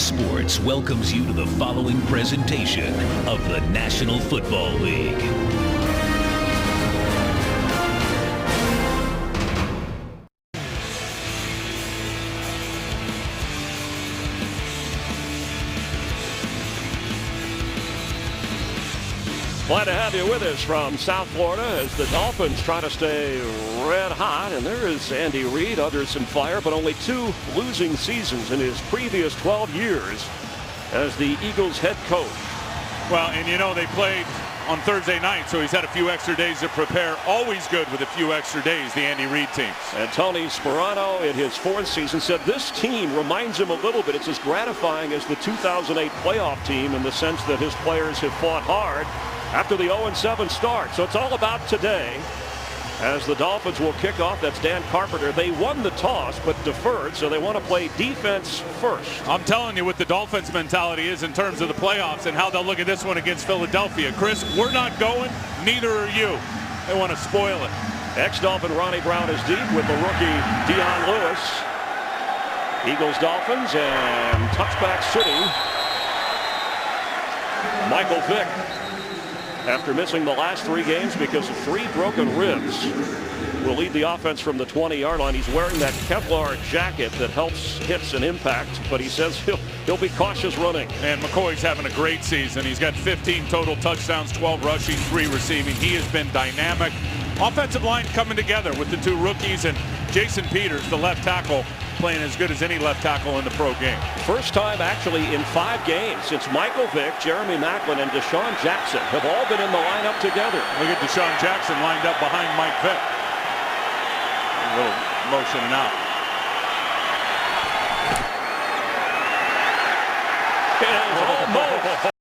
Sports welcomes you to the following presentation of the National Football League. Glad to have you with us from South Florida as the Dolphins try to stay red hot. And there is Andy Reid under some fire, but only 2 losing seasons in his previous 12 years as the Eagles head coach. Well, and you know, they played on Thursday night, so he's had a few extra days to prepare. Always good with a few extra days, the Andy Reid teams. And Tony Sperano in his 4th season said this team reminds him a little bit. It's as gratifying as the 2008 playoff team in the sense that his players have fought hard after the 0-7 start. So it's all about today as the Dolphins will kick off. That's Dan Carpenter. They won the toss but deferred, so they want to play defense first. I'm telling you what the Dolphins mentality is in terms of the playoffs and how they'll look at this one against Philadelphia. Chris, we're not going, neither are you. They want to spoil it. Ex-Dolphin Ronnie Brown is deep with the rookie Dion Lewis. Eagles Dolphins and touchback City. Michael Vick, after missing the last 3 games because of 3 broken ribs, will lead the offense from the 20-yard line. He's wearing that Kevlar jacket that helps hits and impact, but he says he'll be cautious running. And McCoy's having a great season. He's got 15 total touchdowns, 12 rushing, 3 receiving. He has been dynamic. Offensive line coming together with the 2 rookies, and Jason Peters, the left tackle, playing as good as any left tackle in the pro game. First time actually in 5 games since Michael Vick, Jeremy Maclin, and Deshaun Jackson have all been in the lineup together. Look at Deshaun Jackson lined up behind Mike Vick. A little motion and out. It is almost.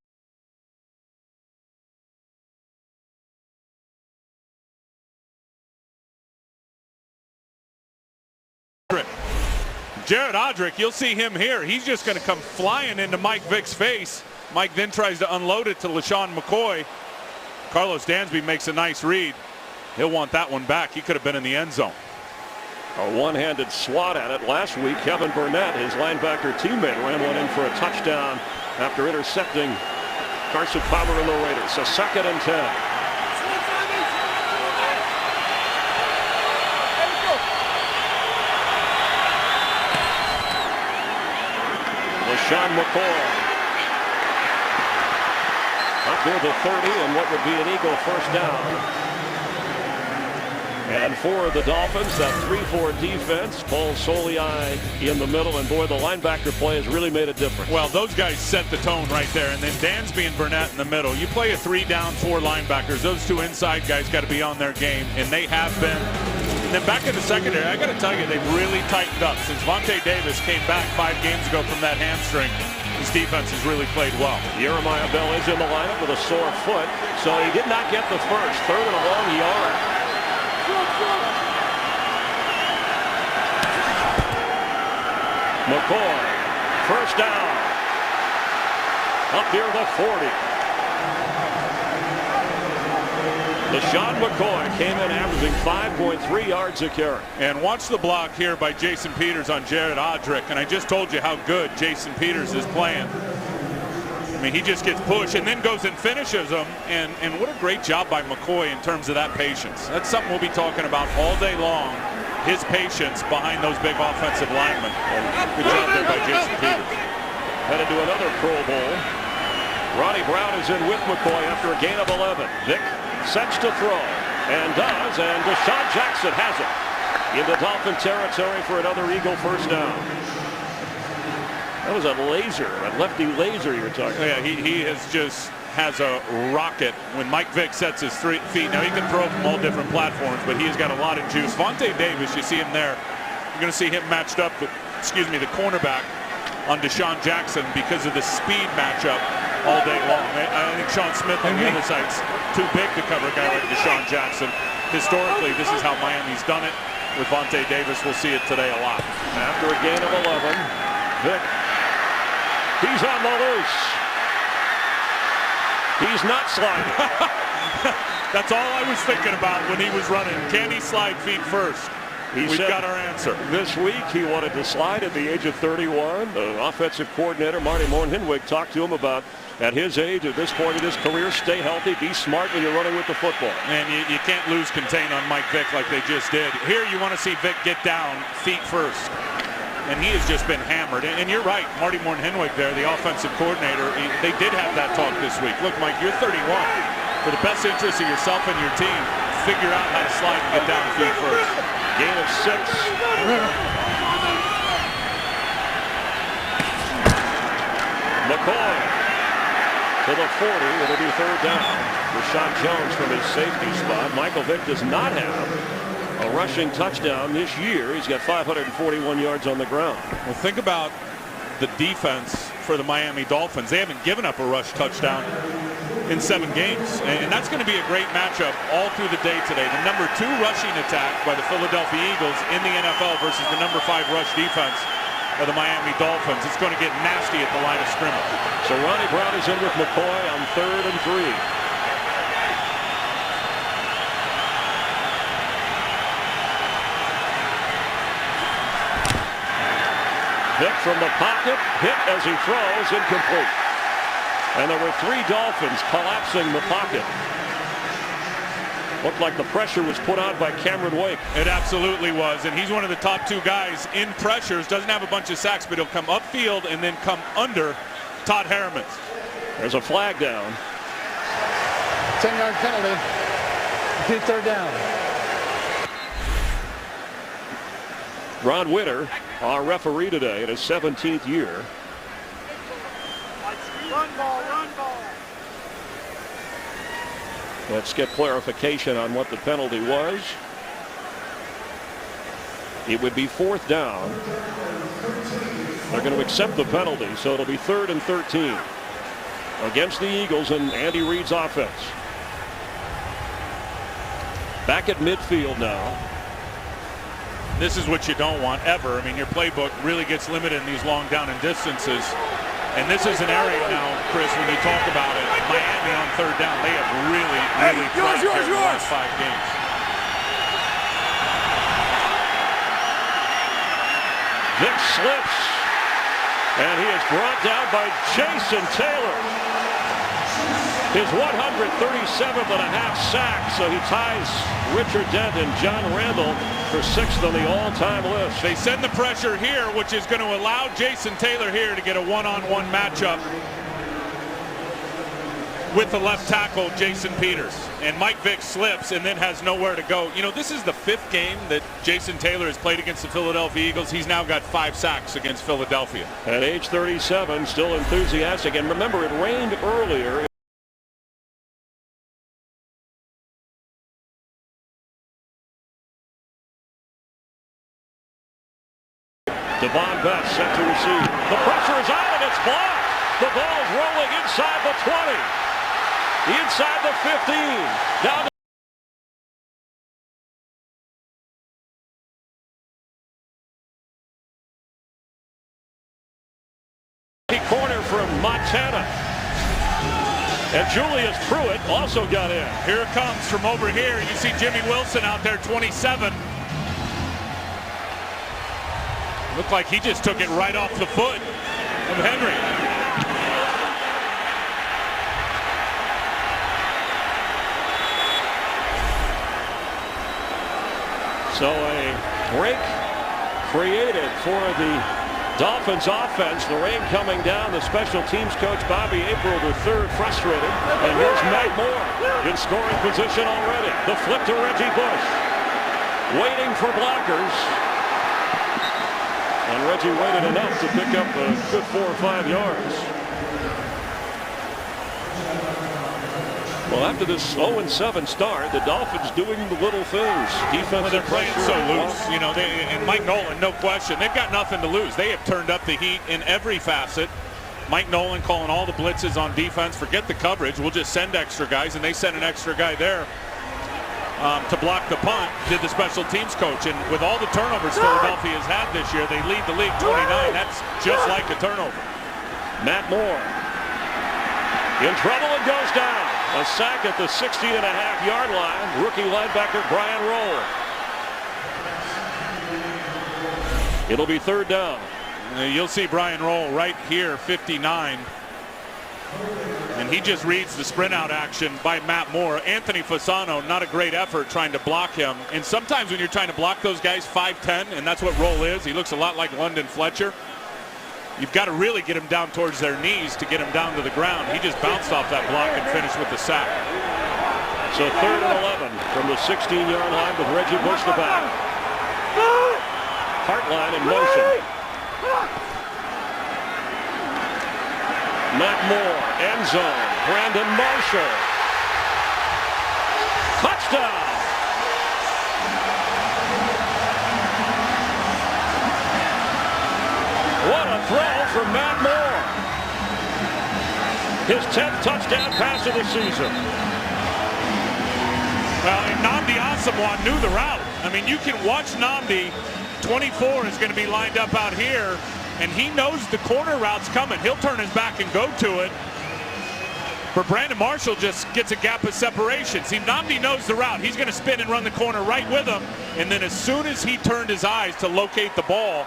Jared Odrick, you'll see him here. He's just going to come flying into Mike Vick's face. Mike then tries to unload it to LaShawn McCoy. Carlos Dansby makes a nice read. He'll want that one back. He could have been in the end zone. A one-handed swat at it last week. Kevin Burnett, his linebacker teammate, ran one in for a touchdown after intercepting Carson Palmer and the Raiders. So 2nd and 10. LaShawn McCoy up near the 30 and what would be an Eagle first down. And for the Dolphins, that 3-4 defense, Paul Soliai in the middle, and boy, the linebacker play has really made a difference. Well, those guys set the tone right there, and then Dansby and Burnett in the middle. You play a 3-down, 4 linebackers. Those 2 inside guys got to be on their game, and they have been. And then back in the secondary, I got to tell you, they've really tightened up. Since Vontae Davis came back 5 games ago from that hamstring, his defense has really played well. Jeremiah Bell is in the lineup with a sore foot, so he did not get the first. 3rd and a long yard. McCoy, first down, up near the 40. LaShawn McCoy came in averaging 5.3 yards a carry. And watch the block here by Jason Peters on Jared Odrick. And I just told you how good Jason Peters is playing. I mean, he just gets pushed and then goes and finishes them. And what a great job by McCoy in terms of that patience. That's something we'll be talking about all day long. His patience behind those big offensive linemen. Good job there by Jason Peters. Headed to another Pro Bowl. Ronnie Brown is in with McCoy after a gain of 11. Vick sets to throw and does, and Deshaun Jackson has it into Dolphin territory for another Eagle first down. That was a laser, a lefty laser you were talking about. Yeah, he has a rocket when Mike Vick sets his feet. Now he can throw from all different platforms, but he's got a lot of juice. Vontae Davis, you see him there. You're going to see him matched up with, the cornerback on Deshaun Jackson because of the speed matchup all day long. I think Sean Smith on the other side's too big to cover a guy like Deshaun Jackson. Historically, this is how Miami's done it. With Vontae Davis, we'll see it today a lot. After a gain of 11, Vick, he's on the loose. He's not sliding. That's all I was thinking about when he was running. Can he slide feet first? We've got our answer. This week he wanted to slide at the age of 31. The offensive coordinator, Marty Morn-Hinweg, talked to him about, at his age, at this point in his career, stay healthy, be smart when you're running with the football. And you can't lose contain on Mike Vick like they just did. Here you want to see Vick get down feet first. And he has just been hammered. And you're right, Marty Morn-Hinweg there, the offensive coordinator, they did have that talk this week. Look, Mike, you're 31. For the best interest of yourself and your team, figure out how to slide and get down feet first. Gain of 6. McCoy to the 40. It'll be third down. Rashawn Jones from his safety spot. Michael Vick does not have a rushing touchdown this year. He's got 541 yards on the ground. Well, think about the defense for the Miami Dolphins. They haven't given up a rush touchdown in 7 games. And that's going to be a great matchup all through the day today. The number 2 rushing attack by the Philadelphia Eagles in the NFL versus the number 5 rush defense of the Miami Dolphins. It's going to get nasty at the line of scrimmage. So Ronnie Brown is in with McCoy on 3rd and 3. Vick from the pocket, hit as he throws, incomplete. And there were 3 Dolphins collapsing the pocket. Looked like the pressure was put on by Cameron Wake. It absolutely was, and he's one of the top 2 guys in pressures. Doesn't have a bunch of sacks, but he'll come upfield and then come under Todd Harriman. There's a flag down. 10-yard penalty. Good third down. Ron Witter, our referee today in his 17th year. Run ball, run ball. Let's get clarification on what the penalty was. It would be 4th down. They're going to accept the penalty, so it'll be 3rd and 13 against the Eagles and Andy Reid's offense. Back at midfield now. This is what you don't want ever. I mean, your playbook really gets limited in these long down and distances. And this is an area now, Chris, when you talk about it, Miami on 3rd down, they have really thrived here in the last 5 games. Vick slips, and he is brought down by Jason Taylor. His 137.5 sacks, so he ties Richard Dent and John Randall for 6th on the all-time list. They send the pressure here, which is going to allow Jason Taylor here to get a one-on-one matchup with the left tackle, Jason Peters. And Mike Vick slips and then has nowhere to go. You know, this is the 5th game that Jason Taylor has played against the Philadelphia Eagles. He's now got 5 sacks against Philadelphia. At age 37, still enthusiastic. And remember, it rained earlier. Devon Best set to receive. The pressure is on and it's blocked. The ball is rolling inside the 20. Inside the 15. Down to corner from Montana. And Julius Pruitt also got in. Here it comes from over here. You see Jimmy Wilson out there, 27. Looked like he just took it right off the foot of Henry. So a break created for the Dolphins offense. The rain coming down. The special teams coach Bobby April III frustrated. And here's Matt Moore in scoring position already. The flip to Reggie Bush. Waiting for blockers. And Reggie waited enough to pick up a good 4 or 5 yards. Well, after this 0-7 start, the Dolphins doing the little things. Defensive They're playing pressure. so loose. You know, and Mike Nolan, no question, they've got nothing to lose. They have turned up the heat in every facet. Mike Nolan calling all the blitzes on defense. Forget the coverage. We'll just send extra guys, and they sent an extra guy there to block the punt, did the special teams coach. And with all the turnovers Philadelphia has had this year, they lead the league 29. That's just like a turnover. Matt Moore in trouble and goes down. A sack at the 16.5-yard line. Rookie linebacker Brian Roll. It'll be third down. You'll see Brian roll right here, 59. And he just reads the sprint out action by Matt Moore. Anthony Fasano, not a great effort trying to block him. And sometimes when you're trying to block those guys 5'10", and that's what Roll is, he looks a lot like London Fletcher. You've got to really get him down towards their knees to get him down to the ground. He just bounced off that block and finished with the sack. So third and 11 from the 16-yard line with Reggie Bush the back. Hartline in motion. Matt Moore, end zone. Brandon Marshall. Touchdown. What a throw from Matt Moore. His 10th touchdown pass of the season. Well, and Nnamdi Asomugha knew the route. I mean, you can watch Nnamdi. 24 is going to be lined up out here, and he knows the corner route's coming. He'll turn his back and go to it. But Brandon Marshall just gets a gap of separation. See, Nnamdi knows the route. He's going to spin and run the corner right with him. And then as soon as he turned his eyes to locate the ball,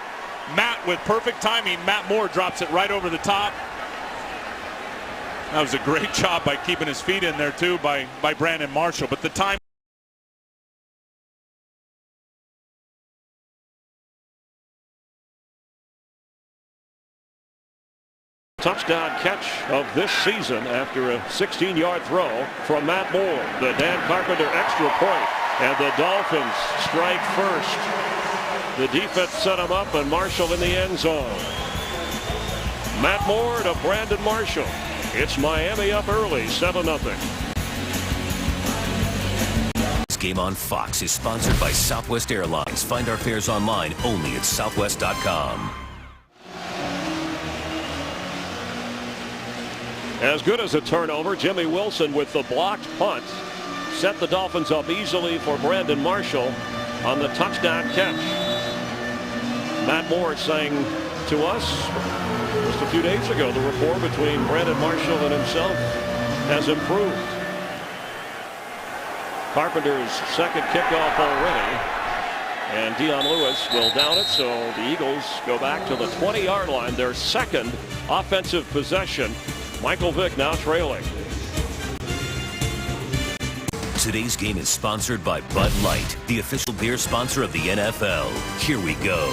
Matt, with perfect timing, Matt Moore drops it right over the top. That was a great job by keeping his feet in there, too, by Brandon Marshall. But the time. Touchdown catch of this season after a 16-yard throw from Matt Moore. The Dan Carpenter extra point, and the Dolphins strike first. The defense set him up, and Marshall in the end zone. Matt Moore to Brandon Marshall. It's Miami up early, 7-0. This game on Fox is sponsored by Southwest Airlines. Find our fares online only at southwest.com. As good as a turnover, Jimmy Wilson with the blocked punt set the Dolphins up easily for Brandon Marshall on the touchdown catch. Matt Moore saying to us just a few days ago the rapport between Brandon Marshall and himself has improved. Carpenter's second kickoff already, and Dion Lewis will down it, so the Eagles go back to the 20-yard line, their second offensive possession. Michael Vick now trailing. Today's game is sponsored by Bud Light, the official beer sponsor of the NFL. Here we go.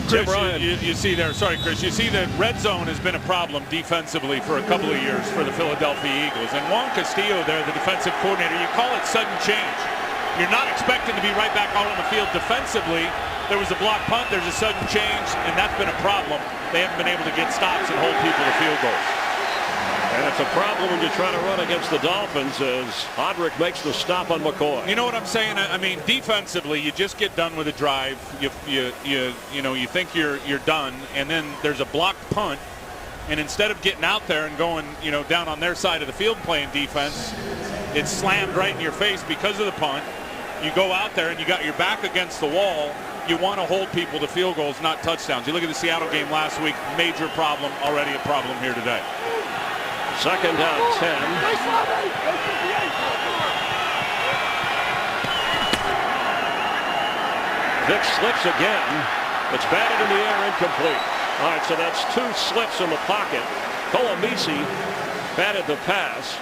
Chris, you see there, sorry Chris, you see that red zone has been a problem defensively for a couple of years for the Philadelphia Eagles. And Juan Castillo there, the defensive coordinator, you call it sudden change. You're not expecting to be right back out on the field defensively. There was a block punt, there's a sudden change, and that's been a problem. They haven't been able to get stops and hold people to field goals. And it's a problem when you try to run against the Dolphins as Hodrick makes the stop on McCoy. You know what I'm saying? I mean, defensively, you just get done with a drive. You think you're done, and then there's a blocked punt, and instead of getting out there and going, down on their side of the field playing defense, it's slammed right in your face because of the punt. You go out there and you got your back against the wall. You want to hold people to field goals, not touchdowns. You look at the Seattle game last week, major problem, already a problem here today. Second down, 10. Vick slips again. It's batted in the air, incomplete. All right, so that's two slips in the pocket. Colomisi batted the pass.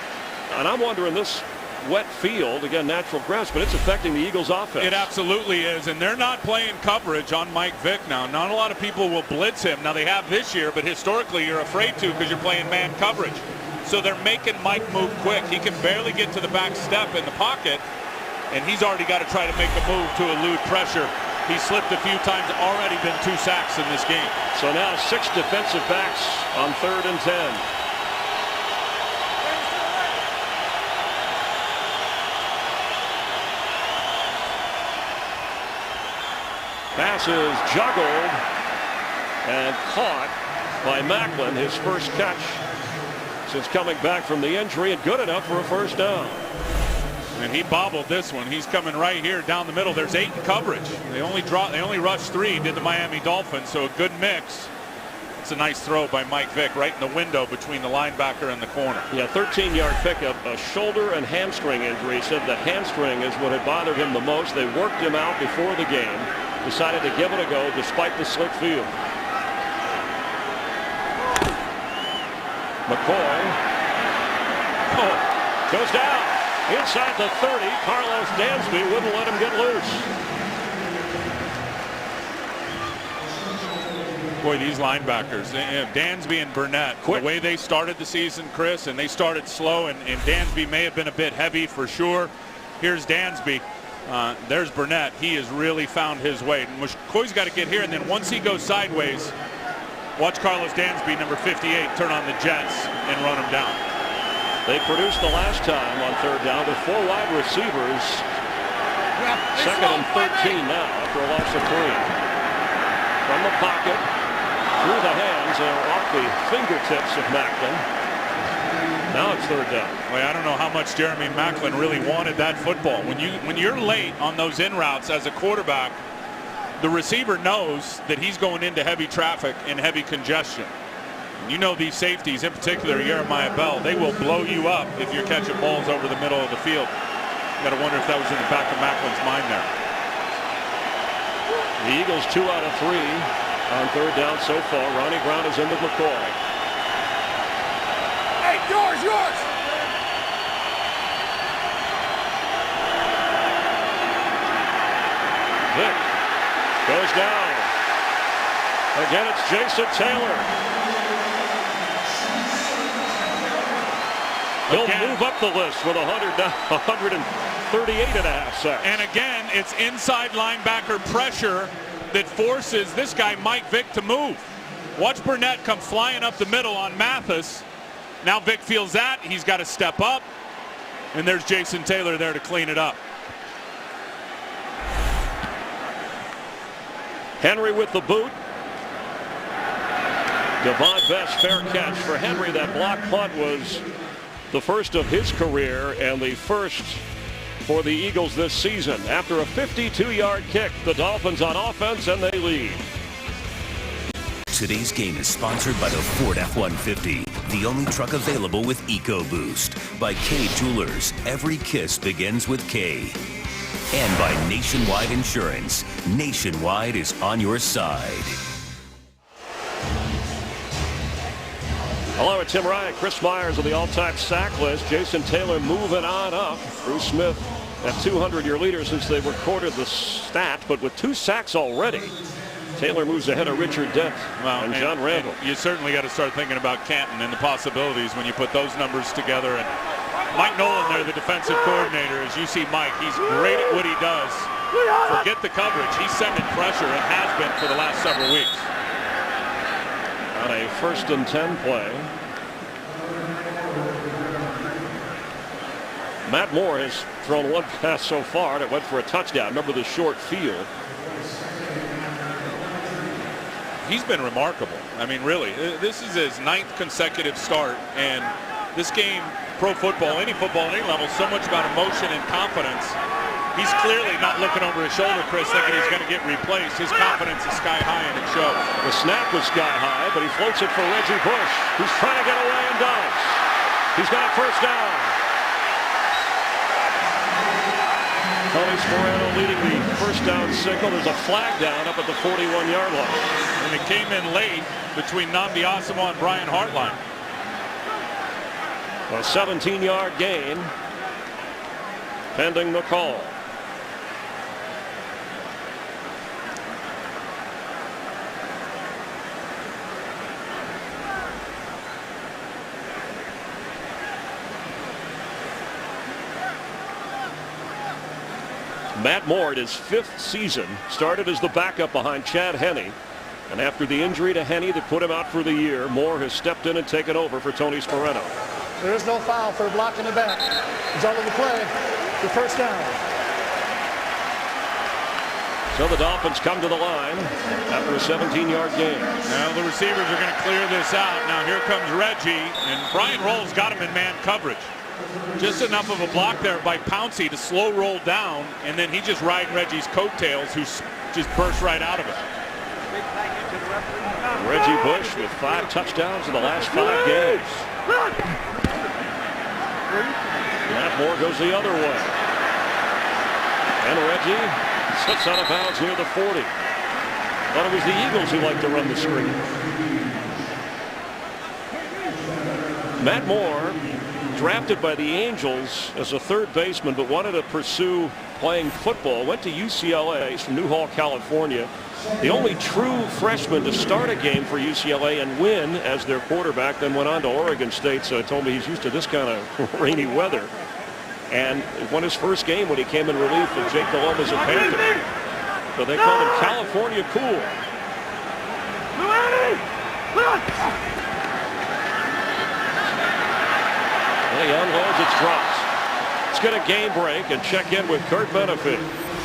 And I'm wondering, this wet field, again, natural grass, but it's affecting the Eagles' offense. It absolutely is, and they're not playing coverage on Mike Vick now. Not a lot of people will blitz him. Now, they have this year, but historically you're afraid to because you're playing man coverage. So they're making Mike move quick. He can barely get to the back step in the pocket, and he's already got to try to make a move to elude pressure. He slipped a few times, already been 2 sacks in this game. So now 6 defensive backs on 3rd and 10. Pass is juggled and caught by Macklin, his first catch since coming back from the injury, and good enough for a first down. And he bobbled this one. He's coming right here down the middle. There's 8 in coverage. They only rushed 3, did the Miami Dolphins, so a good mix. That's a nice throw by Mike Vick right in the window between the linebacker and the corner. Yeah, 13-yard pickup, a shoulder and hamstring injury. He said the hamstring is what had bothered him the most. They worked him out before the game, decided to give it a go despite the slick field. McCoy goes down inside the 30. Carlos Dansby wouldn't let him get loose. Boy, these linebackers, Dansby and Burnett, the way they started the season, Chris, and they started slow, and Dansby may have been a bit heavy for sure. Here's Dansby. There's Burnett. He has really found his way. McCoy's got to get here, and then once he goes sideways, watch Carlos Dansby, number 58, turn on the jets and run him down. They produced the last time on third down with 4 wide receivers. Second and 13 now after a loss of 3. From the pocket, through the hands, off the fingertips of Macklin. Now it's third down. Well, I don't know how much Jeremy Macklin really wanted that football. When you're late on those in routes as a quarterback, the receiver knows that he's going into heavy traffic and heavy congestion. And you know these safeties, in particular Jeremiah Bell, they will blow you up if you're catching balls over the middle of the field. You got to wonder if that was in the back of Macklin's mind there. The Eagles 2 out of 3 on third down so far. Ronnie Brown is into McCoy. Hey, yours! Vick goes down. Again, it's Jason Taylor. He'll move up the list with 138.5 sacks. And again, it's inside linebacker pressure that forces this guy, Mike Vick, to move. Watch Burnett come flying up the middle on Mathis. Now Vick feels that. He's got to step up. And there's Jason Taylor there to clean it up. Henry with the boot. Devon Best, fair catch for Henry. That block punt was the first of his career and the first for the Eagles this season. After a 52-yard kick, the Dolphins on offense, and they lead. Today's game is sponsored by the Ford F-150, the only truck available with EcoBoost. By K Jewelers, every kiss begins with K. And by Nationwide Insurance. Nationwide is on your side. Hello, it's Tim Ryan. Chris Myers on the all-time sack list. Jason Taylor moving on up. Bruce Smith at 200-year leader since they recorded the stat, but with 2 sacks already. Taylor moves ahead of Richard Dent and John Randall. And you certainly got to start thinking about Canton and the possibilities when you put those numbers together. And Mike Nolan there, the defensive coordinator, as you see Mike, he's great at what he does. Forget the coverage. He's sending pressure and has been for the last several weeks. On a 1st and 10 play. Matt Moore has thrown 1 pass so far, and it went for a touchdown. Remember the short field. He's been remarkable. I mean, really, this is his 9th consecutive start, and this game, pro football, any level, so much about emotion and confidence. He's clearly not looking over his shoulder, Chris, thinking he's going to get replaced. His confidence is sky high, and it shows. The snap was sky high, but he floats it for Reggie Bush, who's trying to get away and does. He's got a first down. Tony Sperano leading the first down signal. There's a flag down up at the 41-yard line. And it came in late between Nnamdi Asomugha and Brian Hartline. A 17-yard gain pending the call. Matt Moore, in his 5th season, started as the backup behind Chad Henne. And after the injury to Henne that put him out for the year, Moore has stepped in and taken over for Tony Sperano. There is no foul for blocking the back. Result of the play, the first down. So the Dolphins come to the line after a 17-yard gain. Now the receivers are going to clear this out. Now here comes Reggie, and Brian Rolls got him in man coverage. Just enough of a block there by Pouncey to slow roll down, and then he just riding Reggie's coattails, who just burst right out of it. Reggie Bush with 5 touchdowns in the last 5 games. Matt Moore goes the other way. And Reggie slips out of bounds near the 40. Thought it was the Eagles who like to run the screen. Matt Moore, drafted by the Angels as a third baseman, but wanted to pursue playing football. Went to UCLA. He's from Newhall, California. The only true freshman to start a game for UCLA and win as their quarterback, then went on to Oregon State. So told me he's used to this kind of rainy weather. And won his first game when he came in relief of Jake Delhomme as a Panther. So they call him California Cool. He unloads, it's dropped. Let's get a game break and check in with Kurt Benefit.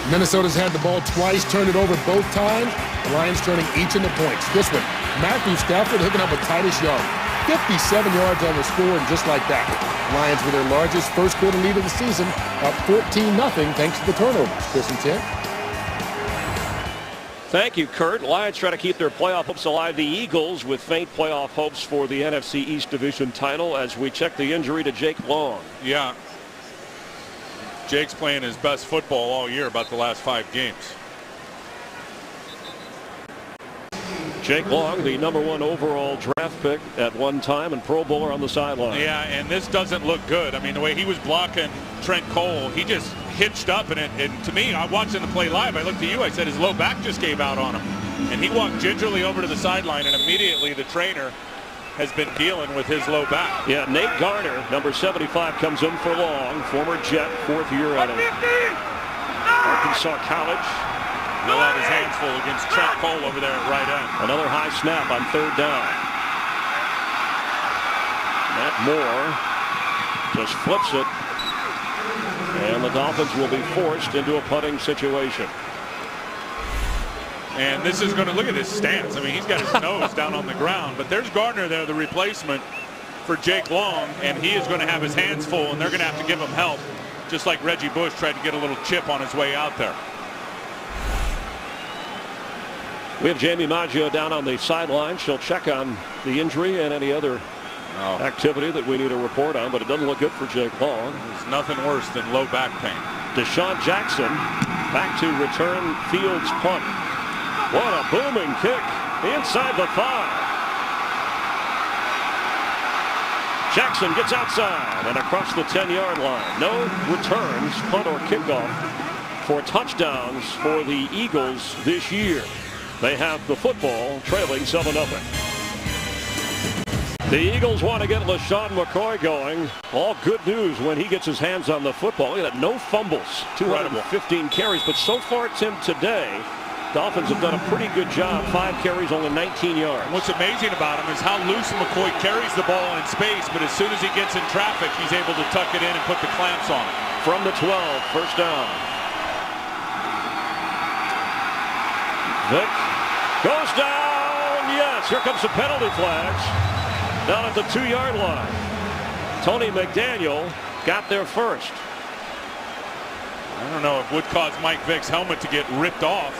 Minnesota's had the ball twice, turned it over both times. The Lions turning each in the points. This one, Matthew Stafford hooking up with Titus Young. 57 yards on the score, and just like that, Lions with their largest first quarter lead of the season, up 14-0 thanks to the turnovers. Chris and Tim. Thank you, Kurt. Lions try to keep their playoff hopes alive. The Eagles with faint playoff hopes for the NFC East Division title as we check the injury to Jake Long. Yeah. Jake's playing his best football all year, about the last 5 games. Jake Long, the #1 overall draft pick at one time and Pro Bowler on the sideline. Yeah, and this doesn't look good. I mean, the way he was blocking Trent Cole, he just hitched up, and to me, I watching the play live, I looked at you, I said his low back just gave out on him. And he walked gingerly over to the sideline, and immediately the trainer has been dealing with his low back. Yeah, Nate Garner, number 75, comes in for Long, former Jet, 4th year out of Arkansas College. He'll have his hands full against Trent Cole over there at right end. Another high snap on 3rd down. Matt Moore just flips it. And the Dolphins will be forced into a punting situation. And this is going to, look at his stance. I mean, he's got his nose down on the ground. But there's Gardner there, the replacement for Jake Long. And he is going to have his hands full, and they're going to have to give him help. Just like Reggie Bush tried to get a little chip on his way out there. We have Jamie Maggio down on the sideline. She'll check on the injury and any other activity that we need to report on, but it doesn't look good for Jake Long. There's nothing worse than low back pain. Deshaun Jackson back to return Fields' punt. What a booming kick inside the 5. Jackson gets outside and across the 10-yard line. No returns, punt or kickoff for touchdowns for the Eagles this year. They have the football trailing 7-0. The Eagles want to get LaShawn McCoy going. All good news when he gets his hands on the football. Look at that, no fumbles, 215 carries. But so far, Tim, today, Dolphins have done a pretty good job. 5 carries, only 19 yards. What's amazing about him is how loose McCoy carries the ball in space, but as soon as he gets in traffic, he's able to tuck it in and put the clamps on it. From the 12, first down. Vick goes down. Yes, here comes the penalty flags. Down at the 2-yard line. Tony McDaniel got there first. I don't know if would cause Mike Vick's helmet to get ripped off.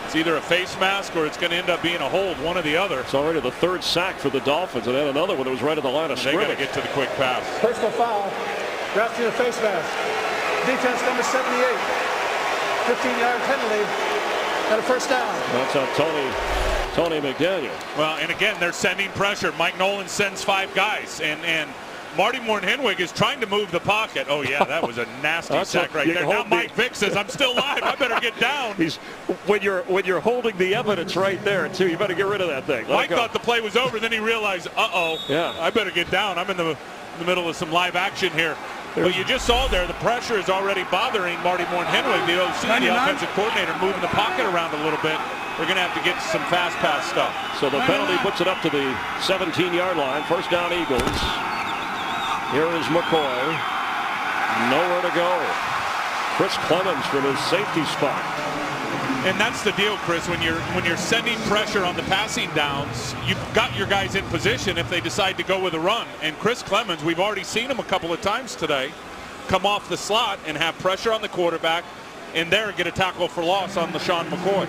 It's either a face mask or it's going to end up being a hold, one or the other. It's already the 3rd sack for the Dolphins, and then another one that was right at the line of scrimmage. They got to get to the quick pass. Personal foul. Drafting a face mask. Defense number 78. 15-yard penalty. And a first down. That's on Tony McDaniel. Well, and again, they're sending pressure. Mike Nolan sends 5 guys, and Marty Morton-Henwig is trying to move the pocket. Oh yeah, that was a nasty sack right there. Now Mike Vick says, "I'm still live. I better get down." When you're holding the evidence right there too, you better get rid of that thing. Mike thought the play was over, then he realized, yeah, I better get down. I'm in the middle of some live action here. But you just saw there, the pressure is already bothering Marty Morton-Henwig, the OC, the offensive coordinator, moving the pocket around a little bit. They're going to have to get some fast pass stuff. So the penalty puts it up to the 17-yard line. First down, Eagles. Here is McCoy. Nowhere to go. Chris Clemens from his safety spot. And that's the deal, Chris. When you're sending pressure on the passing downs, you've got your guys in position if they decide to go with a run. And Chris Clemens, we've already seen him a couple of times today, come off the slot and have pressure on the quarterback, in there and get a tackle for loss on LaShawn McCoy.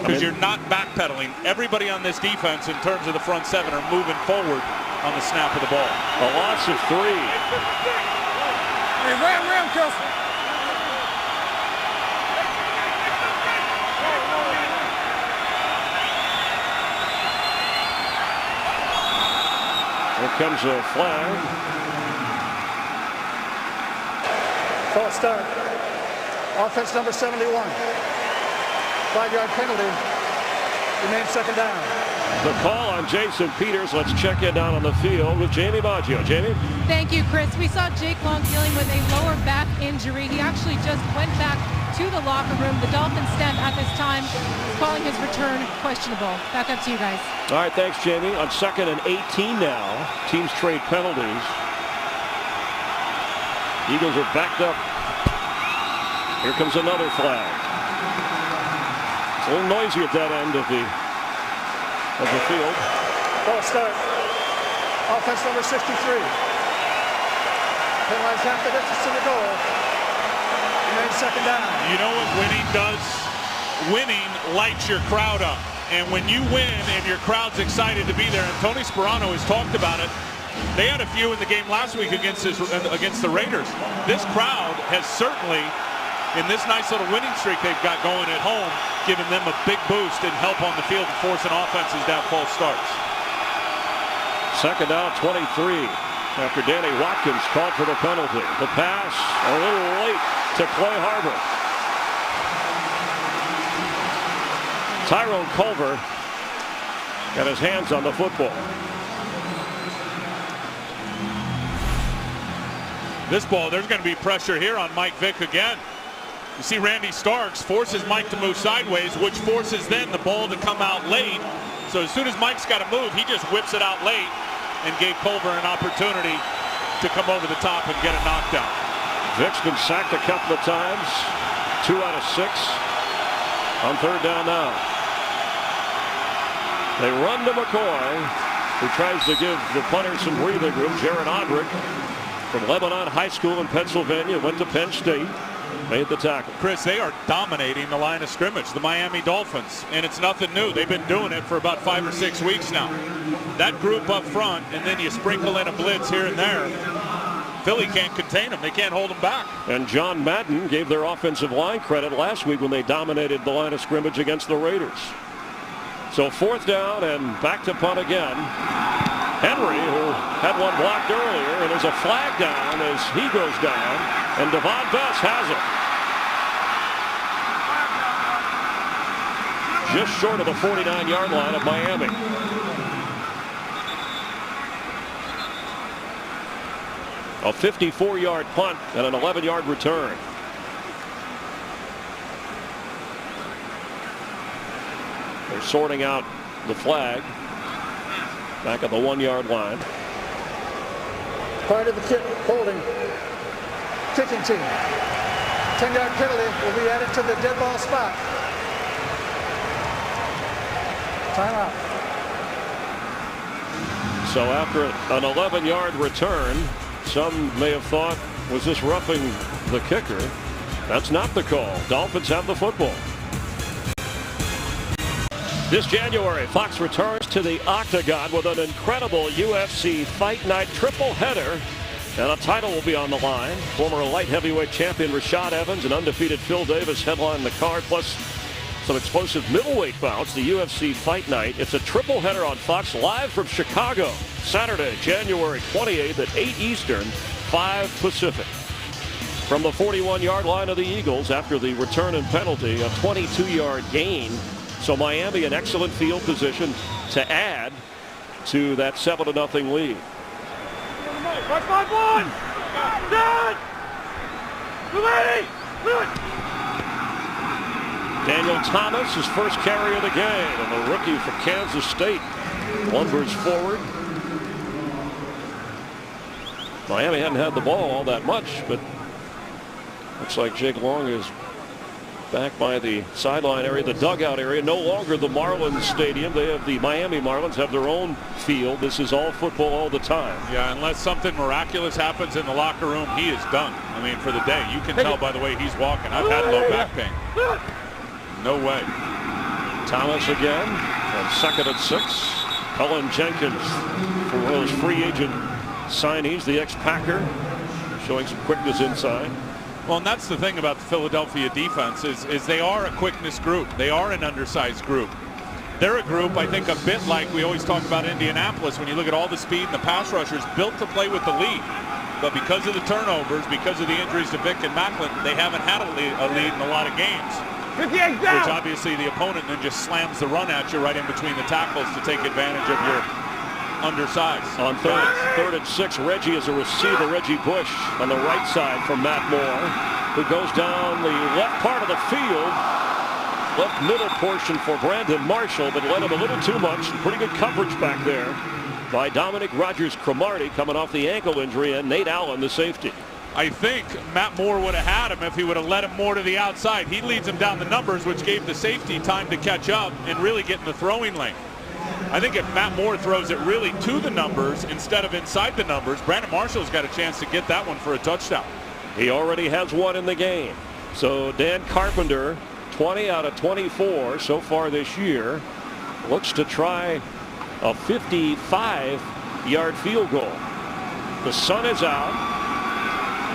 Because you're not backpedaling. Everybody on this defense in terms of the front seven are moving forward on the snap of the ball. A loss of 3. Hey, ram, Kelsey. Here comes a flag. False start. Offense number 71. 5-yard penalty. Remains second down. The call on Jason Peters. Let's check in down on the field with Jamie Baggio. Jamie? Thank you, Chris. We saw Jake Long dealing with a lower back injury. He actually just went back to the locker room. The Dolphins staff at this time calling his return questionable. Back up to you guys. All right, thanks, Jamie. On 2nd and 18 now. Teams trade penalties. Eagles are backed up. Here comes another flag. It's a little noisy at that end of the field. False start. Offense number 63. Penalized half the distance to the goal. Remains second down. You know what winning does? Winning lights your crowd up. And when you win and your crowd's excited to be there, and Tony Sperano has talked about it, they had a few in the game last week against the Raiders. This crowd has certainly, in this nice little winning streak they've got going at home, given them a big boost and help on the field and forcing offenses to have false starts. Second down, 23. After Danny Watkins called for the penalty. The pass a little late to Clay Harbor. Tyrone Culver got his hands on the football. This ball, there's going to be pressure here on Mike Vick again. You see Randy Starks forces Mike to move sideways, which forces then the ball to come out late. So as soon as Mike's got to move, he just whips it out late and gave Culver an opportunity to come over the top and get a knockdown. Vick's been sacked a couple of times. 2 out of 6 on 3rd down now. They run to McCoy, who tries to give the punter some breathing room. Jared Odrick from Lebanon High School in Pennsylvania, went to Penn State, made the tackle. Chris, they are dominating the line of scrimmage, the Miami Dolphins, and it's nothing new. They've been doing it for about 5 or 6 weeks now. That group up front, and then you sprinkle in a blitz here and there. Philly can't contain them. They can't hold them back. And John Madden gave their offensive line credit last week when they dominated the line of scrimmage against the Raiders. So 4th down and back to punt again. Henry, who had one blocked earlier, and there's a flag down as he goes down, and Devon Best has it. Just short of the 49-yard line of Miami. A 54-yard punt and an 11-yard return. They're sorting out the flag back at the 1-yard line. Part of the kick holding. Kicking team. 10-yard penalty will be added to the dead ball spot. Timeout. So after an 11-yard return, some may have thought, was this roughing the kicker? That's not the call. Dolphins have the football. This January, Fox returns to the Octagon with an incredible UFC Fight Night triple header, and a title will be on the line. Former light heavyweight champion Rashad Evans and undefeated Phil Davis headline the card, plus some explosive middleweight bouts. The UFC Fight Night. It's a triple header on Fox, live from Chicago, Saturday, January 28th at 8 Eastern, 5 Pacific. From the 41-yard line of the Eagles after the return and penalty, a 22-yard gain. So Miami in excellent field position to add to that 7-0 lead. Daniel Thomas, his first carry of the game, and the rookie from Kansas State lumbers forward. Miami hadn't had the ball all that much, but looks like Jake Long is back by the sideline area, the dugout area. No longer the Marlins Stadium. They have the Miami Marlins have their own field. This is all football all the time. Yeah, unless something miraculous happens in the locker room, he is done. I mean, for the day. You can tell by the way he's walking. I've had low back pain. No way. Thomas again on second and 6. Cullen Jenkins for those free agent signees, the ex-Packer, showing some quickness inside. Well, and that's the thing about the Philadelphia defense is they are a quickness group. They are an undersized group. They're a group, I think, a bit like we always talk about Indianapolis when you look at all the speed and the pass rushers built to play with the lead. But because of the turnovers, because of the injuries to Vick and Macklin, they haven't had a lead in a lot of games. Which obviously the opponent then just slams the run at you right in between the tackles to take advantage of your undersized. On third and 6, Reggie is a receiver. Reggie Bush on the right side from Matt Moore, who goes down the left part of the field. Left middle portion for Brandon Marshall, but led him a little too much. Pretty good coverage back there by Dominic Rodgers-Cromartie coming off the ankle injury, and Nate Allen, the safety. I think Matt Moore would have had him if he would have let him more to the outside. He leads him down the numbers, which gave the safety time to catch up and really get in the throwing lane. I think if Matt Moore throws it really to the numbers instead of inside the numbers, Brandon Marshall's got a chance to get that one for a touchdown. He already has one in the game. So Dan Carpenter, 20 out of 24 so far this year, looks to try a 55-yard field goal. The sun is out.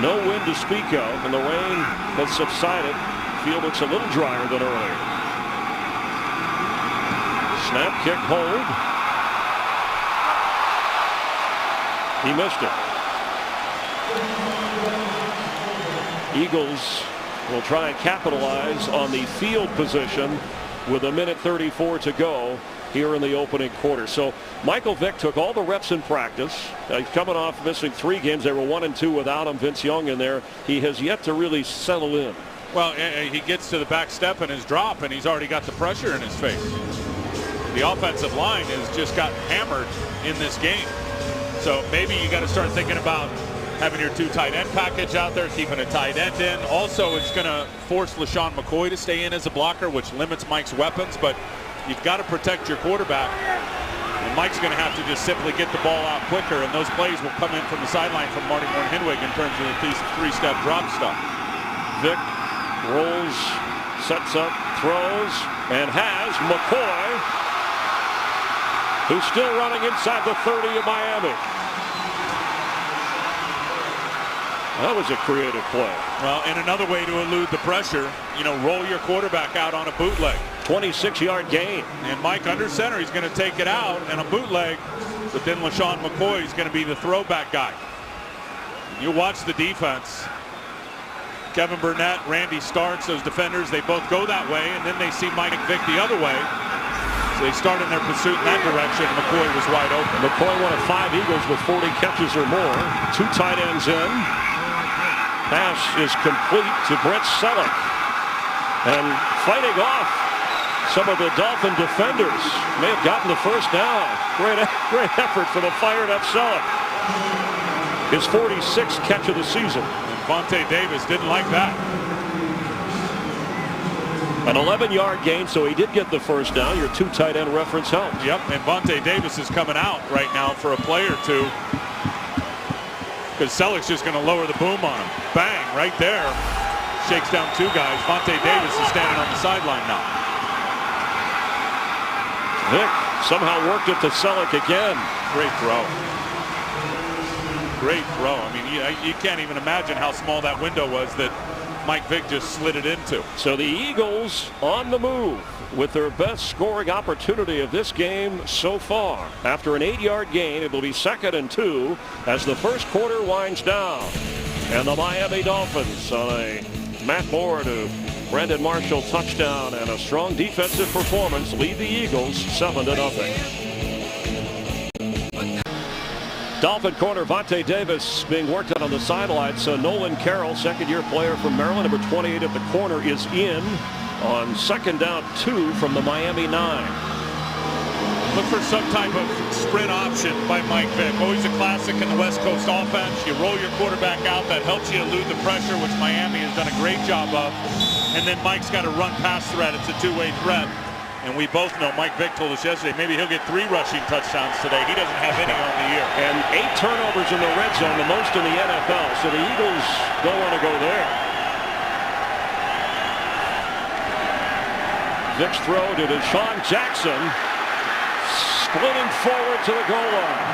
No wind to speak of, and the rain has subsided. Field looks a little drier than earlier. Snap, kick, hold. He missed it. Eagles will try and capitalize on the field position with 1:34 to go here in the opening quarter. So Michael Vick took all the reps in practice. He's coming off missing 3 games. They were 1-2 without him. Vince Young in there. He has yet to really settle in. Well, he gets to the back step in his drop, and he's already got the pressure in his face. The offensive line has just gotten hammered in this game. So maybe you got to start thinking about having your 2 tight end package out there, keeping a tight end in. Also, it's going to force LaShawn McCoy to stay in as a blocker, which limits Mike's weapons, but you've got to protect your quarterback. And Mike's going to have to just simply get the ball out quicker, and those plays will come in from the sideline from Marty Moore-Hinwig in terms of the 3-step drop stuff. Vick rolls, sets up, throws, and has McCoy, who's still running inside the 30 of Miami. That was a creative play. Well, and another way to elude the pressure, roll your quarterback out on a bootleg. 26-yard gain. And Mike under center, he's going to take it out and a bootleg, but then LaShawn McCoy is going to be the throwback guy. You watch the defense. Kevin Burnett, Randy Starks, those defenders, they both go that way, and then they see Mike Vick the other way. So they started their pursuit in that direction. McCoy was wide open. McCoy one of 5 Eagles with 40 catches or more. 2 tight ends in. Pass is complete to Brett Selleck. And fighting off some of the Dolphin defenders. May have gotten the first down. Great effort for the fired up Selleck. His 46th catch of the season. And Vontae Davis didn't like that. An 11-yard gain, so he did get the first down. Your 2 tight end reference helped. Yep, and Vontae Davis is coming out right now for a play or 2. Because Selleck's just going to lower the boom on him. Bang, right there. Shakes down 2 guys. Vontae Davis is standing on the sideline now. Vick somehow worked it to Selleck again. Great throw. Great throw. I mean, you can't even imagine how small that window was that Mike Vick just slid it into. So the Eagles on the move with their best scoring opportunity of this game so far. After an 8-yard gain, it will be 2nd and 2 as the first quarter winds down. And the Miami Dolphins on a Matt Moore to Brandon Marshall touchdown and a strong defensive performance lead the Eagles 7-0. Dolphin corner Vontae Davis being worked on the sideline. So Nolan Carroll, second-year player from Maryland, number 28 at the corner, is in on 2nd down 2 from the Miami 9. Look for some type of sprint option by Mike Vick. Always a classic in the West Coast offense. You roll your quarterback out. That helps you elude the pressure, which Miami has done a great job of. And then Mike's got a run pass threat. It's a two-way threat. And we both know, Mike Vick told us yesterday, maybe he'll get 3 rushing touchdowns today. He doesn't have any on the year. And 8 turnovers in the red zone, the most in the NFL. So the Eagles don't want to go there. Vick's throw to Deshaun Jackson. Splitting forward to the goal line.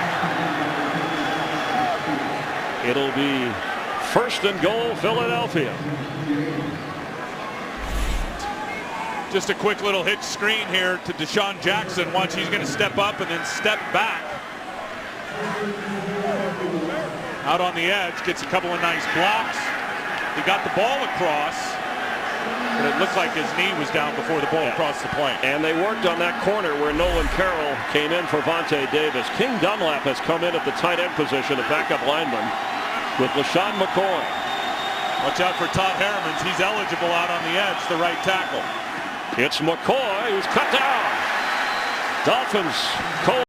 It'll be 1st and goal, Philadelphia. Just a quick little hitch screen here to Deshaun Jackson. Watch, he's going to step up and then step back. Out on the edge, gets a couple of nice blocks. He got the ball across, but it looked like his knee was down before the ball crossed the plane. And they worked on that corner where Nolan Carroll came in for Vontae Davis. King Dunlap has come in at the tight end position, a backup lineman, with LaShawn McCoy. Watch out for Todd Hermans. He's eligible out on the edge, the right tackle. It's McCoy who's cut down. Dolphins Cole.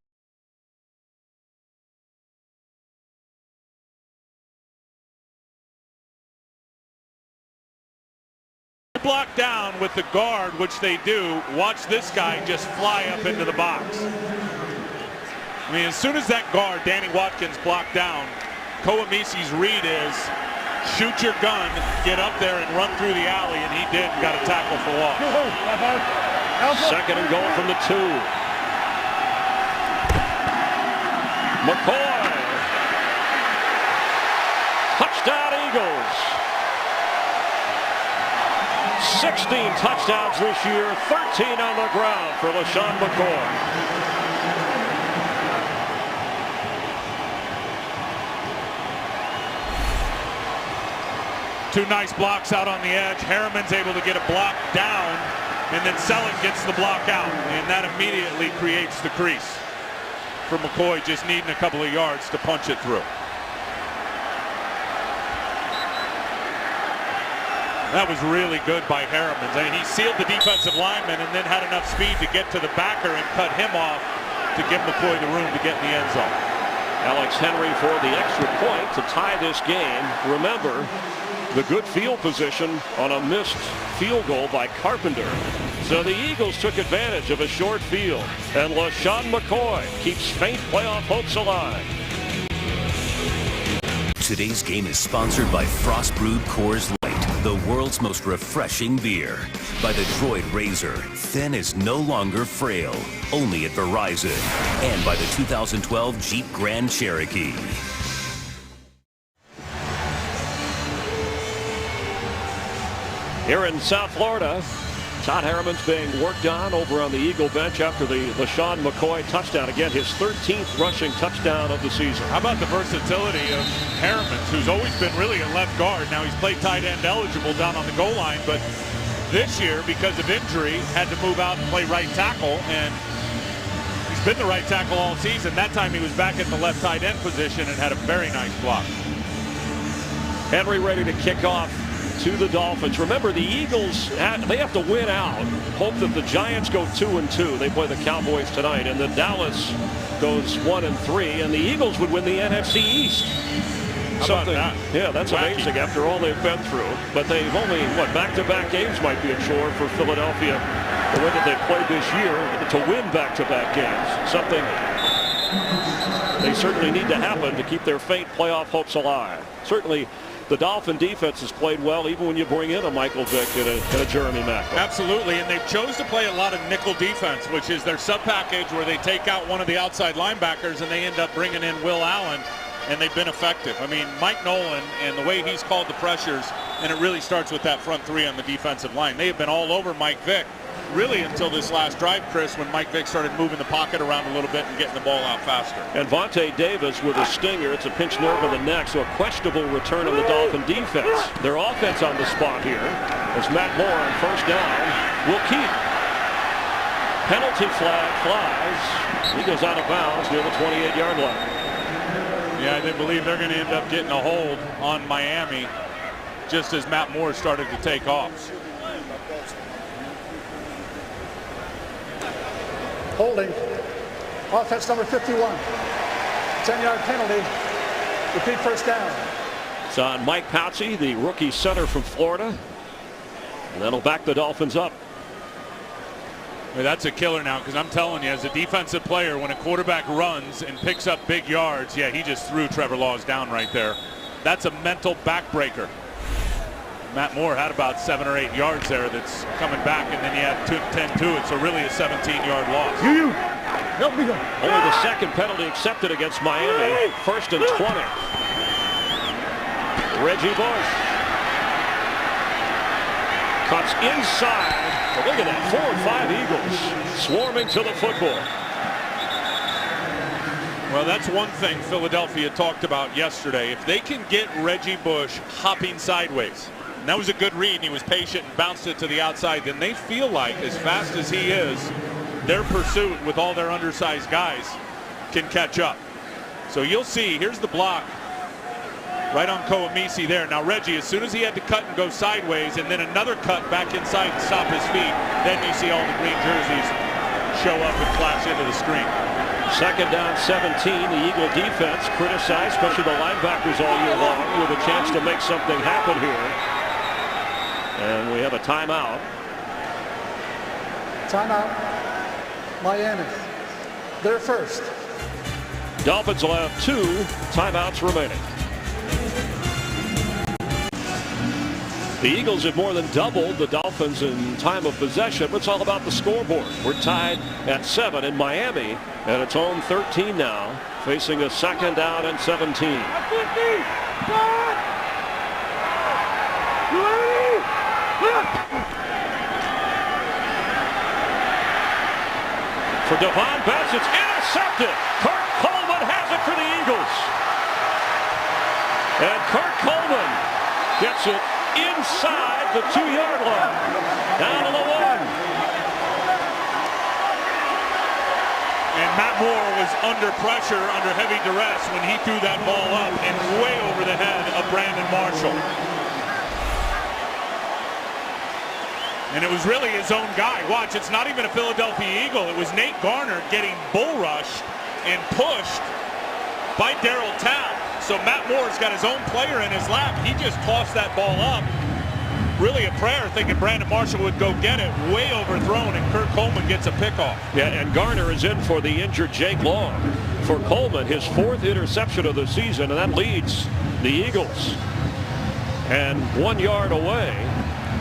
Block down with the guard, which they do. Watch this guy just fly up into the box. I mean, as soon as that guard, Danny Watkins, blocked down, Koamisi's read is shoot your gun, get up there and run through the alley, and he did, got a tackle for loss. 2nd and goal from the 2. McCoy. Touchdown Eagles. 16 touchdowns this year, 13 on the ground for LaShawn McCoy. Two nice blocks out on the edge. Harriman's able to get a block down, and then Selleck gets the block out, and that immediately creates the crease for McCoy, just needing a couple of yards to punch it through. That was really good by Harriman. I mean, he sealed the defensive lineman and then had enough speed to get to the backer and cut him off to give McCoy the room to get in the end zone. Alex Henry for the extra point to tie this game. Remember, the good field position on a missed field goal by Carpenter. So the Eagles took advantage of a short field. And LaShawn McCoy keeps faint playoff hopes alive. Today's game is sponsored by Frost Brewed Coors Light, the world's most refreshing beer. By the Droid Razor, thin is no longer frail, only at Verizon. And by the 2012 Jeep Grand Cherokee. Here in South Florida, Todd Harriman's being worked on over on the Eagle bench after the LaShawn McCoy touchdown. Again, his 13th rushing touchdown of the season. How about the versatility of Harriman, who's always been really a left guard. Now he's played tight end eligible down on the goal line, but this year, because of injury, had to move out and play right tackle, and he's been the right tackle all season. That time he was back at the left tight end position and had a very nice block. Henry ready to kick off to the Dolphins. Remember, the Eagles, they have to win out. Hope that the Giants go 2-2. They play the Cowboys tonight, and then Dallas goes 1-3, and the Eagles would win the NFC East. How about that? Yeah, that's wacky. amazing after all they've been through. But they've only, back-to-back games might be a chore for Philadelphia. The way that they played this year to win back-to-back games. Something they certainly need to happen to keep their faint playoff hopes alive. Certainly, the Dolphin defense has played well, even when you bring in a Michael Vick and a Jeremy Maclin. Absolutely, and they've chose to play a lot of nickel defense, which is their sub-package where they take out one of the outside linebackers and they end up bringing in Will Allen, and they've been effective. I mean, Mike Nolan and the way he's called the pressures, and it really starts with that front three on the defensive line. They have been all over Mike Vick, really until this last drive, Chris, when Mike Vick started moving the pocket around a little bit and getting the ball out faster. And Vontae Davis with a stinger. It's a pinched nerve of the neck, so a questionable return of the Dolphin defense. Their offense on the spot here as Matt Moore on first down will keep. Penalty flag flies. He goes out of bounds near the 28-yard line. Yeah, they believe they're going to end up getting a hold on Miami just as Matt Moore started to take off. Holding. Offense number 51. 10-yard penalty. Repeat first down. It's on Mike Pouncey, the rookie center from Florida. And that'll back the Dolphins up. Well, that's a killer now, because I'm telling you, as a defensive player, when a quarterback runs and picks up big yards, yeah, he just threw Trevor Lawrence down right there. That's a mental backbreaker. Matt Moore had about 7 or 8 yards there that's coming back, and then you had 10 to it, so really a 17-yard loss. Help me go. Only the second penalty accepted against Miami. 1st and 20. Reggie Bush cuts inside. But look at that, 4 and 5 Eagles swarming to the football. Well, that's one thing Philadelphia talked about yesterday. If they can get Reggie Bush hopping sideways, and that was a good read, and he was patient and bounced it to the outside, then they feel like, as fast as he is, their pursuit with all their undersized guys can catch up. So you'll see, here's the block right on Koamisi there. Now Reggie, as soon as he had to cut and go sideways, and then another cut back inside and stop his feet, then you see all the green jerseys show up and flash into the screen. 2nd down 17. The Eagle defense criticized, especially the linebackers all year long, with a chance to make something happen here. And we have a timeout. Timeout. Miami. They're first. Dolphins will have 2 timeouts remaining. The Eagles have more than doubled the Dolphins in time of possession, but it's all about the scoreboard. We're tied at 7 in Miami at its own 13 now, facing a 2nd down and 17. For Devon Best, it's intercepted. Kurt Coleman has it for the Eagles. And Kurt Coleman gets it inside the 2-yard line. Down to the 1. And Matt Moore was under pressure, under heavy duress when he threw that ball up and way over the head of Brandon Marshall. And it was really his own guy. Watch, it's not even a Philadelphia Eagle. It was Nate Garner getting bull rushed and pushed by Darryl Tapp. So Matt Moore's got his own player in his lap. He just tossed that ball up. Really a prayer, thinking Brandon Marshall would go get it. Way overthrown, and Kurt Coleman gets a pickoff. Yeah, and Garner is in for the injured Jake Long. For Coleman, his 4th interception of the season, and that leads the Eagles. And 1 yard away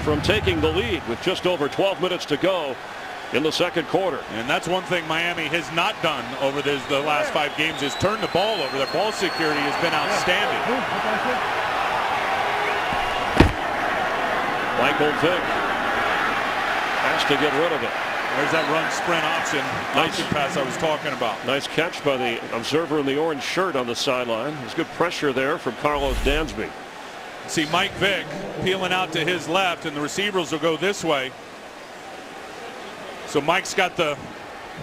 from taking the lead with just over 12 minutes to go in the 2nd quarter. And that's one thing Miami has not done over the last 5 games, is turn the ball over. Their ball security has been outstanding. Michael Vick has to get rid of it. There's that run sprint option pass I was talking about. Nice catch by the observer in the orange shirt on the sideline. There's good pressure there from Carlos Dansby. See Mike Vick peeling out to his left, and the receivers will go this way. So Mike's got the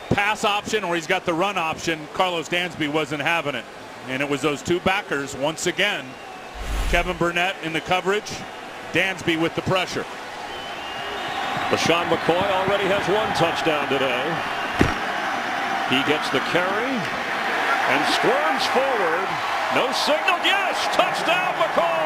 pass option, or he's got the run option. Carlos Dansby wasn't having it. And it was those 2 backers once again. Kevin Burnett in the coverage, Dansby with the pressure. LaShawn McCoy already has 1 touchdown today. He gets the carry and squirms forward. No signal. Yes, touchdown McCoy.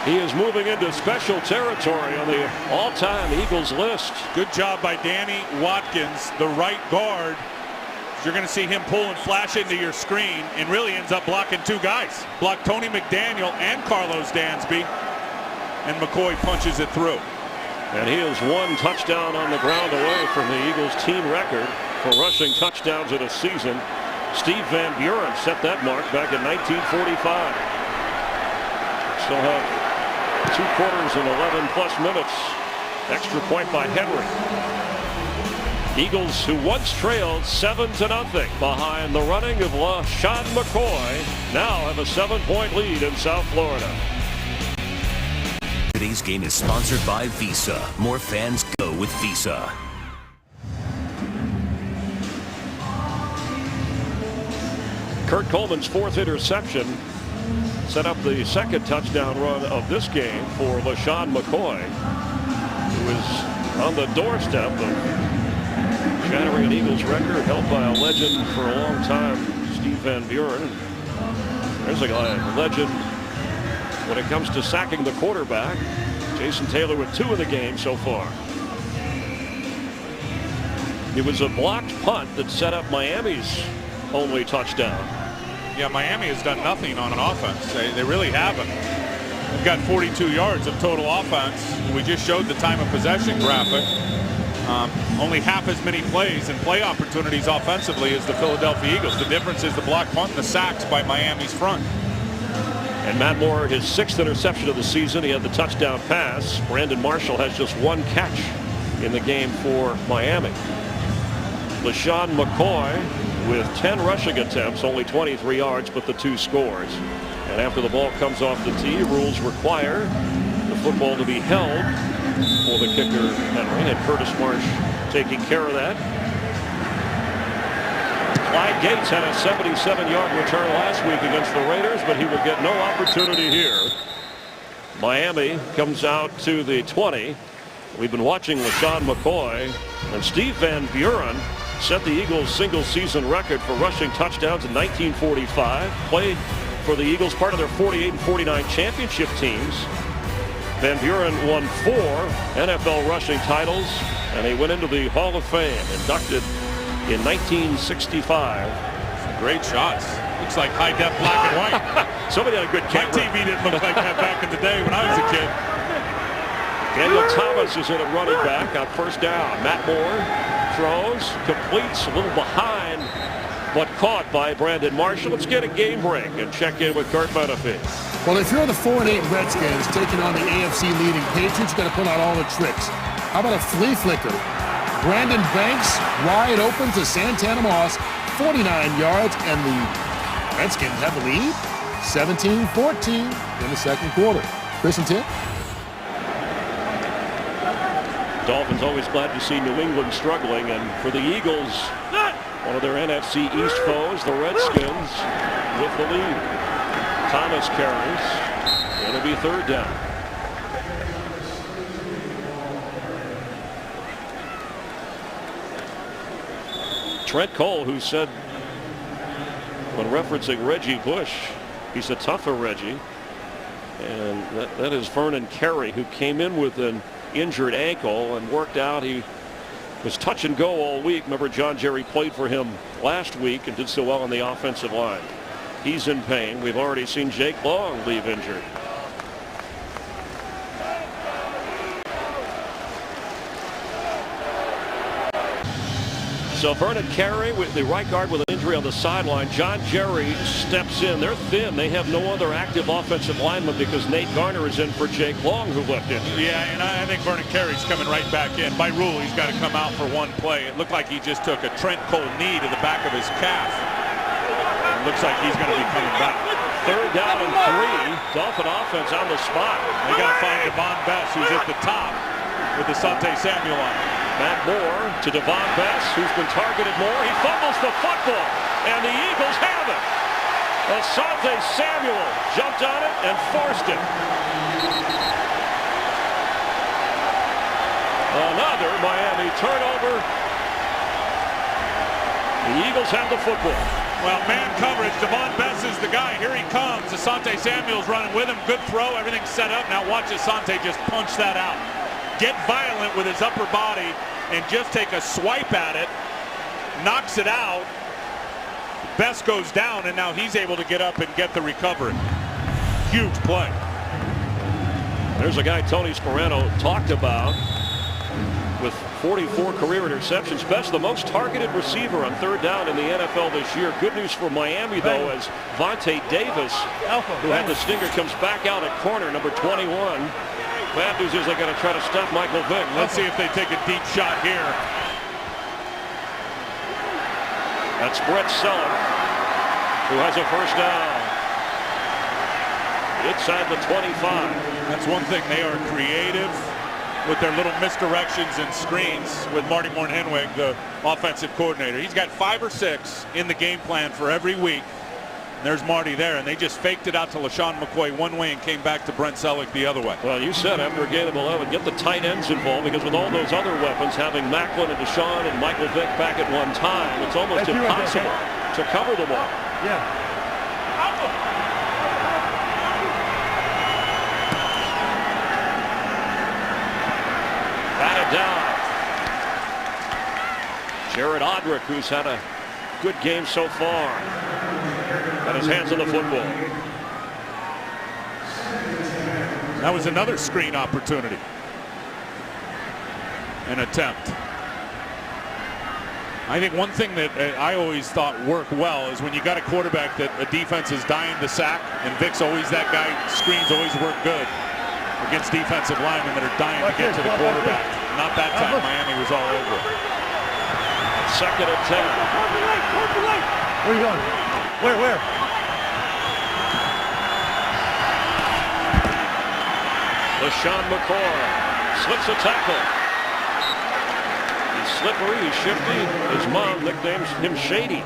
He is moving into special territory on the all-time Eagles list. Good job by Danny Watkins, the right guard. You're going to see him pull and flash into your screen, and really ends up blocking 2 guys. Blocked Tony McDaniel and Carlos Dansby, and McCoy punches it through. And he is 1 touchdown on the ground away from the Eagles team record for rushing touchdowns in a season. Steve Van Buren set that mark back in 1945. Still have 2 quarters and 11 plus minutes. Extra point by Henry. Eagles, who once trailed 7-0 behind the running of LaShawn McCoy, now have a 7-point lead in South Florida. Today's game is sponsored by Visa. More fans go with Visa. Kurt Coleman's 4th interception set up the 2nd touchdown run of this game for LaShawn McCoy, who is on the doorstep of shattering an Eagles record held by a legend for a long time, Steve Van Buren. There's a legend when it comes to sacking the quarterback. Jason Taylor with 2 in the game so far. It was a blocked punt that set up Miami's only touchdown. Yeah, Miami has done nothing on an offense. They really haven't. They've got 42 yards of total offense. We just showed the time of possession graphic. Only half as many plays and play opportunities offensively as the Philadelphia Eagles. The difference is the block punt and the sacks by Miami's front. And Matt Moore, his 6th interception of the season. He had the touchdown pass. Brandon Marshall has just 1 catch in the game for Miami. LaShawn McCoy with 10 rushing attempts, only 23 yards, but the 2 scores. And after the ball comes off the tee, rules require the football to be held for the kicker, Henry, and Curtis Marsh taking care of that. Clyde Gates had a 77-yard return last week against the Raiders, but he will get no opportunity here. Miami comes out to the 20. We've been watching LaShawn McCoy, and Steve Van Buren set the Eagles' single-season record for rushing touchdowns in 1945. Played for the Eagles, part of their 48 and 49 championship teams. Van Buren won 4 NFL rushing titles, and he went into the Hall of Fame, inducted in 1965. Great shots. Looks like high-def black and white. Somebody had a good camera. My TV didn't look like that back in the day when I was a kid. Daniel Thomas is in at running back on 1st down. Matt Moore throws, completes, a little behind, but caught by Brandon Marshall. Let's get a game break and check in with Kurt Menefee. Well, if you're the 4-8 Redskins taking on the AFC leading Patriots, you got to put out all the tricks. How about a flea flicker? Brandon Banks wide open to Santana Moss, 49 yards, and the Redskins have the lead, 17-14 in the 2nd quarter. Chris and Tim? Dolphins always glad to see New England struggling, and for the Eagles, one of their NFC East foes, the Redskins, with the lead. Thomas carries. It'll be 3rd down. Trent Cole, who said when referencing Reggie Bush, he's a tougher Reggie. And that is Vernon Carey, who came in with an injured ankle and worked out. He was touch and go all week. Remember, John Jerry played for him last week and did so well on the offensive line. He's in pain. We've already seen Jake Long leave injured. So Vernon Carey with the right guard with an injury on the sideline. John Jerry steps in. They're thin. They have no other active offensive lineman because Nate Garner is in for Jake Long, who left injured. Yeah, and I think Vernon Carey's coming right back in. By rule, he's got to come out for 1 play. It looked like he just took a Trent Cole knee to the back of his calf. It looks like he's going to be coming back. 3rd down and 3. Dolphin offense on the spot. They got to find Devon Bess, who's at the top with the Asante Samuel on. Matt Moore to Devon Bess, who's been targeted more. He fumbles the football, and the Eagles have it. Asante Samuel jumped on it and forced it. Another Miami turnover. The Eagles have the football. Well, man coverage. Devon Bess is the guy. Here he comes. Asante Samuel's running with him. Good throw. Everything's set up. Now watch Asante just punch that out. Get violent with his upper body and just take a swipe at it. Knocks it out. Bess goes down, and now he's able to get up and get the recovery. Huge play. There's a guy Tony Sperano talked about with 44 career interceptions. Bess, the most targeted receiver on 3rd down in the NFL this year. Good news for Miami, though, as Vontae Davis, who had the stinger, comes back out at corner, number 21. Bad news is they got to try to stop Michael Vick. Let's see if they take a deep shot here. That's Brett Selleck, who has a 1st down. Inside the 25. That's one thing. They are creative with their little misdirections and screens with Marty Morton-Henwig, the offensive coordinator. He's got 5 or 6 in the game plan for every week. And there's Marty there, and they just faked it out to LaShawn McCoy one way and came back to Brent Selleck the other way. Well, you said after a gain of 11, get the tight ends involved, because with all those other weapons, having Macklin and Deshaun and Michael Vick back at one time, it's almost impossible to cover them all. Yeah. Batted down. Jared Odrick, who's had a good game so far, got his hands on the football. That was another screen opportunity. An attempt. I think one thing that I always thought worked well is when you got a quarterback that a defense is dying to sack, and Vic's always that guy. Screens always work good against defensive linemen that are dying to get to the quarterback. Not that time. Miami was all over. Second and 10. Where are you going? Where? LaShawn McCoy slips a tackle. He's slippery, he's shifty. His mom nicknames him Shady.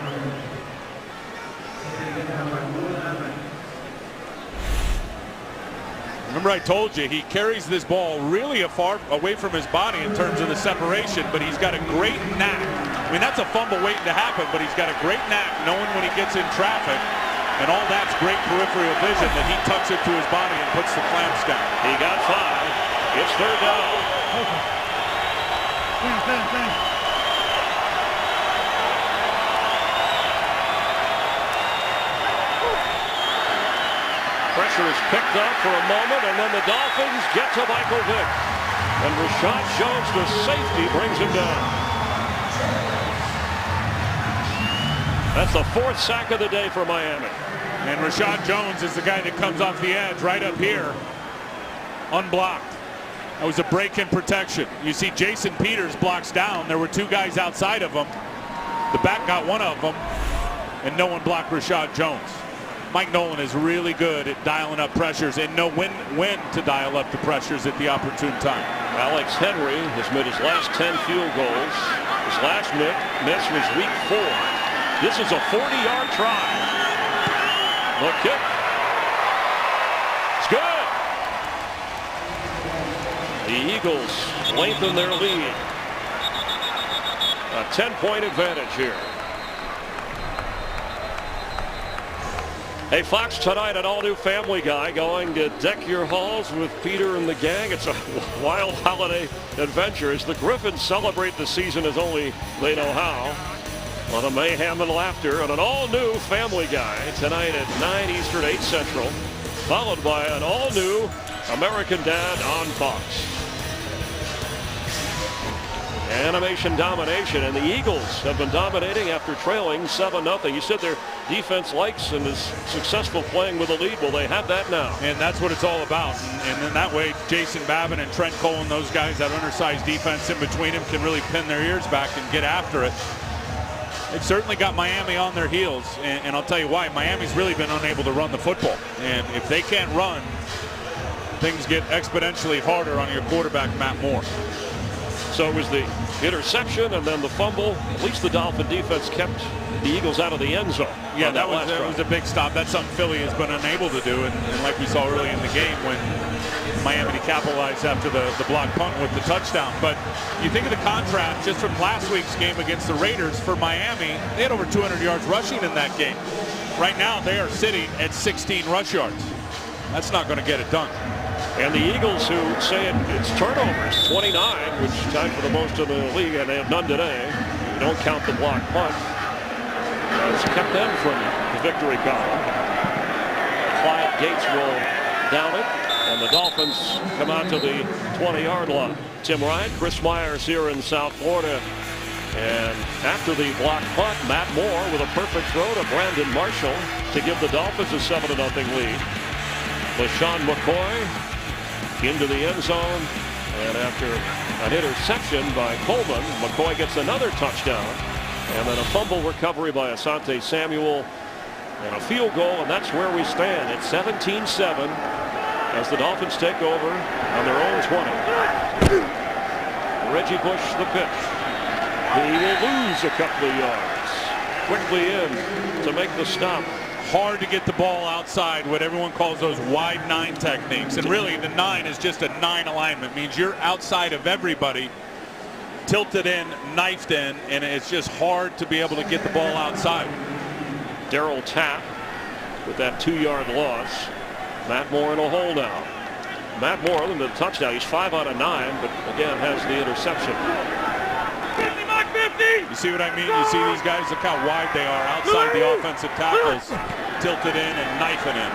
Remember, I told you he carries this ball really far away from his body in terms of the separation, but he's got a great knack. I mean, that's a fumble waiting to happen, but he's got a great knack knowing when he gets in traffic, and all that's great peripheral vision that he tucks it to his body and puts the clamps down. He got 5. It's third down. Bang. Pressure is picked up for a moment, and then the Dolphins get to Michael Vick. And Rashad Jones, the safety, brings him down. That's the 4th sack of the day for Miami. And Rashad Jones is the guy that comes off the edge right up here, unblocked. That was a break in protection. You see Jason Peters blocks down. There were 2 guys outside of him. The back got one of them, and no one blocked Rashad Jones. Mike Nolan is really good at dialing up pressures and know when to dial up the pressures at the opportune time. Alex Henry has made his last 10 field goals. His last miss was week 4. This is a 40-yard try. The kick. It's good. The Eagles lengthen their lead. A 10-point advantage here. Hey, Fox tonight, an all-new Family Guy going to deck your halls with Peter and the gang. It's a wild holiday adventure as the Griffins celebrate the season as only they know how. A lot of mayhem and laughter on an all-new Family Guy tonight at 9 Eastern, 8 Central, followed by an all-new American Dad on Fox. Animation domination, and the Eagles have been dominating after trailing 7-0. You said their defense likes and is successful playing with a lead. Well, they have that now. And that's what it's all about. And in that way, Jason Babin and Trent Cole and those guys, that undersized defense in between them, can really pin their ears back and get after it. They've certainly got Miami on their heels, and I'll tell you why. Miami's really been unable to run the football. And if they can't run, things get exponentially harder on your quarterback, Matt Moore. So it was the interception and then the fumble. At least the Dolphin defense kept the Eagles out of the end zone. Yeah, that was a big stop. That's something Philly has been unable to do. And like we saw early in the game when Miami capitalized after the block punt with the touchdown. But you think of the contrast just from last week's game against the Raiders. For Miami, they had over 200 yards rushing in that game. Right now, they are sitting at 16 rush yards. That's not going to get it done. And the Eagles, who say it's turnovers, 29, which tied for the most in the league, and they have none today. You don't count the block punt. It's kept them from the victory column. Clyde Gates will down it, and the Dolphins come out to the 20-yard line. Tim Ryan, Chris Myers here in South Florida. And after the block punt, Matt Moore with a perfect throw to Brandon Marshall to give the Dolphins a 7-0 lead. LaShawn McCoy into the end zone, and after an interception by Coleman, McCoy gets another touchdown, and then a fumble recovery by Asante Samuel, and a field goal, and that's where we stand. It's 17-7 as the Dolphins take over on their own 20. Reggie Bush the pitch. He will lose a couple of yards. Quickly in to make the stop. hard to get the ball outside, what everyone calls those wide 9 techniques. And really, the 9 is just a 9 alignment. Means you're outside of everybody, tilted in, knifed in, and it's just hard to be able to get the ball outside. Darryl Tapp with that 2-yard loss. Matt Moore in a hole now. Matt Moore in the touchdown. He's 5 out of 9, but again has the interception. You see what I mean? You see these guys, look how wide they are outside the offensive tackles, tilted in and knifing in.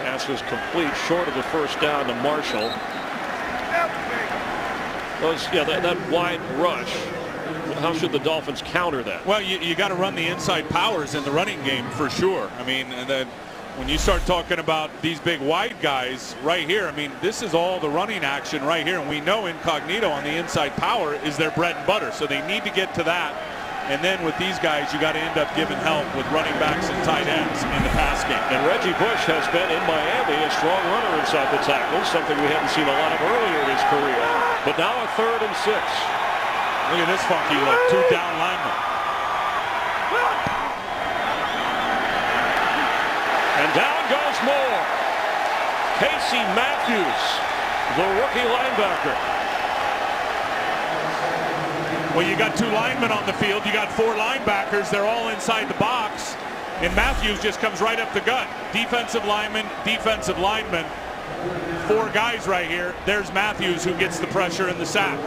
Pass was complete, short of the first down to Marshall. That wide rush. How should the Dolphins counter that? Well, you got to run the inside powers in the running game for sure. I mean, when you start talking about these big wide guys right here, I mean, this is all the running action right here. And we know incognito on the inside power is their bread and butter. So they need to get to that. And then with these guys, you got to end up giving help with running backs and tight ends in the pass game. And Reggie Bush has been in Miami a strong runner inside the tackles, something we hadn't seen a lot of earlier in his career. But now a 3rd and 6. Look at this funky look. 2 down linemen. And down goes Moore. Casey Matthews, the rookie linebacker. Well, you got 2 linemen on the field. You got 4 linebackers. They're all inside the box. And Matthews just comes right up the gut. Defensive lineman, defensive lineman. 4 guys right here. There's Matthews who gets the pressure in the sack.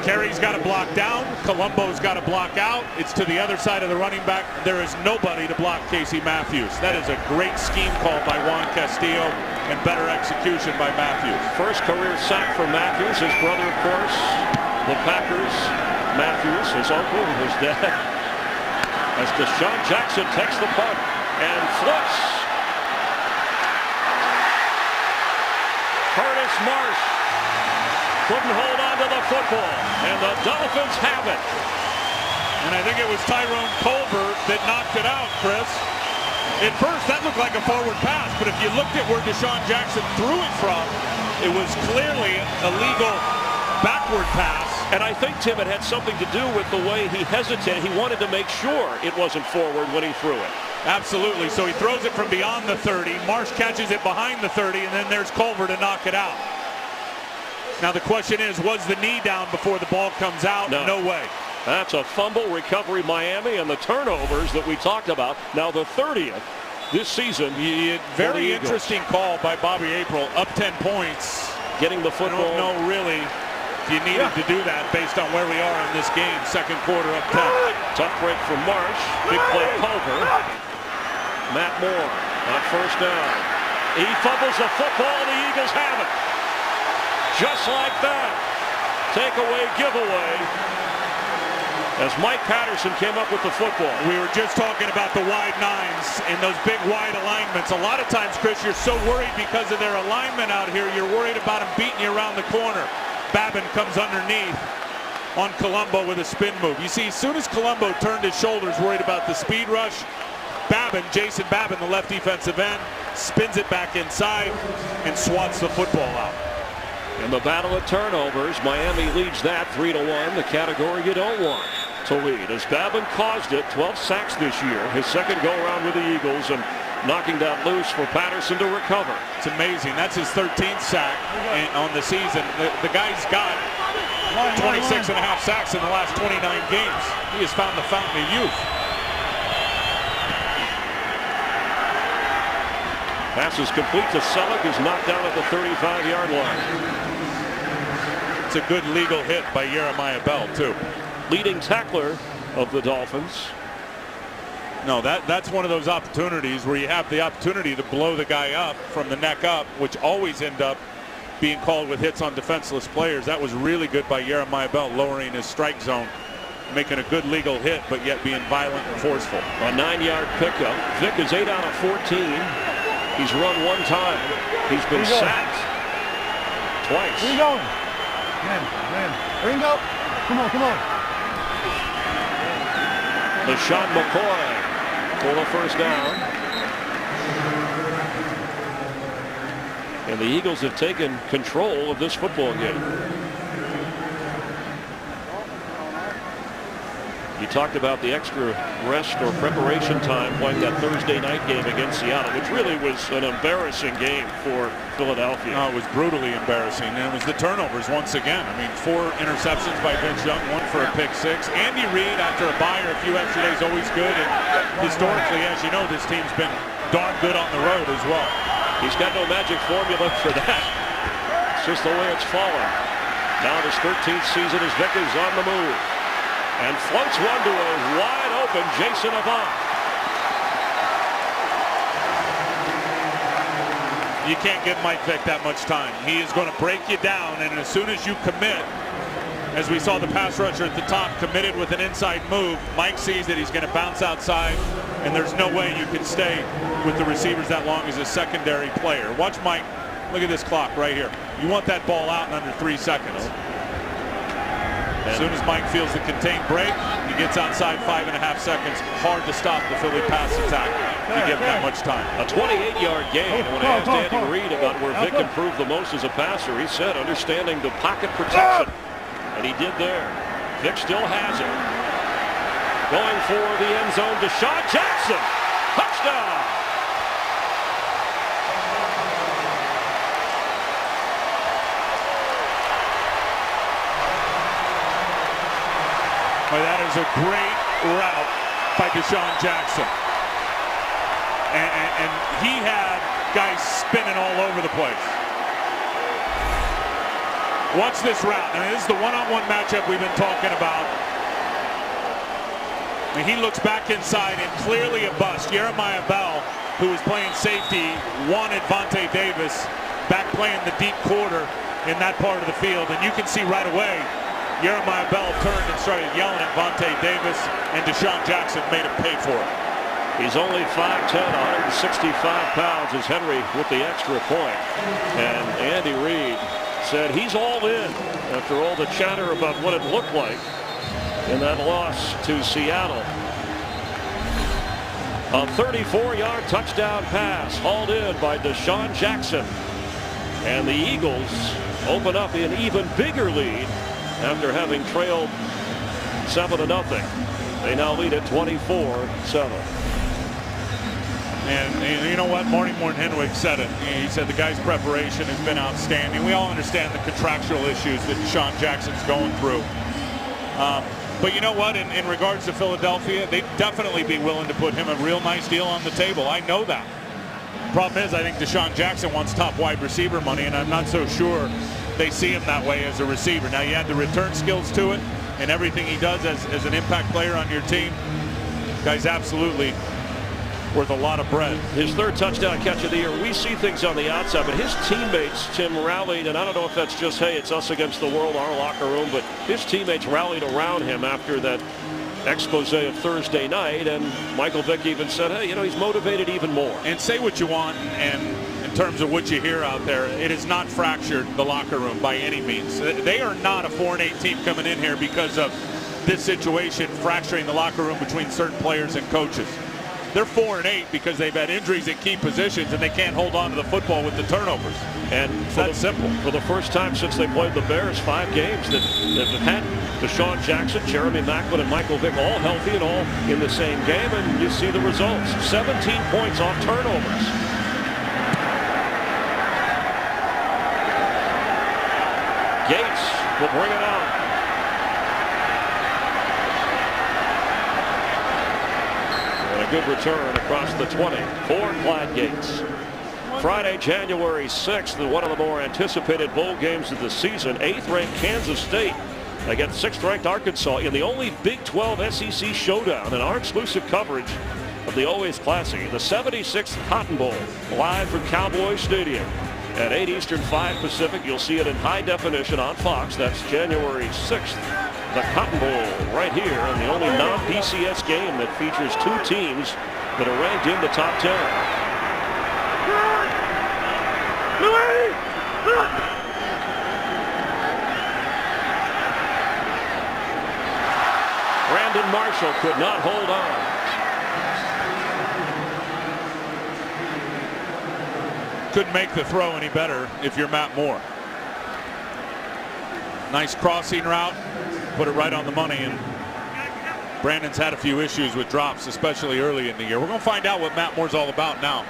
Carey's got to block down. Colombo's got to block out. It's to the other side of the running back. There is nobody to block Casey Matthews. That is a great scheme call by Juan Castillo and better execution by Matthews. First career sack for Matthews. His brother, of course, the Packers. Matthews, his uncle, his dad. As Deshaun Jackson takes the punt and flips. Curtis Marsh couldn't hold on to the football, and the Dolphins have it. And I think it was Tyrone Culver that knocked it out, Chris. At first, that looked like a forward pass, but if you looked at where Deshaun Jackson threw it from, it was clearly a legal backward pass. And I think, Tim, it had something to do with the way he hesitated. He wanted to make sure it wasn't forward when he threw it. Absolutely. So he throws it from beyond the 30. Marsh catches it behind the 30, and then there's Culver to knock it out. Now the question is, was the knee down before the ball comes out? No way. That's a fumble recovery, Miami, and the turnovers that we talked about. Now the 30th this season. Very interesting call by Bobby April. Up 10 points. Getting the football. I don't know really if you needed to do that based on where we are in this game. Second quarter up 10. Tough break from Marsh. Big play Culver. Matt Moore on first down. He fumbles the football, and the Eagles have it. Just like that. Takeaway, giveaway. As Mike Patterson came up with the football. We were just talking about the wide 9s and those big wide alignments. A lot of times, Chris, you're so worried because of their alignment out here. You're worried about them beating you around the corner. Babin comes underneath on Colombo with a spin move. You see, as soon as Colombo turned his shoulders, worried about the speed rush, Jason Babin, the left defensive end, spins it back inside and swats the football out. In the battle of turnovers, Miami leads that 3-1, the category you don't want to lead. As Babin caused it, 12 sacks this year, his second go-around with the Eagles, and knocking that loose for Patterson to recover. It's amazing. That's his 13th sack on the season. The guy's got 26 and a half sacks in the last 29 games. He has found the fountain of youth. Pass is complete to Selleck, who's knocked down at the 35-yard line. It's a good legal hit by Jeremiah Bell, too. Leading tackler of the Dolphins. No, that's one of those opportunities where you have the opportunity to blow the guy up from the neck up, which always end up being called with hits on defenseless players. That was really good by Jeremiah Bell, lowering his strike zone, making a good legal hit, but yet being violent and forceful. A 9-yard pickup. Vick is 8 out of 14. He's run one time. He's been sacked twice. Where you going? Man. Ringo, come on. LaShawn McCoy for the first down. And the Eagles have taken control of this football game. You talked about the extra rest or preparation time playing that Thursday night game against Seattle, which really was an embarrassing game for Philadelphia. Oh, it was brutally embarrassing, and it was the turnovers once again. I mean, 4 interceptions by Vince Young, 1 for a pick 6. Andy Reid, after a bye or a few extra days, always good. And historically, as you know, this team's been darn good on the road as well. He's got no magic formula for that. It's just the way it's fallen. Now his 13th season as Vick is on the move. And floats one to a wide open Jason Avant. You can't give Mike Vick that much time. He is going to break you down, and as soon as you commit, as we saw the pass rusher at the top committed with an inside move, Mike sees that he's going to bounce outside, and there's no way you can stay with the receivers that long as a secondary player. Watch Mike. Look at this clock right here. You want that ball out in under 3 seconds. As soon as Mike feels the contained break, he gets outside 5.5 seconds. Hard to stop the Philly pass attack if you give him that much time. A 28-yard gain. And when I asked Andy Reid about where Vick improved the most as a passer, he said understanding the pocket protection. And he did there. Vick still has it. Going for the end zone, Deshaun Jackson. Touchdown! Well, that is a great route by Deshaun Jackson. And he had guys spinning all over the place. Watch this route. I mean, this is the one-on-one matchup we've been talking about. And he looks back inside and clearly a bust. Jeremiah Bell, who was playing safety, wanted Vontae Davis back playing the deep quarter in that part of the field. And you can see right away, Jeremiah Bell turned and started yelling at Vontae Davis, and Deshaun Jackson made him pay for it. He's only 5'10", 165 pounds as Henry with the extra point. And Andy Reid said he's all in after all the chatter about what it looked like in that loss to Seattle. A 34-yard touchdown pass hauled in by Deshaun Jackson. And the Eagles open up an even bigger lead after having trailed 7-0. They now lead at 24-7. And you know what? Marty Morton-Henwick said it. He said the guy's preparation has been outstanding. We all understand the contractual issues that Deshaun Jackson's going through. But you know what? In regards to Philadelphia, they'd definitely be willing to put him a real nice deal on the table. I know that. Problem is, I think Deshaun Jackson wants top wide receiver money, and I'm not so sure they see him that way as a receiver. Now, you add the return skills to it and everything he does as an impact player on your team. Guy's absolutely worth a lot of bread. His 3rd touchdown catch of the year. We see things on the outside, but his teammates, Tim, rallied, and I don't know if that's just, hey, it's us against the world, our locker room, but his teammates rallied around him after that expose of Thursday night, and Michael Vick even said, hey, you know, he's motivated even more. And say what you want, and in terms of what you hear out there, it has not fractured the locker room by any means. They are not a 4-8 team coming in here because of this situation fracturing the locker room between certain players and coaches. They're 4-8 because they've had injuries at key positions and they can't hold on to the football with the turnovers. And that's simple. For the first time since they played the Bears, 5 games that have had Deshaun Jackson, Jeremy Maclin, and Michael Vick all healthy and all in the same game, and you see the results. 17 points off turnovers. Gates will bring it out. Good return across the 20 for Clyde Gates. Friday, January 6th, one of the more anticipated bowl games of the season. 8th-ranked Kansas State against 6th-ranked Arkansas in the only Big 12 SEC showdown, and our exclusive coverage of the always classy, the 76th Cotton Bowl, live from Cowboy Stadium at 8 Eastern, 5 Pacific. You'll see it in high definition on Fox. That's January 6th. The Cotton Bowl right here, and the only non-BCS game that features 2 teams that are ranked in the top 10. Brandon Marshall could not hold on. Couldn't make the throw any better if you're Matt Moore. Nice crossing route. Put it right on the money, and Brandon's had a few issues with drops, especially early in the year. We're going to find out what Matt Moore's all about now.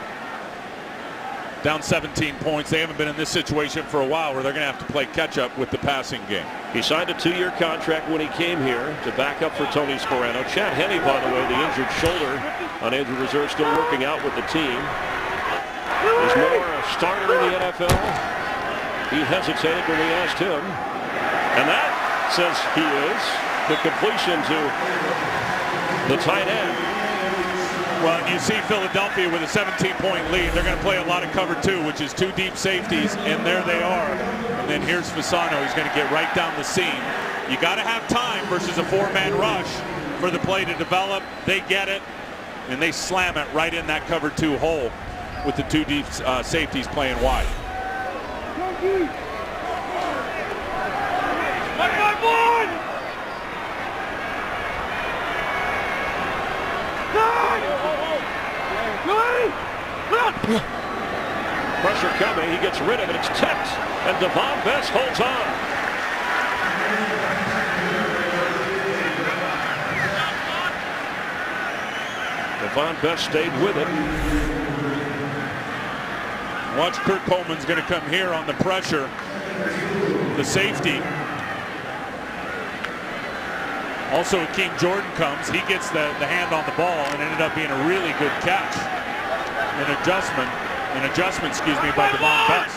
Down 17 points. They haven't been in this situation for a while where they're going to have to play catch up with the passing game. He signed a 2-year contract when he came here to back up for Tony Sperano. Chad Henne, by the way, the injured shoulder on injured reserve, still working out with the team. Is Moore a starter in the NFL? He hesitated when we asked him. And that says he is. The completion to the tight end. Well, you see Philadelphia with a 17-point lead. They're going to play a lot of cover 2, which is 2 deep safeties, and there they are. And then here's Fasano. He's going to get right down the seam. You got to have time versus a 4-man rush for the play to develop. They get it, and they slam it right in that cover 2 hole with the 2 deep safeties playing wide. Pressure coming. He gets rid of it. It's tipped. And Devon Best holds on. Devon Best stayed with it. Watch Kurt Coleman's going to come here on the pressure. The safety. Also, Akeem Jordan comes. He gets the hand on the ball and ended up being a really good catch. An adjustment, by Devon Best.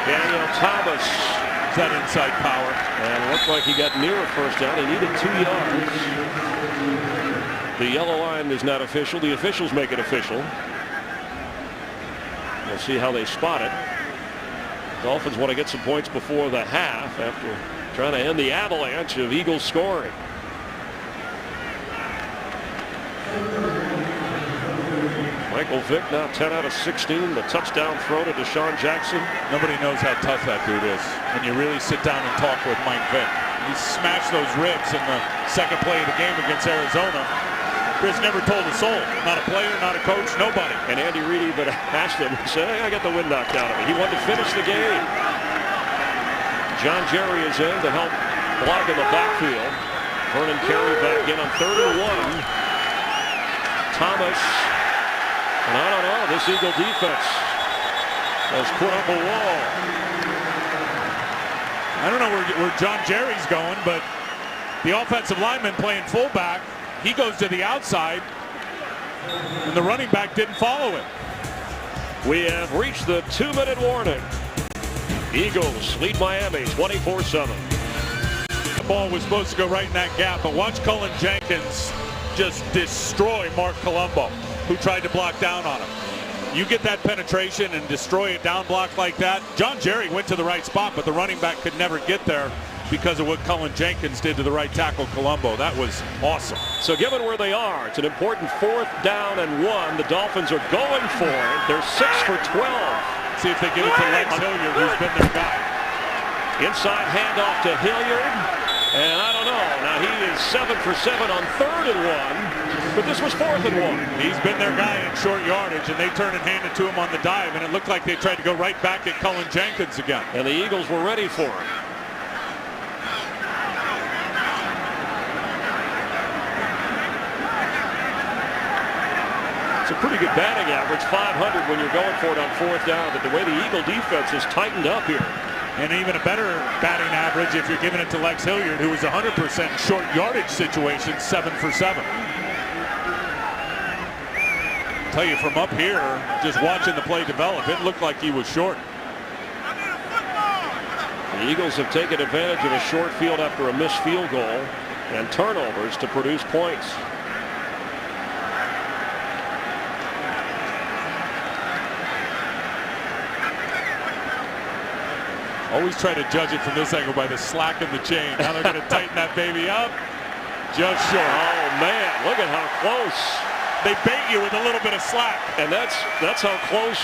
Daniel Thomas. Is that inside power? And it looked like he got near a first down. He needed 2 yards. The yellow line is not official. The officials make it official. We'll see how they spot it. Dolphins want to get some points before the half after trying to end the avalanche of Eagles scoring. Michael Vick now 10 out of 16. The touchdown throw to Deshaun Jackson. Nobody knows how tough that dude is when you really sit down and talk with Mike Vick. He smashed those ribs in the second play of the game against Arizona. Chris never told a soul. Not a player, not a coach, nobody. And Andy Reid even asked him, he said, hey, I got the wind knocked out of me. He wanted to finish the game. John Jerry is in to help block in the backfield. Vernon Carey back in on 3rd and 1. Thomas. And I don't know, this Eagle defense has put up a wall. I don't know where John Jerry's going, but the offensive lineman playing fullback, he goes to the outside, and the running back didn't follow him. We have reached the 2-minute warning. Eagles lead Miami 24-7. The ball was supposed to go right in that gap, but watch Cullen Jenkins just destroy Mark Colombo, who tried to block down on him. You get that penetration and destroy it down block like that. John Jerry went to the right spot, but the running back could never get there because of what Cullen Jenkins did to the right tackle Colombo. That was awesome. So given where they are, it's an important 4th down and 1. The Dolphins are going for it. They're 6 for 12. See if they give it to Lex Hilliard, who's been their guy. Inside handoff to Hilliard. And I don't know. Now he is 7 for 7 on 3rd and 1. But this was 4th and 1. He's been their guy in short yardage, and they turned and handed to him on the dive, and it looked like they tried to go right back at Cullen Jenkins again. And the Eagles were ready for him. It's a pretty good batting average, 500 when you're going for it on 4th down. But the way the Eagle defense is tightened up here. And even a better batting average if you're giving it to Lex Hilliard, who was 100% short yardage situation, 7 for 7. I'll tell you from up here, just watching the play develop, it looked like he was short. The Eagles have taken advantage of a short field after a missed field goal and turnovers to produce points. Always try to judge it from this angle by the slack in the chain. Now they're going to tighten that baby up. Just short. Oh, man, look at how close. They bait you with a little bit of slack. And that's how close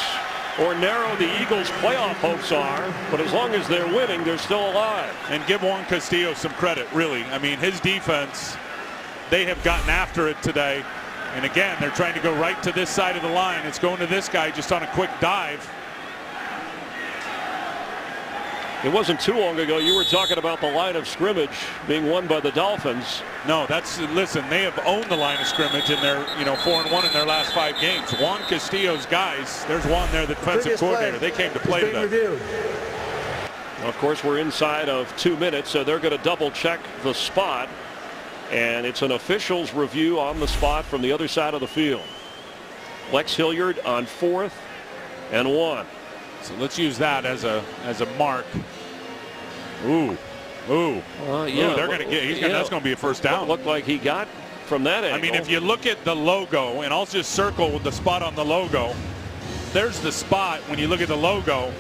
or narrow the Eagles' playoff hopes are. But as long as they're winning, they're still alive. And give Juan Castillo some credit, really. I mean, his defense, they have gotten after it today. And again, they're trying to go right to this side of the line. It's going to this guy just on a quick dive. It wasn't too long ago you were talking about the line of scrimmage being won by the Dolphins. No, listen, they have owned the line of scrimmage in their 4-1 in their last 5 games. Juan Castillo's guys, there's Juan there, the defensive coordinator. They came to play today. Of course, we're inside of 2 minutes, so they're going to double check the spot. And it's an official's review on the spot from the other side of the field. Lex Hilliard on 4th and 1. So let's use that as a mark. Ooh. Yeah, Ooh, they're going to get. That's going to be a first down. Looked like he got from that angle. I mean, if you look at the logo, and I'll just circle with the spot on the logo. There's the spot when you look at the logo.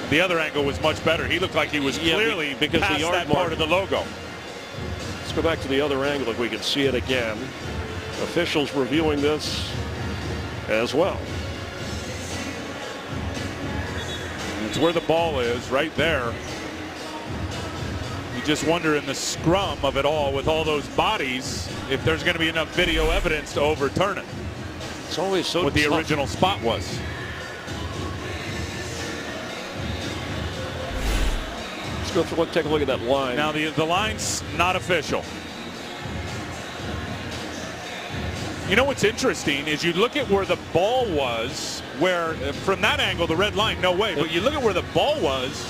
The other angle was much better. He looked like he was clearly because past the yard that mark. part of the logo. Let's go back to the other angle if we can see it again. Officials reviewing this as well. It's where the ball is, right there. You just wonder in the scrum of it all, with all those bodies, if there's going to be enough video evidence to overturn it. It's always so what tough. The original spot was. Let's go through, take a look at that line. Now the line's not official. You know what's interesting is you look at where the ball was, where from that angle the red line, no way. But you look at where the ball was,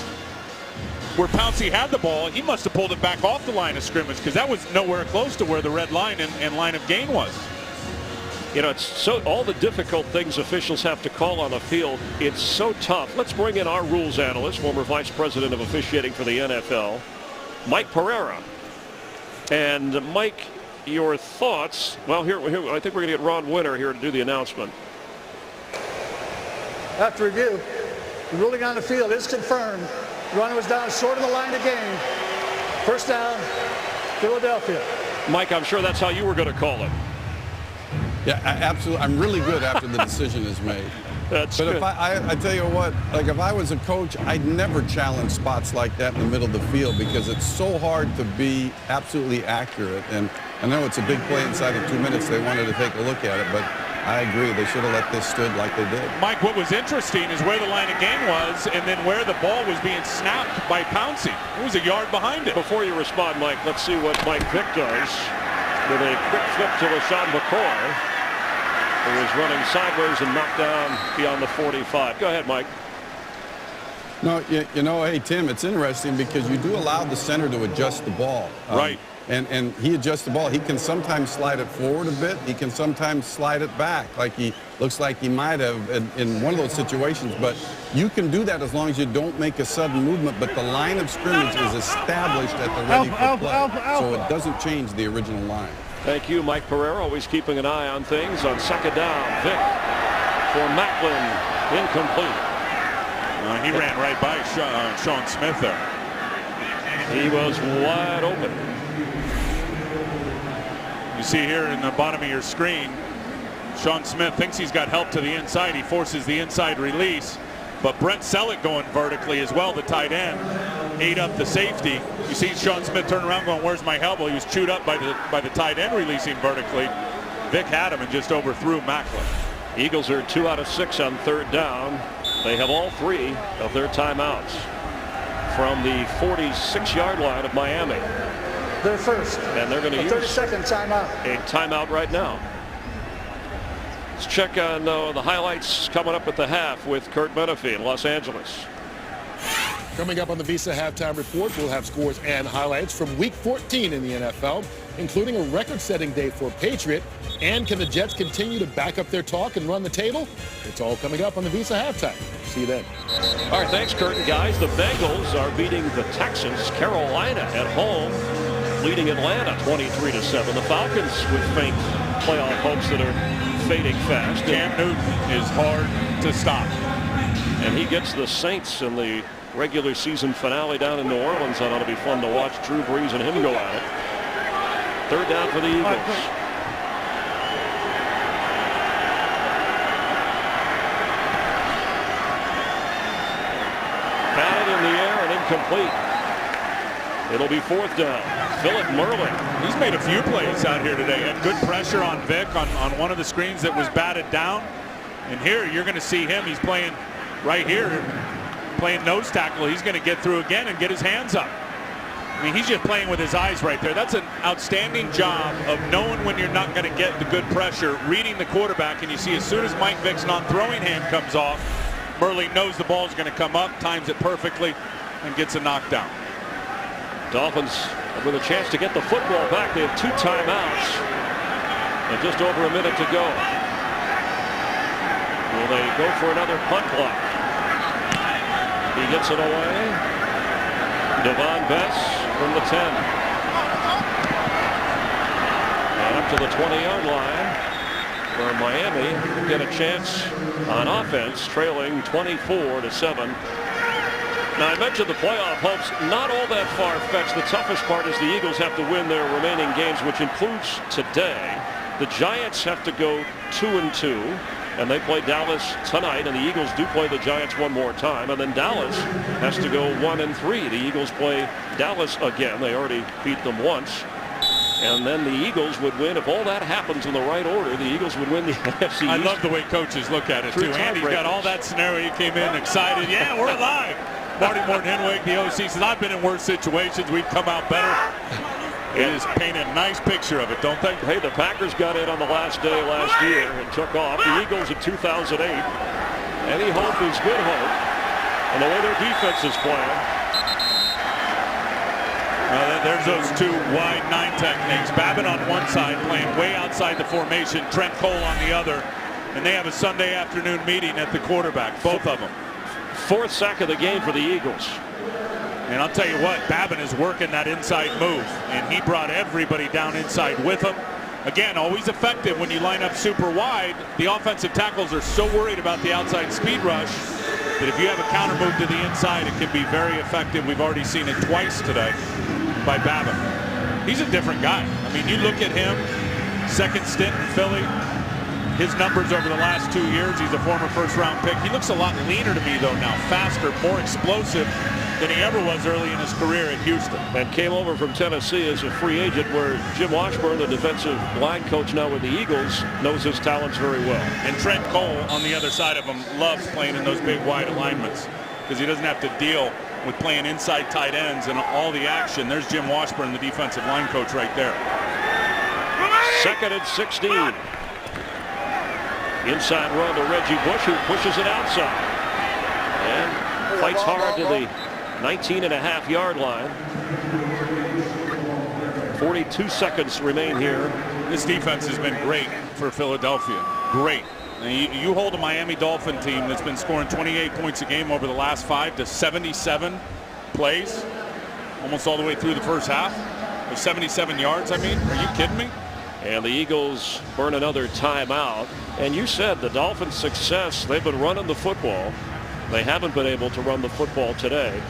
where Pouncey had the ball, he must have pulled it back off the line of scrimmage because that was nowhere close to where the red line and line of gain was. You know, it's so all the difficult things officials have to call on the field. It's so tough. Let's bring in our rules analyst, former vice president of officiating for the NFL, Mike Pereira. And Mike, your thoughts? Well, here I think we're going to get Ron Winter here to do the announcement. After review, the ruling on the field is confirmed. The run was down short of the line of gain. First down, Philadelphia. Mike, I'm sure that's how you were going to call it. Yeah, absolutely. I'm really good after the decision is made. That's but good. If I tell you what, like if I was a coach, I'd never challenge spots like that in the middle of the field because it's so hard to be absolutely accurate. And I know it's a big play inside of 2 minutes. They wanted to take a look at it, but I agree. They should have let this stood like they did. Mike, what was interesting is where the line of gain was and then where the ball was being snapped by Pouncey. It was a yard behind it. Before you respond, Mike, let's see what Mike Vick does with a quick flip to LaShawn McCoy, who was running sideways and knocked down beyond the 45. Go ahead, Mike. No, you know, hey, Tim, it's interesting because you do allow the center to adjust the ball. Right. And he adjusts the ball. He can sometimes slide it forward a bit. He can sometimes slide it back, like he looks like he might have in one of those situations. But you can do that as long as you don't make a sudden movement. But the line of scrimmage is established at the ready for play, so it doesn't change the original line. Thank you, Mike Pereira, always keeping an eye on things. On second down, Vick for Macklin, incomplete. He ran right by Sean Smith there. He was wide open. You see here in the bottom of your screen, Sean Smith thinks he's got help to the inside. He forces the inside release, but Brent Selleck going vertically as well, the tight end, ate up the safety. You see Sean Smith turn around going, where's my help? Well, he was chewed up by the tight end releasing vertically. Vick had him and just overthrew Macklin. Eagles are 2 out of 6 on third down. They have all 3 of their timeouts from the 46-yard line of Miami. They're first. And they're going to use 30-second timeout. A timeout right now. Let's check on the highlights coming up at the half with Kurt Menefee in Los Angeles. Coming up on the Visa Halftime Report, we'll have scores and highlights from Week 14 in the NFL, including a record-setting day for Patriot. And can the Jets continue to back up their talk and run the table? It's all coming up on the Visa Halftime. See you then. All right, thanks, Kurt and guys. The Bengals are beating the Texans. Carolina at home, leading Atlanta 23-7. The Falcons with faint playoff hopes that are fading fast. Cam Newton is hard to stop. And he gets the Saints in the regular season finale down in New Orleans. That ought to be fun to watch Drew Brees and him go at it. Third down for the Eagles. Batted in the air and incomplete. It'll be fourth down. Philip Merlin. He's made a few plays out here today. Had good pressure on Vick on one of the screens that was batted down. And here you're going to see him. He's playing right here. playing nose tackle, he's going to get through again and get his hands up. I mean, he's just playing with his eyes right there. That's an outstanding job of knowing when you're not going to get the good pressure, reading the quarterback, and you see as soon as Mike Vick's non-throwing hand comes off, Murley knows the ball's going to come up, times it perfectly, and gets a knockdown. Dolphins with a chance to get the football back. They have 2 timeouts and just over a minute to go. Will they go for another punt block? He gets it away. Devon Bess from the 10. And up to the 20-yard line where Miami get a chance on offense, trailing 24-7. Now, I mentioned the playoff hopes, not all that far-fetched. The toughest part is the Eagles have to win their remaining games, which includes today. The Giants have to go 2-2, and they play Dallas tonight, and the Eagles do play the Giants one more time. And then Dallas has to go 1-3. The Eagles play Dallas again. They already beat them once. And then the Eagles would win. If all that happens in the right order, the Eagles would win the NFC East. I love the way coaches look at it, too. Andy's got all that scenario. He came in excited. Yeah, we're alive. Marty Morton-Henwig, the OC, says, I've been in worse situations. We've come out better. It is painting a nice picture of it, don't they? Hey, the Packers got in on the last day last year and took off. The Eagles in 2008. Any hope is good hope. And the way their defense is playing. There's those 2 wide 9 techniques. Babbitt on one side playing way outside the formation. Trent Cole on the other. And they have a Sunday afternoon meeting at the quarterback, both of them. 4th sack of the game for the Eagles. And I'll tell you what, Babbitt is working that inside move, and he brought everybody down inside with him. Again, always effective when you line up super wide. The offensive tackles are so worried about the outside speed rush that if you have a counter move to the inside, it can be very effective. We've already seen it twice today by Babbitt. He's a different guy. I mean, you look at him, second stint in Philly. His numbers over the last 2 years, he's a former first-round pick. He looks a lot leaner to me, though, now. Faster, more explosive than he ever was early in his career at Houston. And came over from Tennessee as a free agent, where Jim Washburn, the defensive line coach now with the Eagles, knows his talents very well. And Trent Cole, on the other side of him, loves playing in those big, wide alignments because he doesn't have to deal with playing inside tight ends and all the action. There's Jim Washburn, the defensive line coach, right there. 2nd and 16. Inside run to Reggie Bush, who pushes it outside and fights hard to the 19.5-yard line. 42 seconds remain here. This defense has been great for Philadelphia. Great. You hold a Miami Dolphin team that's been scoring 28 points a game over the last 5 to 77 plays, almost all the way through the first half, with 77 yards. I mean, are you kidding me? And the Eagles burn another timeout. And you said the Dolphins' success, they've been running the football. They haven't been able to run the football today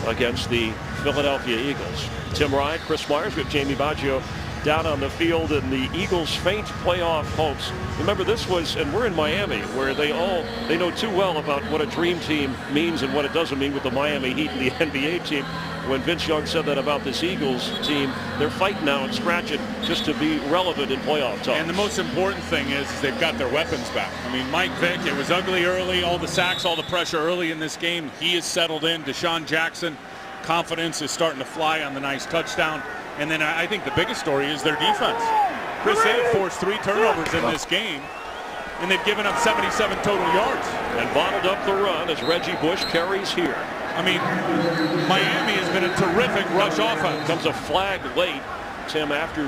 against the Philadelphia Eagles. Tim Ryan, Chris Myers, with Jamie Baggio down on the field, and the Eagles' faint playoff hopes. Remember, this was, and we're in Miami, where they know too well about what a dream team means and what it doesn't mean with the Miami Heat and the NBA team. When Vince Young said that about this Eagles team, they're fighting now and scratching just to be relevant in playoff talks. And the most important thing is they've got their weapons back. I mean, Mike Vick, it was ugly early, all the sacks, all the pressure early in this game. He is settled in. Deshaun Jackson, confidence is starting to fly on the nice touchdown. And then I think the biggest story is their defense. Chris, they have forced 3 turnovers in this game, and they've given up 77 total yards. And bottled up the run as Reggie Bush carries here. I mean, Miami has been a terrific rush offense. Comes a flag late, Tim, after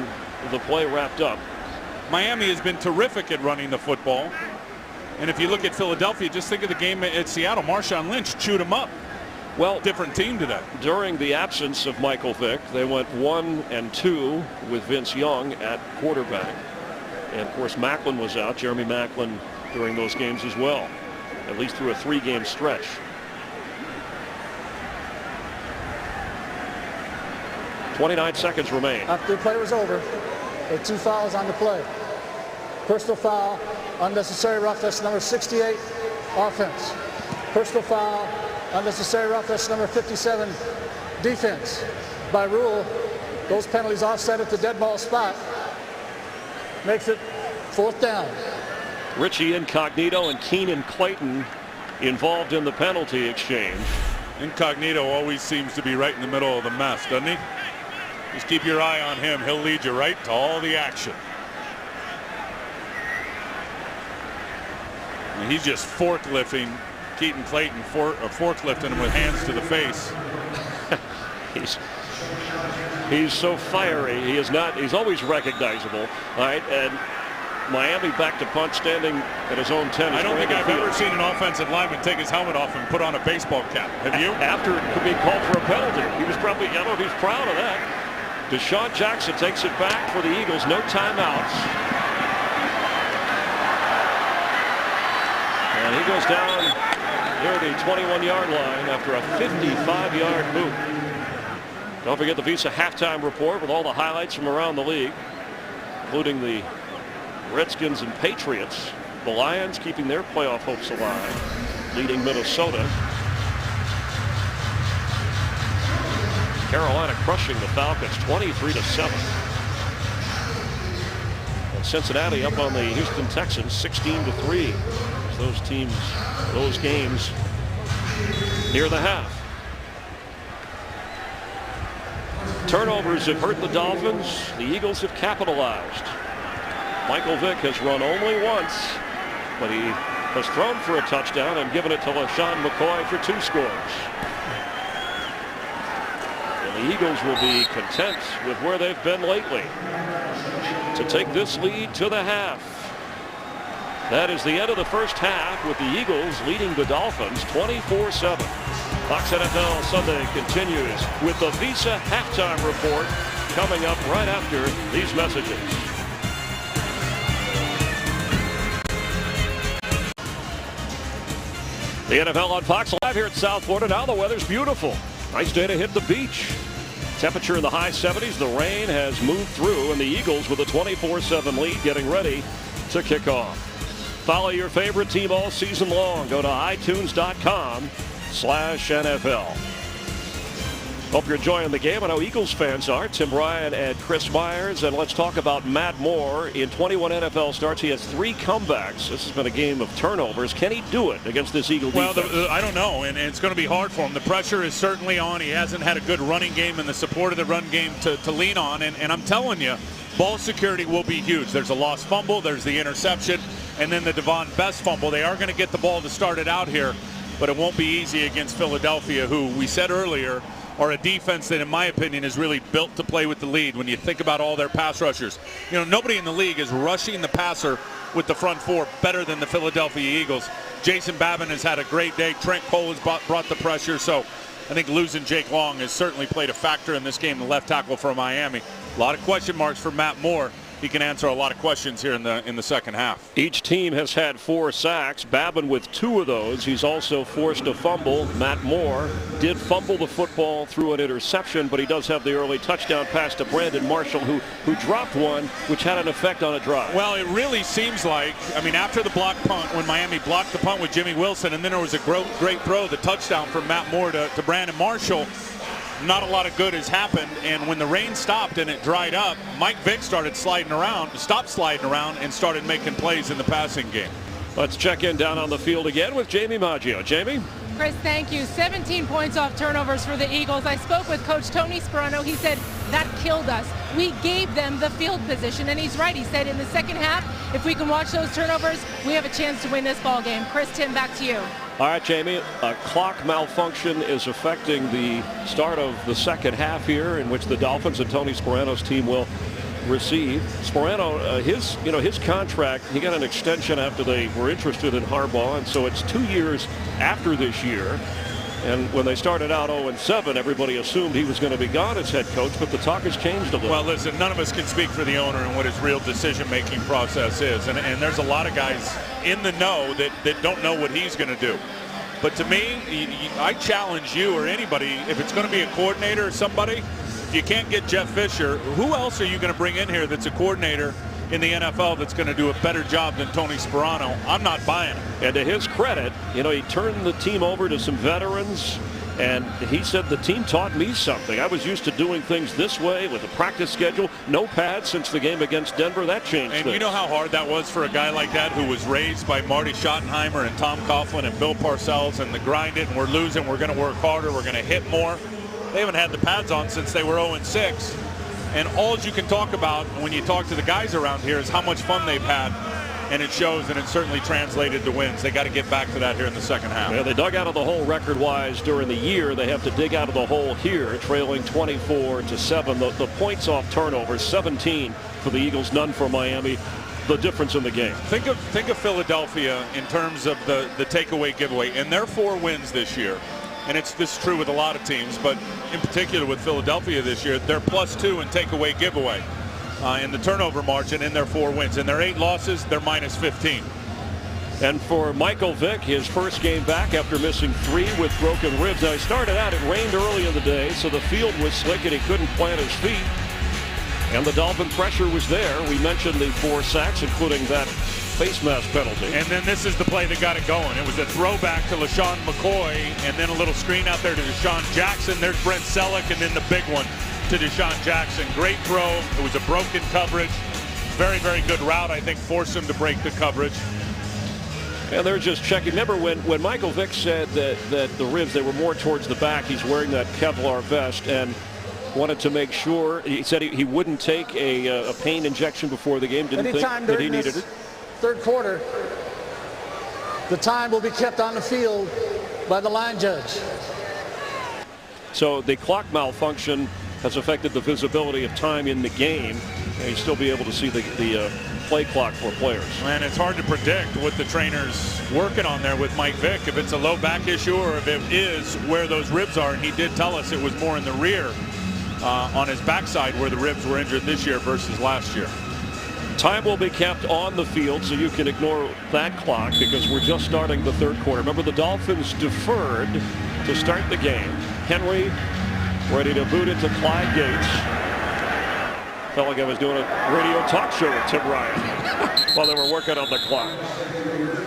the play wrapped up. Miami has been terrific at running the football. And if you look at Philadelphia, just think of the game at Seattle. Marshawn Lynch chewed him up. Well, different team today. During the absence of Michael Vick, they went 1-2 with Vince Young at quarterback. And, of course, Macklin was out, Jeremy Macklin, during those games as well, at least through a 3-game stretch. .29 seconds remain. After the play was over, there were 2 fouls on the play. Personal foul, unnecessary roughness, number 68, offense. Personal foul, unnecessary roughness, number 57, defense. By rule, those penalties offset at the dead ball spot. Makes it 4th down. Richie Incognito and Keenan Clayton involved in the penalty exchange. Incognito always seems to be right in the middle of the mess, doesn't he? Just keep your eye on him. He'll lead you right to all the action. And he's just forklifting Keaton Clayton, forklifting him with hands to the face. He's so fiery. He's always recognizable. All right, and Miami back to punt, standing at his own 10. I don't think I've ever seen an offensive lineman take his helmet off and put on a baseball cap. Have you? After it could be called for a penalty. He was probably, I don't know if he's proud of that. Deshaun Jackson takes it back for the Eagles. No timeouts. And he goes down near the 21-yard line after a 55-yard boot. Don't forget the Visa halftime report with all the highlights from around the league, including the Redskins and Patriots. The Lions keeping their playoff hopes alive, leading Minnesota. Carolina crushing the Falcons 23-7. And Cincinnati up on the Houston Texans 16-3. Those teams, those games near the half. Turnovers have hurt the Dolphins. The Eagles have capitalized. Michael Vick has run only once, but he has thrown for a touchdown and given it to LaShawn McCoy for 2 scores. And the Eagles will be content with where they've been lately to take this lead to the half. That is the end of the first half, with the Eagles leading the Dolphins 24-7. Fox NFL Sunday continues with the Visa halftime report coming up right after these messages. The NFL on Fox Live here at South Florida. Now the weather's beautiful. Nice day to hit the beach. Temperature in the high 70s. The rain has moved through, and the Eagles with a 24-7 lead getting ready to kick off. Follow your favorite team all season long. Go to itunes.com/NFL. Hope you're enjoying the game. I know Eagles fans are. Tim Bryant and Chris Myers. And let's talk about Matt Moore. In 21 NFL starts, he has 3 comebacks. This has been a game of turnovers. Can he do it against this Eagle defense? Well, I don't know, and it's going to be hard for him. The pressure is certainly on. He hasn't had a good running game and the support of the run game to lean on. And I'm telling you, ball security will be huge. There's a lost fumble. There's the interception. And then the Devon Best fumble. They are going to get the ball to start it out here, but it won't be easy against Philadelphia, who we said earlier are a defense that, in my opinion, is really built to play with the lead. When you think about all their pass rushers, you know, nobody in the league is rushing the passer with the front 4 better than the Philadelphia Eagles. Jason Babin has had a great day. Trent Cole has brought the pressure. So I think losing Jake Long has certainly played a factor in this game, the left tackle for Miami. A lot of question marks for Matt Moore. He can answer a lot of questions here in the second half. Each team has had 4 sacks. Babin with 2 of those. He's also forced a fumble. Matt Moore did fumble the football through an interception, but he does have the early touchdown pass to Brandon Marshall, who dropped one, which had an effect on a drive. Well, it really seems like, I mean, after the block punt, when Miami blocked the punt with Jimmy Wilson, and then there was a great throw, the touchdown from Matt Moore to Brandon Marshall, not a lot of good has happened. And when the rain stopped and it dried up, Mike Vick stopped sliding around and started making plays in the passing game. Let's check in down on the field again with Jamie Maggio. Jamie? Chris, thank you. 17 points off turnovers for the Eagles. I spoke with Coach Tony Sperano. He said that killed us. We gave them the field position, and he's right. He said in the second half, if we can watch those turnovers, we have a chance to win this ball game. Chris, Tim, back to you. All right, Jamie, a clock malfunction is affecting the start of the second half here, in which the Dolphins and Tony Sperano's team will receive. Sperano, his contract, he got an extension after they were interested in Harbaugh, and so it's 2 years after this year. And when they started out 0-7, everybody assumed he was going to be gone as head coach, but the talk has changed a little. Well, listen, none of us can speak for the owner and what his real decision-making process is. And there's a lot of guys in the know that don't know what he's going to do. But to me, I challenge you or anybody, if it's going to be a coordinator or somebody, if you can't get Jeff Fisher, who else are you going to bring in here that's a coordinator in the NFL that's going to do a better job than Tony Sperano? I'm not buying it. And to his credit, he turned the team over to some veterans. And he said the team taught me something. I was used to doing things this way with a practice schedule, no pads since the game against Denver. That changed And things. you know how hard that was for a guy like that who was raised by Marty Schottenheimer and Tom Coughlin and Bill Parcells, and the grind it, and we're losing, we're going to work harder, we're going to hit more. They haven't had the pads on since they were 0-6. And all you can talk about when you talk to the guys around here is how much fun they've had. And it shows, and it certainly translated to wins. They got to get back to that here in the second half. Yeah, they dug out of the hole record-wise during the year. They have to dig out of the hole here, trailing 24-7. The points off turnovers, 17 for the Eagles, none for Miami. The difference in the game. Think of Philadelphia in terms of the takeaway giveaway, and their 4 wins this year. And this is true with a lot of teams, but in particular with Philadelphia this year, they're +2 in takeaway giveaway. In the turnover margin in their 4 wins. In their 8 losses, they're -15. And for Michael Vick, his first game back after missing 3 with broken ribs. Now, he started out, it rained early in the day, so the field was slick and he couldn't plant his feet. And the Dolphin pressure was there. We mentioned the 4 sacks, including that face mask penalty. And then this is the play that got it going. It was a throwback to LaShawn McCoy, and then a little screen out there to Deshaun Jackson. There's Brent Selleck, and then the big one to Deshaun Jackson. Great throw. It was a broken coverage. Very, very good route. I think forced him to break the coverage. And they're just checking. Remember when Michael Vick said that the ribs, they were more towards the back. He's wearing that Kevlar vest and wanted to make sure. He said he wouldn't take a pain injection before the game. Didn't Anytime think that he during needed this it. third quarter, the time will be kept on the field by the line judge. So the clock malfunction has affected the visibility of time in the game, and you still be able to see the play clock for players. And it's hard to predict what the trainer's working on there with Mike Vick, if it's a low back issue or if it is where those ribs are. And he did tell us it was more in the rear on his backside where the ribs were injured this year versus last year. Time will be kept on the field, so you can ignore that clock because we're just starting the third quarter. Remember, the Dolphins deferred to start the game. Henry ready to boot it to Clyde Gates. Felt like I was doing a radio talk show with Tim Ryan while they were working on the clock.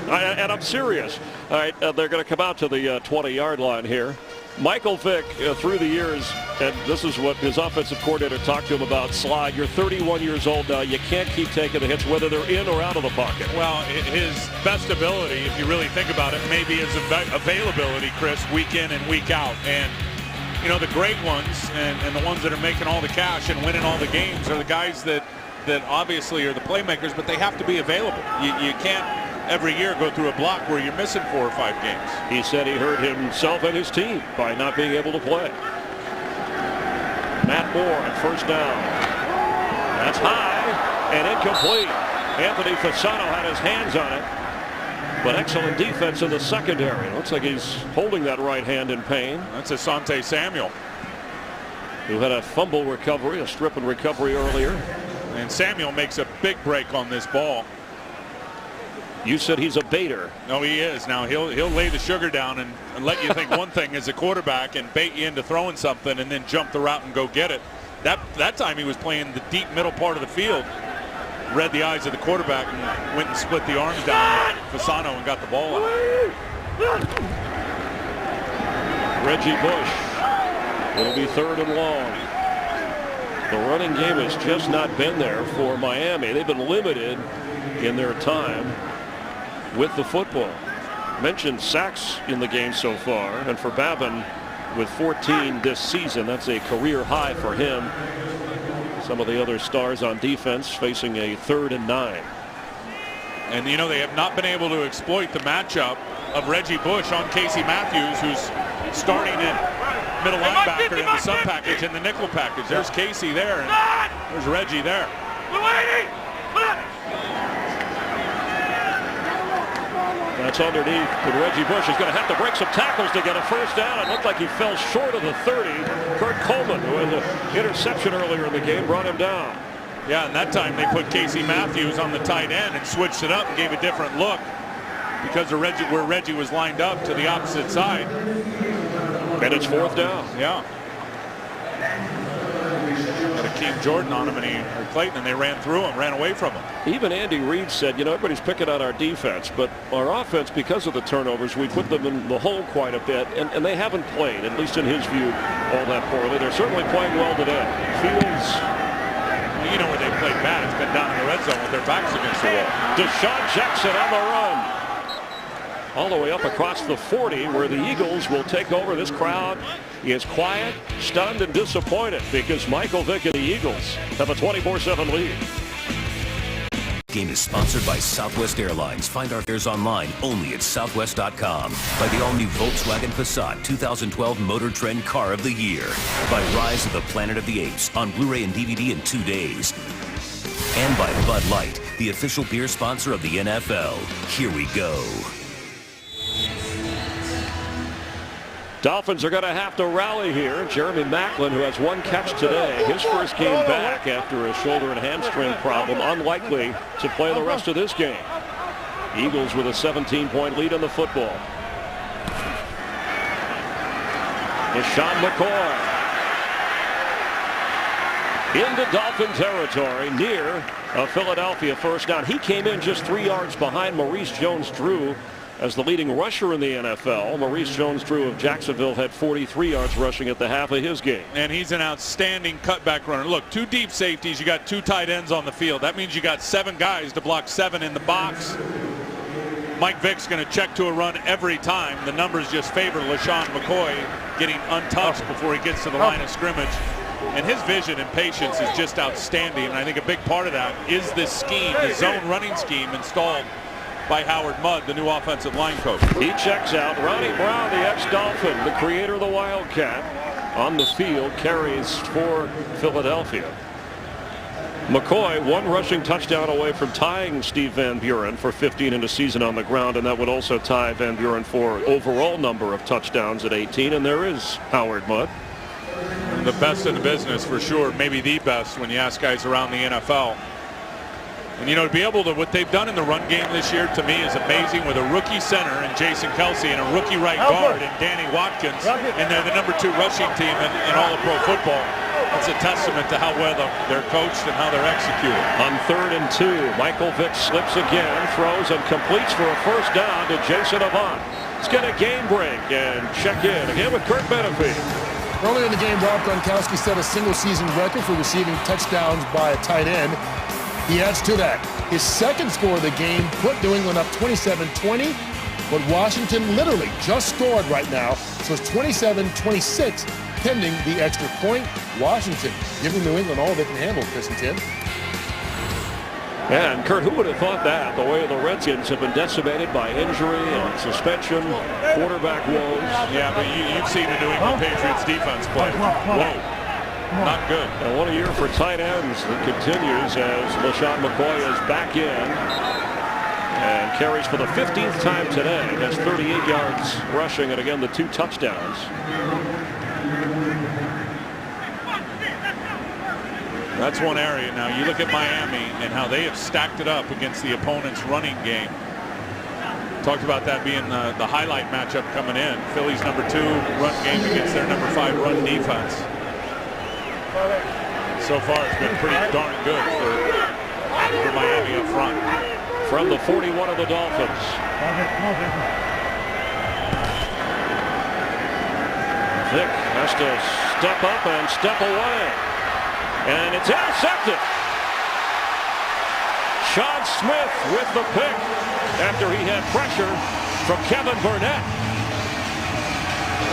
And I'm serious. All right, they're going to come out to the 20-yard line here. Michael Vick, through the years, and this is what his offensive coordinator talked to him about, Slide, you're 31 years old now. You can't keep taking the hits, whether they're in or out of the pocket. Well, his best ability, if you really think about it, maybe his availability, Chris, week in and week out. And you know, the great ones and the ones that are making all the cash and winning all the games are the guys that obviously are the playmakers, but they have to be available. You can't every year go through a block where you're missing 4 or 5 games. He said he hurt himself and his team by not being able to play. Matt Moore at first down. That's high and incomplete. Anthony Fasano had his hands on it. But excellent defense in the secondary. Looks like he's holding that right hand in pain. That's Asante Samuel, who had a fumble recovery, a strip and recovery earlier. And Samuel makes a big break on this ball. You said he's a baiter. No, he is. Now he'll lay the sugar down and let you think one thing as a quarterback and bait you into throwing something and then jump the route and go get it. That time he was playing the deep middle part of the field. Read the eyes of the quarterback and went and split the arms down Fasano and got the ball out. Reggie Bush. It'll be 3rd and long. The running game has just not been there for Miami. They've been limited in their time with the football. Mentioned sacks in the game so far, and for Babin with 14 this season, that's a career high for him. Some of the other stars on defense facing a 3rd and 9. And you know, they have not been able to exploit the matchup of Reggie Bush on Casey Matthews, who's starting at middle linebacker in the sub package and the nickel package. There's Casey there, and there's Reggie there. That's underneath, but Reggie Bush is going to have to break some tackles to get a first down. It looked like he fell short of the 30. Kurt Coleman, who had an interception earlier in the game, brought him down. Yeah, and that time they put Casey Matthews on the tight end and switched it up and gave a different look because of where Reggie was lined up to the opposite side. And it's 4th down. Yeah. Got to keep Team Jordan on him or Clayton, and they ran through him, ran away from him. Even Andy Reid said, you know, everybody's picking on our defense, but our offense, because of the turnovers, we put them in the hole quite a bit, and they haven't played, at least in his view, all that poorly. They're certainly playing well today. Fields. You know where they played bad. It's been down in the red zone with their backs against the wall. Deshaun Jackson on the run. All the way up across the 40, where the Eagles will take over. This crowd is quiet, stunned, and disappointed because Michael Vick and the Eagles have a 24-7 lead. Game is sponsored by Southwest Airlines. Find our fares online only at southwest.com. By the all-new Volkswagen Passat 2012 Motor Trend Car of the Year. By Rise of the Planet of the Apes on Blu-ray and DVD in 2 days. And by Bud Light, the official beer sponsor of the NFL. Here we go. Dolphins are going to have to rally here. Jeremy Maclin, who has 1 catch today, his first game back after a shoulder and hamstring problem, unlikely to play the rest of this game. Eagles with a 17-point lead in the football. Deshaun McCoy into Dolphin territory near a Philadelphia first down. He came in just 3 yards behind Maurice Jones-Drew as the leading rusher in the NFL. Maurice Jones-Drew of Jacksonville had 43 yards rushing at the half of his game. And he's an outstanding cutback runner. Look, 2 deep safeties. You got 2 tight ends on the field. That means you got 7 guys to block 7 in the box. Mike Vick's going to check to a run every time. The numbers just favor LaShawn McCoy getting untouched before he gets to the line of scrimmage. And his vision and patience is just outstanding. And I think a big part of that is this scheme, the zone running scheme installed by Howard Mudd, the new offensive line coach. He checks out. Ronnie Brown, the ex-Dolphin, the creator of the Wildcat, on the field, carries for Philadelphia. McCoy, 1 rushing touchdown away from tying Steve Van Buren for 15 in the season on the ground, and that would also tie Van Buren for overall number of touchdowns at 18, and there is Howard Mudd. The best in the business for sure, maybe the best when you ask guys around the NFL. And, you know, to be able to, what they've done in the run game this year, to me, is amazing with a rookie center and Jason Kelsey and a rookie right guard and Danny Watkins. And they're the #2 rushing team in all of pro football. It's a testament to how well they're coached and how they're executed. On 3rd and 2, Michael Vick slips again, throws and completes for a first down to Jason Avant. Let's get a game break and check in again with Kurt Benefield. Earlier in the game, Rob Gronkowski set a single-season record for receiving touchdowns by a tight end. He adds to that. His second score of the game put New England up 27-20, but Washington literally just scored right now, so it's 27-26 pending the extra point. Washington giving New England all they can handle, Chris and Tim. And Kurt, who would have thought that, the way the Redskins have been decimated by injury and suspension, quarterback woes. Yeah, but you've seen the New England Patriots defense play. Whoa. Not good. And what a year for tight ends that continues as LaShawn McCoy is back in and carries for the 15th time today. Has 38 yards rushing and again the 2 touchdowns. That's one area. Now you look at Miami and how they have stacked it up against the opponent's running game. Talked about that being the highlight matchup coming in. Philly's #2 run game against their #5 run defense. So far, it's been pretty darn good for Miami up front. From the 41 of the Dolphins. Vick has to step up and step away. And it's intercepted. Sean Smith with the pick after he had pressure from Kevin Burnett.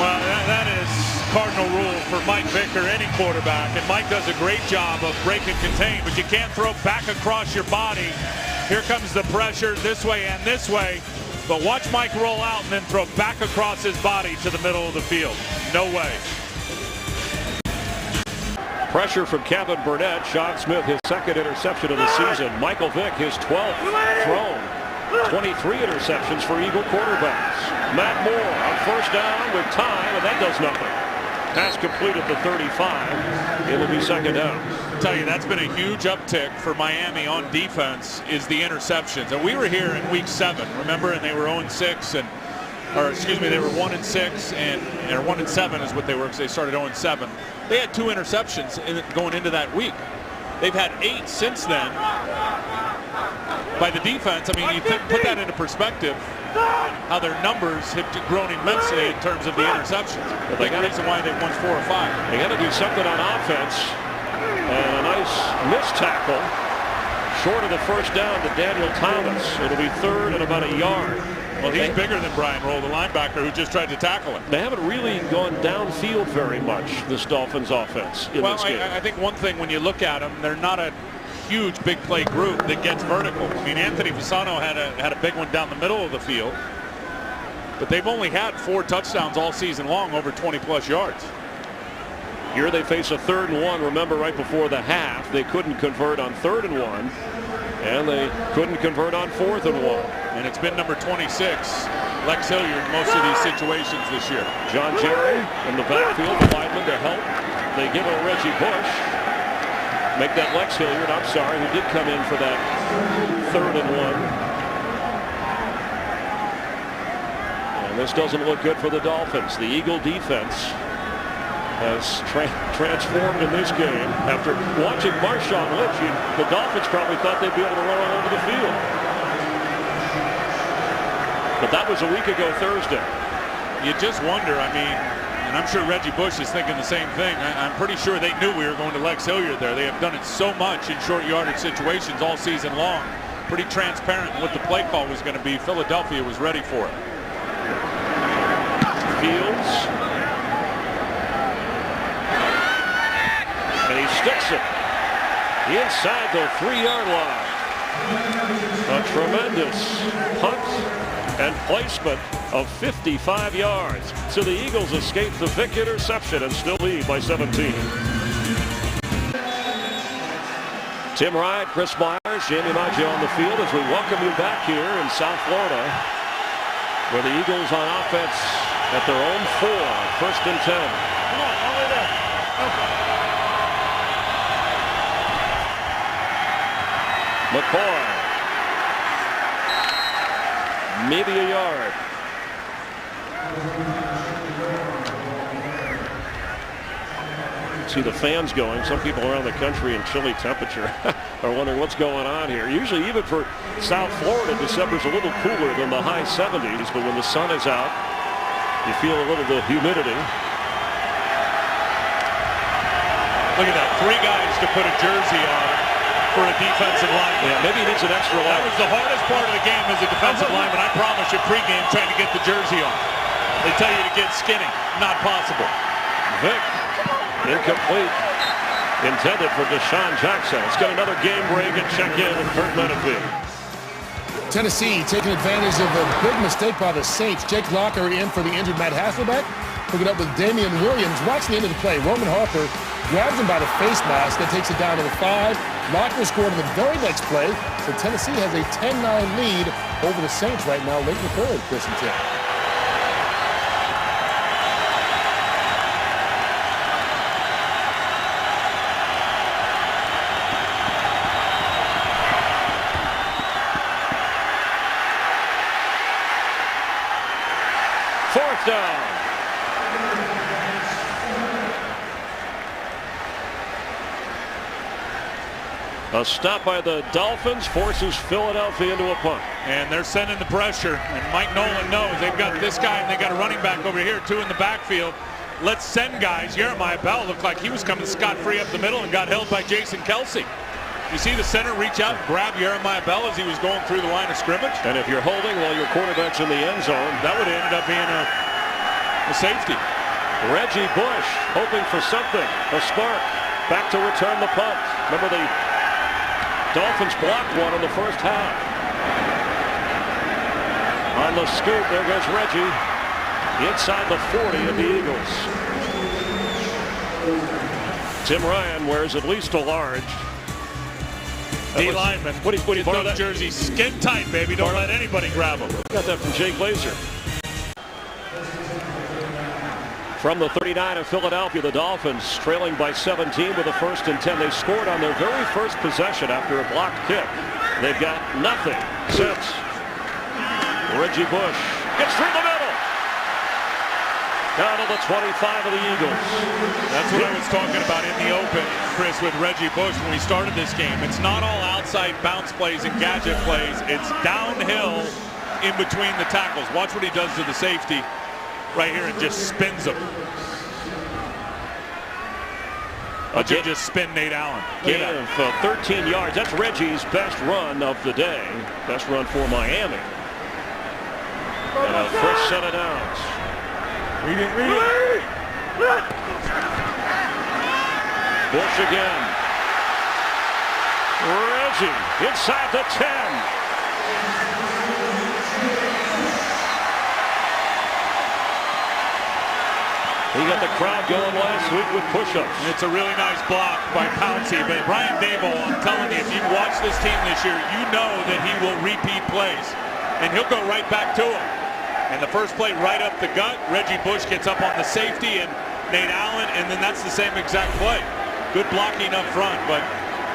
Well, that is cardinal rule for Mike Vick or any quarterback, and Mike does a great job of break and contain, but you can't throw back across your body. Here comes the pressure this way and this way, but watch Mike roll out and then throw back across his body to the middle of the field. No way. Pressure from Kevin Burnett. Sean Smith, his 2nd interception of the season. Michael Vick, his 12th thrown. 23 interceptions for Eagle quarterbacks. Matt Moore on first down with time, and that does nothing. Pass complete at the 35. It'll be 2nd down. I'll tell you, that's been a huge uptick for Miami on defense is the interceptions. And we were here in week 7, remember, and they were 0-6, and or excuse me, they were 1-6 or 1-7 is what they were, because they started 0-7. They had 2 interceptions going into that week. They've had 8 since then by the defense. I mean, you put that into perspective, how their numbers have grown immensely in terms of the interceptions. But they got reason why they've won 4 or 5. They got to do something on offense. And a nice missed tackle short of the first down to Daniel Thomas. It'll be 3rd and about a yard. Well, he's bigger than Brian Roll, the linebacker who just tried to tackle him. They haven't really gone downfield very much, this Dolphins offense, in this game. I think one thing when you look at them, they're not a huge big play group that gets vertical. I mean, Anthony Fasano had a big one down the middle of the field, but they've only had 4 touchdowns all season long, over 20+ yards. Here they face a 3rd and 1. Remember, right before the half, they couldn't convert on 3rd and 1, and they couldn't convert on 4th and 1. And it's been number 26, Lex Hilliard, in most of these situations this year. John Jerry in the backfield, the lineman to help. They give it to Reggie Bush. Make that Lex Hilliard, I'm sorry, who did come in for that 3rd and 1. And this doesn't look good for the Dolphins. The Eagle defense has transformed in this game. After watching Marshawn Lynch, the Dolphins probably thought they'd be able to run all over the field. But that was a week ago Thursday. You just wonder, I mean, and I'm sure Reggie Bush is thinking the same thing. I'm pretty sure they knew we were going to Lex Hilliard there. They have done it so much in short yardage situations all season long. Pretty transparent what the play call was going to be. Philadelphia was ready for it. Fields. And he sticks it inside the 3-yard line. A tremendous punt and placement of 55 yards. So the Eagles escape the Vick interception and still lead by 17. Tim Ryan, Chris Myers, Jamie Maggio on the field as we welcome you back here in South Florida, where the Eagles on offense at their own 4, 1st and 10. Come on, all the way there. Okay. McCoy. Maybe a yard. See the fans going. Some people around the country in chilly temperature are wondering what's going on here. Usually, even for South Florida, December's a little cooler than the high 70s, but when the sun is out, you feel a little of the humidity. Look at that. 3 guys to put a jersey on for a defensive lineman. Yeah, maybe he needs an extra line. That was the hardest part of the game as a defensive lineman. I promise you, pregame trying to get the jersey on. They tell you to get skinny. Not possible. Vick, incomplete. Intended for Deshaun Jackson. Let's get another game break and check in with Kurt Menefee. Tennessee taking advantage of a big mistake by the Saints. Jake Locker in for the injured Matt Hasselbeck. Picking up with Damian Williams. Watch the end of the play. Roman Harper grabs him by the face mask, then takes it down to the 5. Locker scored in the very next play. So Tennessee has a 10-9 lead over the Saints right now, late in the 3rd, Chris and Tim. Fourth down. A stop by the Dolphins forces Philadelphia into a punt. And they're sending the pressure. And Mike Nolan knows they've got this guy and they got a running back over here, 2 in the backfield. Let's send guys. Jeremiah Bell looked like he was coming scot-free up the middle and got held by Jason Kelsey. You see the center reach out and grab Jeremiah Bell as he was going through the line of scrimmage. And if you're holding while your quarterback's in the end zone, that would have ended up being a safety. Reggie Bush hoping for something, a spark, back to return the punt. Remember the Dolphins blocked one in the first half. On the scoop, there goes Reggie. Inside the 40 of the Eagles. Tim Ryan wears at least a large. D lineman. What do you borrow that jersey skin tight, baby. Don't let anybody grab him. Got that from Jay Glazer. From the 39 of Philadelphia, the Dolphins trailing by 17 with a 1st and 10. They scored on their very first possession after a blocked kick. They've got nothing since. Reggie Bush gets through the middle. Down to the 25 of the Eagles. That's what I was talking about in the open, Chris, with Reggie Bush when we started this game. It's not all outside bounce plays and gadget plays. It's downhill in between the tackles. Watch what he does to the safety right here and just spins him. Watch him just spin Nate Allen. Gain of 13 yards. That's Reggie's best run of the day. Best run for Miami. First set of downs. Read it. Bush again. Reggie inside the 10. He got the crowd going last week with push-ups. It's a really nice block by Pouncey, but Brian Daboll, I'm telling you, if you watch this team this year, you know that he will repeat plays, and he'll go right back to him. And the first play right up the gut, Reggie Bush gets up on the safety and Nate Allen, and then that's the same exact play. Good blocking up front, but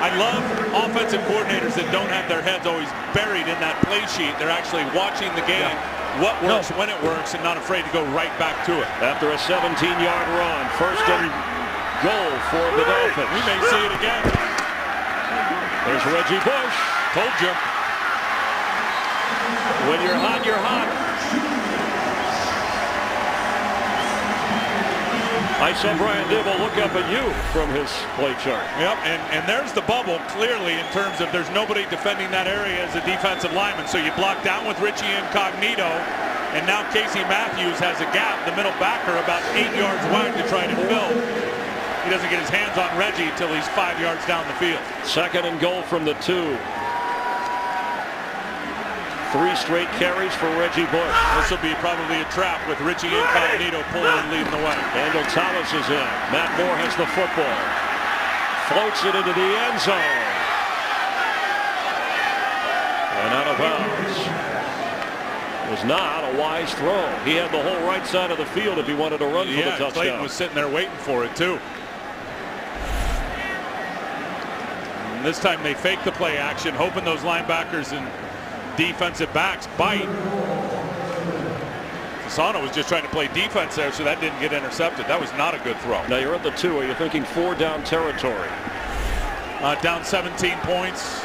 I love offensive coordinators that don't have their heads always buried in that play sheet. They're actually watching the game. Yeah. What works when it works and not afraid to go right back to it. After a 17-yard run, first and goal for the Dolphins. We may see it again. There's Reggie Bush. Told you. When you're hot, you're hot. I saw Brian Daboll look up at you from his play chart. Yep, and there's the bubble clearly in terms of there's nobody defending that area as a defensive lineman. So you block down with Richie Incognito, and now Casey Matthews has a gap, the middle backer, about 8 yards wide to try to fill. He doesn't get his hands on Reggie until he's 5 yards down the field. Second and goal from the 2. 3 straight carries for Reggie Bush. This will be probably a trap with Richie Incognito pulling and leading the way. Daniel Thomas is in. Matt Moore has the football. Floats it into the end zone. And out of bounds. It was not a wise throw. He had the whole right side of the field if he wanted to run for the touchdown. Clayton was sitting there waiting for it too. And this time they fake the play action, hoping those linebackers and defensive backs bite. Fasano was just trying to play defense there, so that didn't get intercepted. That was not a good throw. Now you're at the 2. Are you thinking 4 down territory? Down 17 points.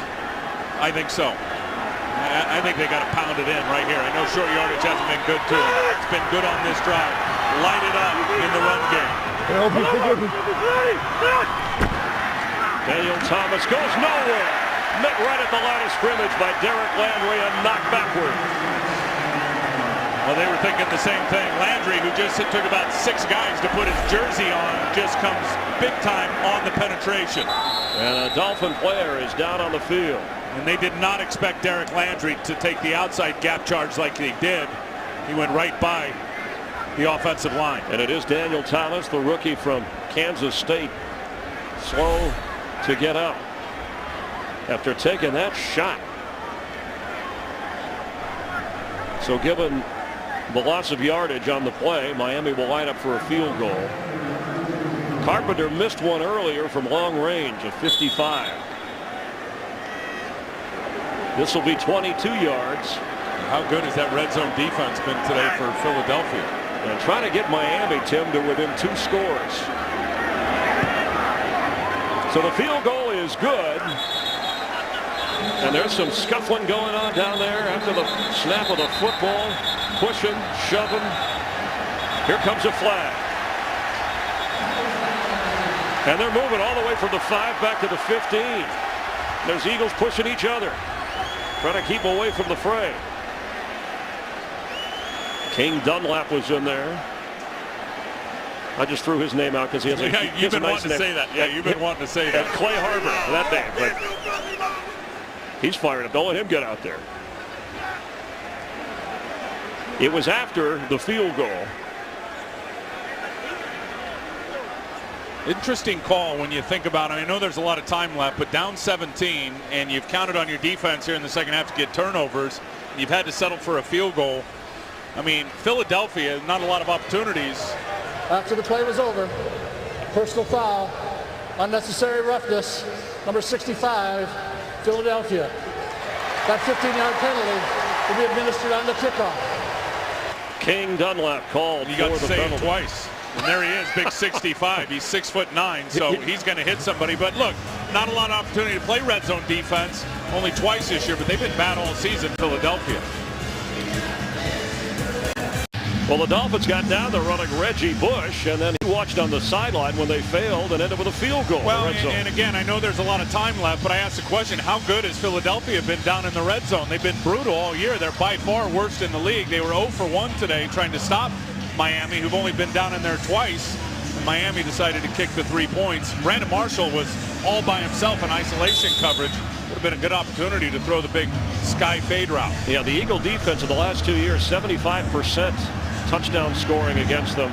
I think so. I think they got to pound it in right here. I know short yardage hasn't been good to them. It's been good on this drive. Light it up in the run game. Daniel Thomas goes nowhere. Met right at the line of scrimmage by Derek Landry and knocked backward. Well, they were thinking the same thing. Landry, who just took about 6 guys to put his jersey on, just comes big time on the penetration. And a Dolphin player is down on the field. And they did not expect Derek Landry to take the outside gap charge like he did. He went right by the offensive line. And it is Daniel Thomas, the rookie from Kansas State. Slow to get up after taking that shot. So given the loss of yardage on the play, Miami will line up for a field goal. Carpenter missed one earlier from long range of 55. This will be 22 yards. How good has that red zone defense been today for Philadelphia? And trying to get Miami, Tim, to within 2 scores. So the field goal is good. And there's some scuffling going on down there after the snap of the football. Pushing, shoving. Here comes a flag. And they're moving all the way from the 5 back to the 15. There's Eagles pushing each other, trying to keep away from the fray. King Dunlap was in there. I just threw his name out because he has a Yeah, you've been nice wanting to say that. Yeah, you've been wanting to say that. Clay Harbor, that name. But he's fired up. Don't let him get out there. It was after the field goal. Interesting call when you think about it. I know there's a lot of time left, but down 17, and you've counted on your defense here in the second half to get turnovers. You've had to settle for a field goal. I mean, Philadelphia, not a lot of opportunities. After the play was over, personal foul, unnecessary roughness, number 65, Philadelphia. That 15-yard penalty will be administered on the kickoff. King Dunlap called You got for to the say it penalty. twice. And there he is, big 65. He's 6'9", so he's going to hit somebody. But look, not a lot of opportunity to play red zone defense. Only twice this year, but they've been bad all season, Philadelphia. Well, the Dolphins got down there running Reggie Bush, and then he watched on the sideline when they failed and ended with a field goal. Well, in the red zone. and again, I know there's a lot of time left, but I asked the question, how good has Philadelphia been down in the red zone? They've been brutal all year. They're by far worst in the league. They were 0 for 1 today trying to stop Miami, who've only been down in there twice. And Miami decided to kick the 3 points. Brandon Marshall was all by himself in isolation coverage. Would have been a good opportunity to throw the big sky fade route. Yeah, the Eagle defense in the last 2 years, 75% touchdown scoring against them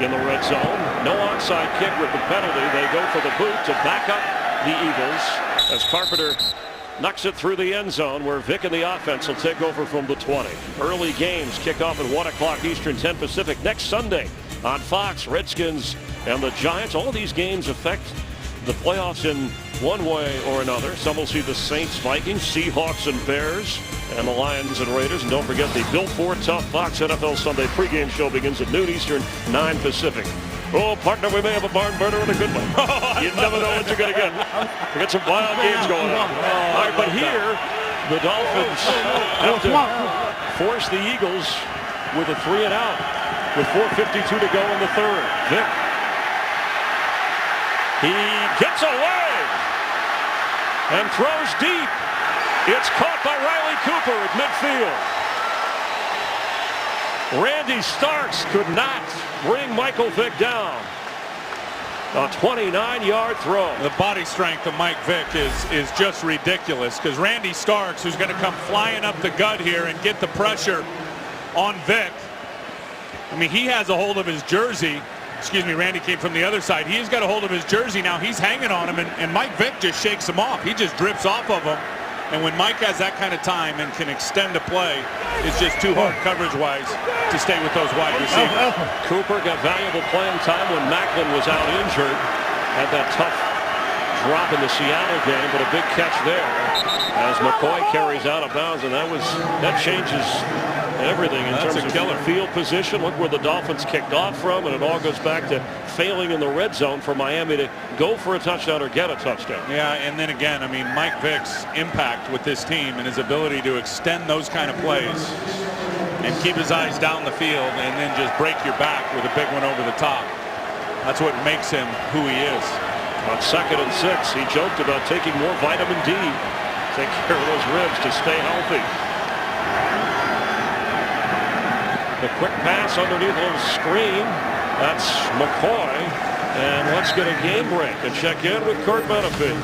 in the red zone. No onside kick with the penalty. They go for the boot to back up the Eagles as Carpenter knocks it through the end zone, where Vic and the offense will take over from the 20. Early games kick off at 1 o'clock Eastern, 10 Pacific next Sunday on Fox. Redskins and the Giants. All of these games affect the playoffs in one way or another. Some will see the Saints, Vikings, Seahawks, and Bears, and the Lions and Raiders. And don't forget the Built Ford Tough Fox NFL Sunday pregame show begins at noon Eastern, 9 Pacific. Oh, partner, we may have a barn burner and a good one. You never know what you're going to get. We got some wild games going on. All right, but here, the Dolphins have to force the Eagles with a 3-and-out with 4:52 to go in the third. Vic. He gets away and throws deep. It's caught by Riley Cooper at midfield. Randy Starks could not bring Michael Vick down. A 29-yard throw. The body strength of Mike Vick is just ridiculous, because Randy Starks, who's going to come flying up the gut here and get the pressure on Vick. I mean, he has a hold of his jersey. Excuse me, Randy came from the other side. He's got a hold of his jersey now. He's hanging on him, and Mike Vick just shakes him off. He just drifts off of him. And when Mike has that kind of time and can extend a play, it's just too hard coverage-wise to stay with those wide receivers. Cooper got valuable playing time when Macklin was out injured. Had that tough drop in the Seattle game, but a big catch there as McCoy carries out of bounds, and that changes everything in terms of field position. Look where the Dolphins kicked off from, and it all goes back to failing in the red zone for Miami to go for a touchdown or get a touchdown. Yeah, and then again, I mean, Mike Vick's impact with this team and his ability to extend those kind of plays and keep his eyes down the field and then just break your back with a big one over the top. That's what makes him who he is. On 2nd and 6, he joked about taking more vitamin D. Take care of those ribs to stay healthy. The quick pass underneath a little screen. That's McCoy. And let's get a game break and check in with Kurt Menefee.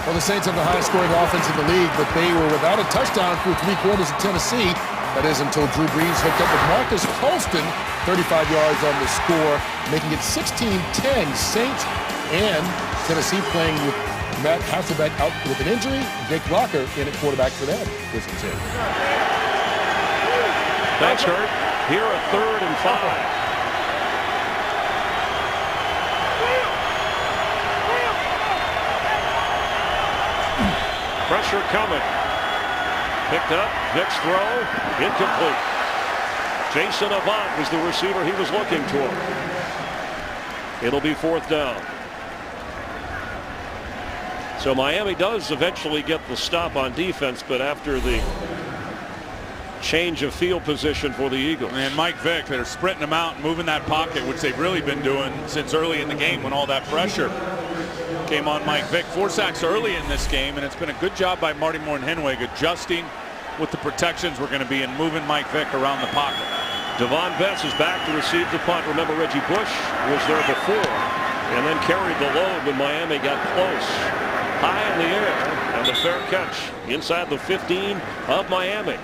Well, the Saints have the highest scoring offense in the league, but they were without a touchdown through 3 quarters at Tennessee. That is until Drew Brees hooked up with Marcus Colston, 35 yards on the score, making it 16-10. Saints and Tennessee playing with Matt Hasselbeck out with an injury. Jake Locker in at quarterback for them this team. Thanks, Kurt. Here a 3rd and 5. Pressure coming. Picked up. Vick's throw. Incomplete. Jason Avant was the receiver he was looking toward. It'll be 4th down. So Miami does eventually get the stop on defense, but after the change of field position for the Eagles. And Mike Vick, they're sprinting them out and moving that pocket, which they've really been doing since early in the game when all that pressure came on Mike Vick. 4 sacks early in this game, and it's been a good job by Marty Moore and Henweg adjusting what the protections were going to be and moving Mike Vick around the pocket. Devon Betts is back to receive the punt. Remember, Reggie Bush was there before and then carried the load when Miami got close. High in the air, and the fair catch inside the 15 of Miami.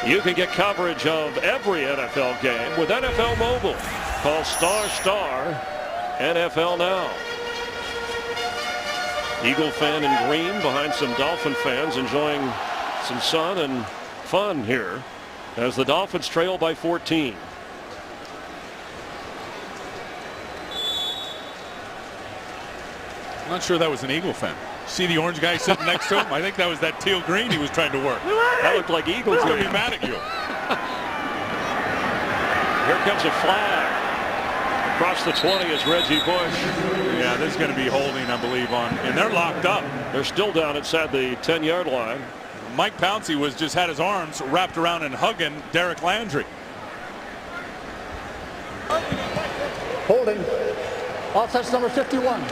You can get coverage of every NFL game with NFL Mobile. Call ** NFL Now. Eagle fan in green behind some Dolphin fans enjoying some sun and fun here as the Dolphins trail by 14. I'm not sure that was an Eagle fan. See the orange guy sitting next to him? I think that was that teal green he was trying to work. That looked like Eagles. He's going to be mad at you. Here comes a flag. Across the 20 is Reggie Bush. Yeah, this is going to be holding, I believe, on. And they're locked up. They're still down inside the 10-yard line. Mike Pouncey was just had his arms wrapped around and hugging Derek Landry. Holding. Offense number 51.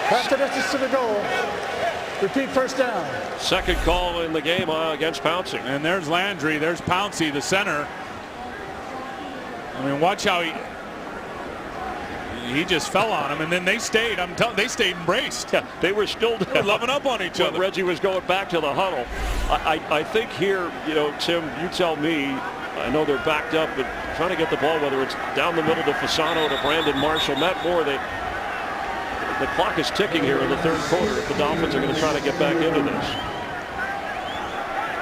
Pass the distance to the goal. Repeat first down. Second call in the game against Pouncey. And there's Landry. There's Pouncey, the center. I mean, watch how he just fell on him, and then they stayed. They stayed embraced. Yeah, they were still loving up on each other. Reggie was going back to the huddle. I think here, Tim, you tell me. I know they're backed up, but trying to get the ball, whether it's down the middle to Fasano to Brandon Marshall, Matt Moore, the clock is ticking here in the third quarter if the Dolphins are going to try to get back into this.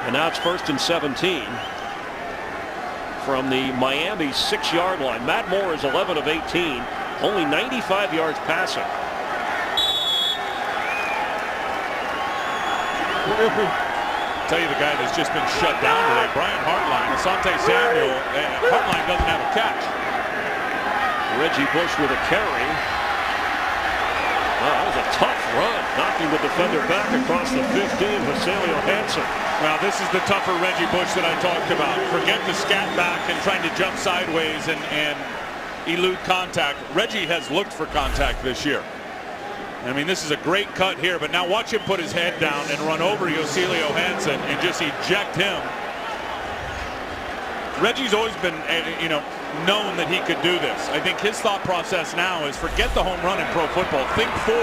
And now it's 1st and 17 from the Miami 6-yard line. Matt Moore is 11 of 18, only 95 yards passing. Tell you the guy that's just been shut down today, Brian Hartline. Asante Samuel, Hartline doesn't have a catch. Reggie Bush with a carry. Wow, that was a tough run, knocking the defender back across the 15, Vasilio Hansen. Well, this is the tougher Reggie Bush that I talked about. Forget the scat back and trying to jump sideways and elude contact. Reggie has looked for contact this year. I mean, this is a great cut here, but now watch him put his head down and run over Yoselio Hansen and just eject him. Reggie's always been, known that he could do this. I think his thought process now is forget the home run in pro football. Think 4.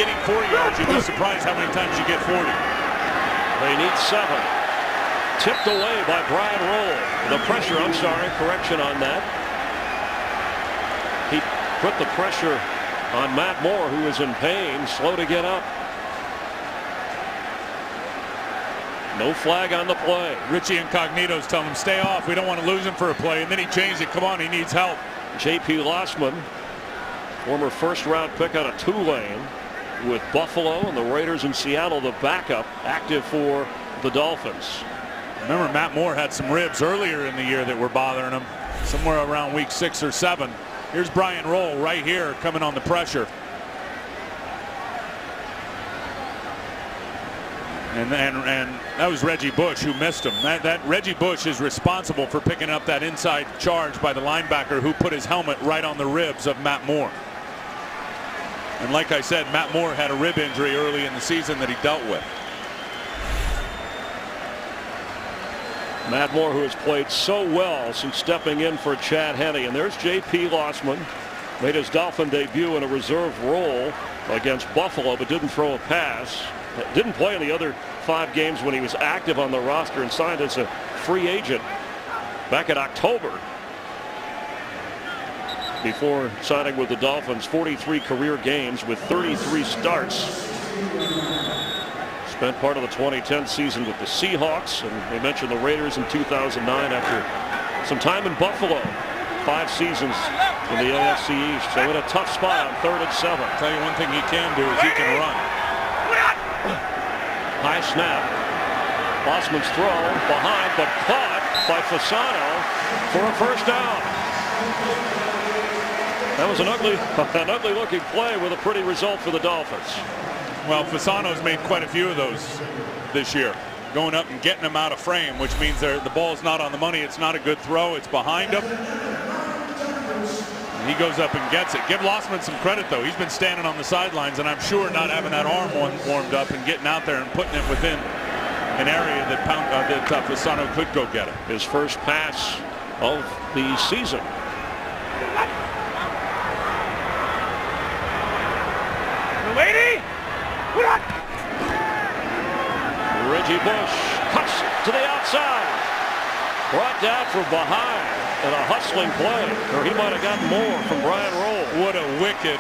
Getting 4 yards, you'd be surprised how many times you get 40. They need 7. Tipped away by Brian Roll. The pressure, correction on that. He put the pressure on Matt Moore, who is in pain, slow to get up. No flag on the play. Richie Incognito's telling him, stay off. We don't want to lose him for a play. And then he changed it. Come on, he needs help. J.P. Lossman, former first-round pick out of Tulane with Buffalo and the Raiders in Seattle, the backup, active for the Dolphins. Remember, Matt Moore had some ribs earlier in the year that were bothering him, somewhere around week 6 or 7. Here's Brian Roll right here coming on the pressure. And that was Reggie Bush who missed him. That Reggie Bush is responsible for picking up that inside charge by the linebacker who put his helmet right on the ribs of Matt Moore. And like I said, Matt Moore had a rib injury early in the season that he dealt with. Matt Moore, who has played so well since stepping in for Chad Henne. And there's J.P. Lossman, made his Dolphin debut in a reserve role against Buffalo, but didn't throw a pass. Didn't play in the other 5 games when he was active on the roster and signed as a free agent back in October. Before signing with the Dolphins, 43 career games with 33 starts. Spent part of the 2010 season with the Seahawks, and we mentioned the Raiders in 2009 after some time in Buffalo. 5 seasons in the AFC East. So in a tough spot on 3rd and 7. I'll tell you one thing he can do is he can run. High snap. Lossman's throw behind, but caught by Fasano for a first down. That was an ugly looking play with a pretty result for the Dolphins. Well, Fasano's made quite a few of those this year, going up and getting them out of frame, which means the ball's not on the money. It's not a good throw. It's behind him. And he goes up and gets it. Give Lossman some credit, though. He's been standing on the sidelines, and I'm sure not having that arm warmed up and getting out there and putting it within an area that Fasano could go get it. His first pass of the season. Lady! Reggie Bush cuts to the outside. Brought down from behind and a hustling play, or he might have gotten more from Brian Roll. What a wicked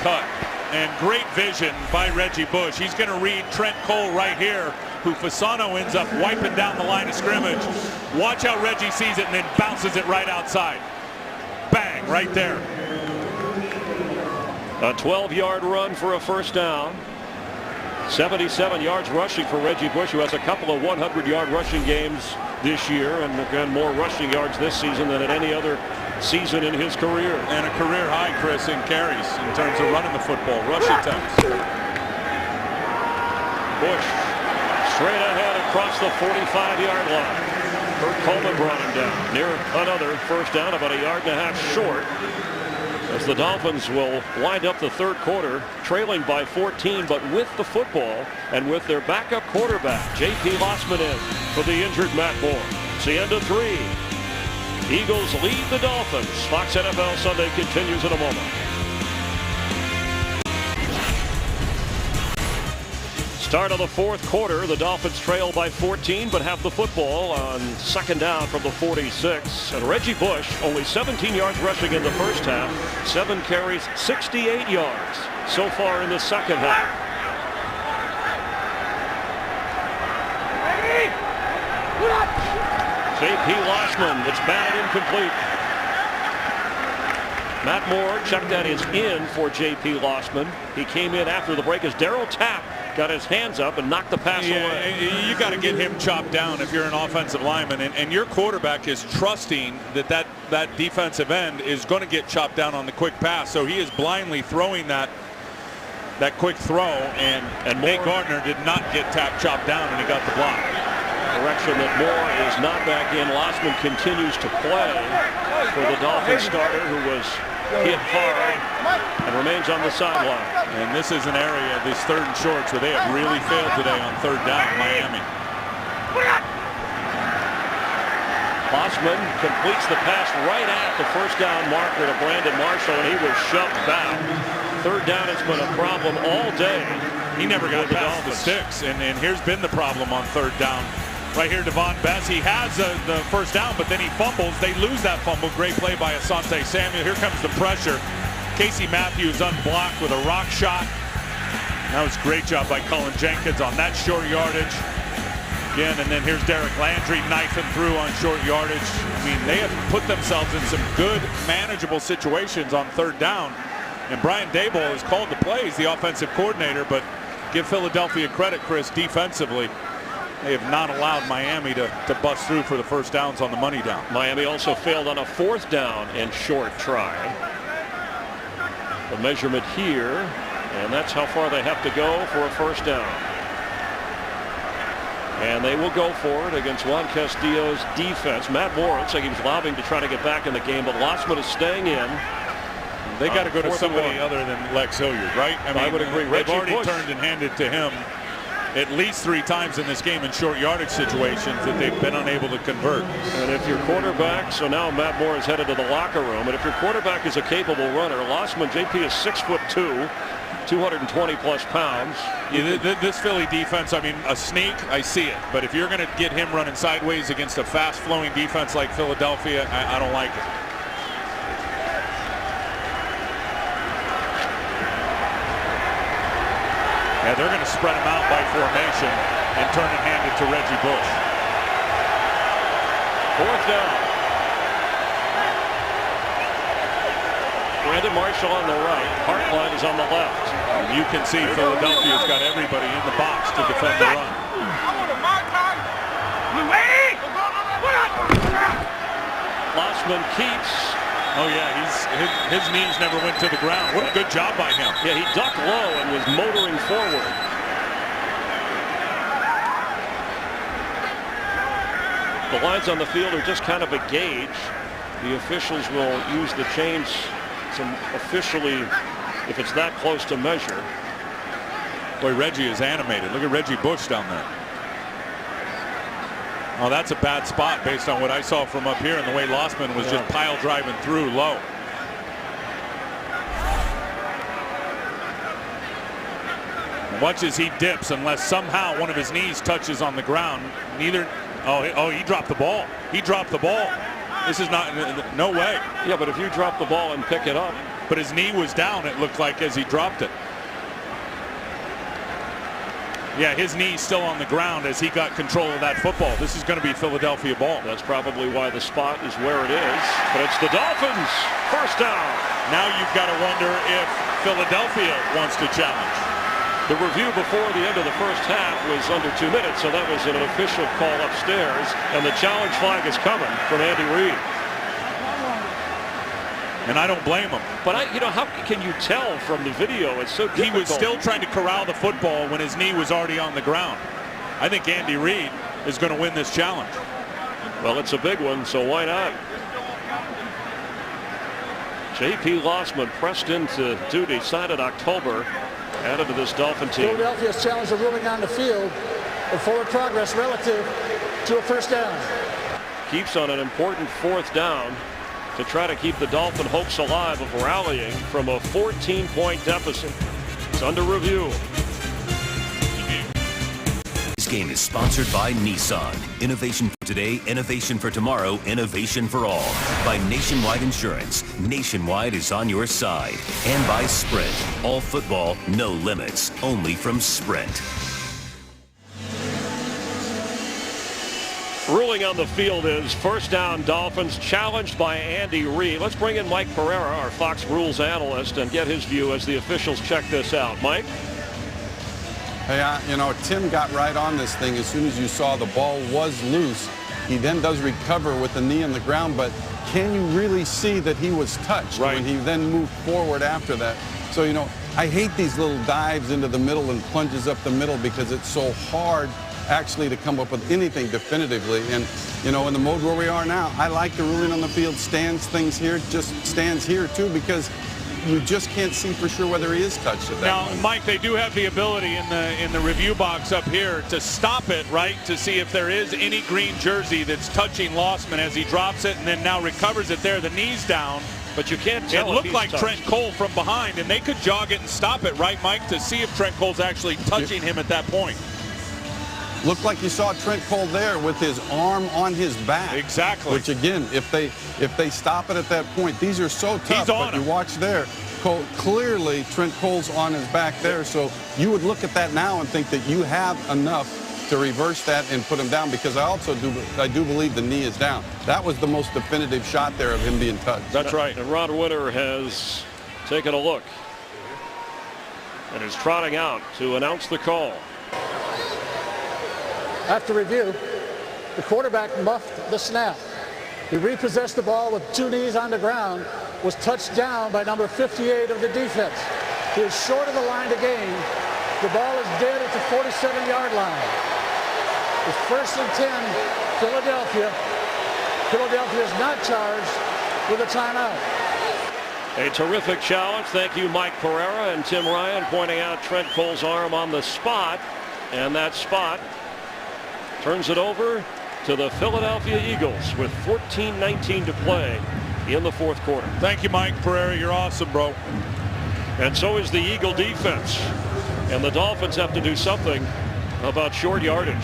cut. And great vision by Reggie Bush. He's going to read Trent Cole right here, who Fasano ends up wiping down the line of scrimmage. Watch how Reggie sees it and then bounces it right outside. Bang, right there. A 12-yard run for a first down. 77 yards rushing for Reggie Bush, who has a couple of 100-yard rushing games this year, and again more rushing yards this season than at any other season in his career. And a career high, Chris, in carries in terms of running the football, rush attempts. Bush straight ahead across the 45-yard line. Kurt Coleman brought him down near another first down, about a yard and a half short, as the Dolphins will wind up the third quarter trailing by 14, but with the football and with their backup quarterback J.P. Lossman in for the injured Matt Moore. It's the end of 3. Eagles lead the Dolphins. Fox NFL Sunday continues in a moment. Start of the fourth quarter. The Dolphins trail by 14, but have the football on second down from the 46. And Reggie Bush, only 17 yards rushing in the first half, 7 carries, 68 yards so far in the second half. J.P. Lossman, it's batted incomplete. Matt Moore checked that is in for J.P. Lossman. He came in after the break as Darryl Tapp got his hands up and knocked the pass away. You got to get him chopped down if you're an offensive lineman, and your quarterback is trusting that defensive end is going to get chopped down on the quick pass, so he is blindly throwing that quick throw, and Nate Gardner did not get Tapp chopped down, and he got the block. Direction that Moore is not back in. Lossman continues to play for the Dolphins starter, who was hit hard and remains on the sideline. And this is an area, these third and shorts, where they have really failed today on third down, Miami. Lossman completes the pass right at the first down marker to Brandon Marshall, and he was shoved back. Third down has been a problem all day. He never got past the sticks, and here's been the problem on third down. Right here, Devon Bess, he has the first down, but then he fumbles. They lose that fumble. Great play by Asante Samuel. Here comes the pressure. Casey Matthews unblocked with a rock shot. That was a great job by Cullen Jenkins on that short yardage. Again, and then here's Derek Landry knifing through on short yardage. I mean, they have put themselves in some good, manageable situations on third down. And Brian Daboll has called the plays, the offensive coordinator, but give Philadelphia credit, Chris, defensively. They have not allowed Miami to bust through for the first downs on the money down. Miami also failed on a fourth down and short try. The measurement here, and that's how far they have to go for a first down. And they will go for it against Juan Castillo's defense. Matt Moore looks like he was lobbing to try to get back in the game, but Lossman is staying in. They got to go to somebody other than Lex Hilliard, right? I would agree. They've already turned and handed to him at least 3 times in this game in short yardage situations that they've been unable to convert. And if your quarterback, so now Matt Moore is headed to the locker room, and if your quarterback is a capable runner, Lossman, JP is 6'2", 220 plus pounds. Yeah, this Philly defense, I mean, a sneak, I see it. But if you're going to get him running sideways against a fast-flowing defense like Philadelphia, I don't like it. Yeah, they're going to spread him out by formation and turn and hand it to Reggie Bush. Fourth down. Brandon Marshall on the right. Hartline is on the left. And you can see Philadelphia's got everybody in the box to defend the run. Lossman keeps. Oh yeah, his knees never went to the ground. What a good job by him. Yeah, he ducked low and was motoring forward. The lines on the field are just kind of a gauge. The officials will use the chains officially if it's that close to measure. Boy, Reggie is animated. Look at Reggie Bush down there. Oh, that's a bad spot based on what I saw from up here and the way Lossman was just pile driving through low. Watch as he dips unless somehow one of his knees touches on the ground. Neither. Oh, he dropped the ball. He dropped the ball. This is not, no way. Yeah, but if you drop the ball and pick it up. But his knee was down, it looked like, as he dropped it. Yeah, his knee's still on the ground as he got control of that football. This is going to be Philadelphia ball. That's probably why the spot is where it is. But it's the Dolphins First down. Now you've got to wonder if Philadelphia wants to challenge. The review before the end of the first half was under 2 minutes, so that was an official call upstairs, and the challenge flag is coming from Andy Reid. And I don't blame him. But how can you tell from the video? It's so difficult. He was still trying to corral the football when his knee was already on the ground. I think Andy Reid is going to win this challenge. Well, it's a big one, so why not? J.P. Lossman pressed into duty, signed in October, added to this Dolphin team. Philadelphia's challenged the ruling on the field of forward progress relative to a first down. Keeps on an important fourth down to try to keep the Dolphin hopes alive of rallying from a 14-point deficit. It's under review. This game is sponsored by Nissan. Innovation for today, innovation for tomorrow, innovation for all. By Nationwide Insurance. Nationwide is on your side. And by Sprint. All football, no limits. Only from Sprint. Ruling on the field is first down Dolphins, challenged by Andy Reid. Let's bring in Mike Pereira, our Fox Rules analyst, and get his view as the officials check this out. Mike? Hey, Tim got right on this thing as soon as you saw the ball was loose. He then does recover with the knee on the ground, but can you really see that he was touched when he then moved forward after that? So, I hate these little dives into the middle and plunges up the middle because it's so hard actually to come up with anything definitively. And, in the mode where we are now, I like the ruling on the field stands things here, just stands here too, because you just can't see for sure whether he is touched at that moment. Mike, they do have the ability in the review box up here to stop it, right, to see if there is any green jersey that's touching Lossman as he drops it and then now recovers it there, the knee's down. But you can't tell. It looked like Trent Cole from behind, and they could jog it and stop it, right, Mike, to see if Trent Cole's actually touching him at that point. Looked like you saw Trent Cole there with his arm on his back. Exactly. Which again, if they stop it at that point, these are so tough. He's on but you watch there, Clearly Trent Cole's on his back there, so you would look at that now and think that you have enough to reverse that and put him down, because I do believe the knee is down. That was the most definitive shot there of him being touched. That's right. And Ron Winter has taken a look and is trotting out to announce the call. After review, the quarterback muffed the snap. He repossessed the ball with two knees on the ground, was touched down by number 58 of the defense. He is short of the line to gain. The ball is dead at the 47-yard line. It's 1st and 10, Philadelphia. Philadelphia is not charged with a timeout. A terrific challenge. Thank you, Mike Pereira and Tim Ryan, pointing out Trent Cole's arm on the spot. And that spot turns it over to the Philadelphia Eagles with 14:19 to play in the fourth quarter. Thank you, Mike Pereira. You're awesome, bro. And so is the Eagle defense. And the Dolphins have to do something about short yardage,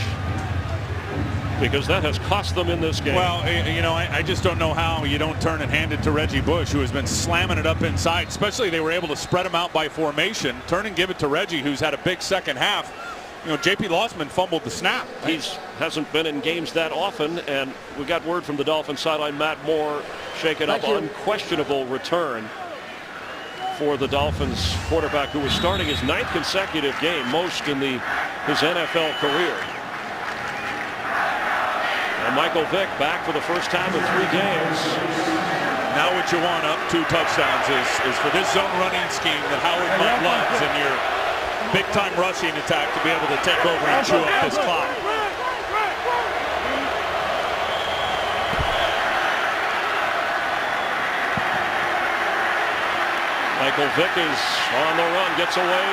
because that has cost them in this game. Well, I just don't know how you don't turn and hand it to Reggie Bush, who has been slamming it up inside. Especially they were able to spread him out by formation. Turn and give it to Reggie, who's had a big second half. J.P. Lossman fumbled the snap. He hasn't been in games that often, and we got word from the Dolphins sideline, Matt Moore shaken up. Unquestionable return for the Dolphins quarterback, who was starting his 9th consecutive game, most in his NFL career. And Michael Vick back for the first time in 3 games. Now what you want up 2 touchdowns is for this zone running scheme that Howard Mudd loves, and your big-time rushing attack to be able to take over and chew up this clock. Michael Vick is on the run, gets away,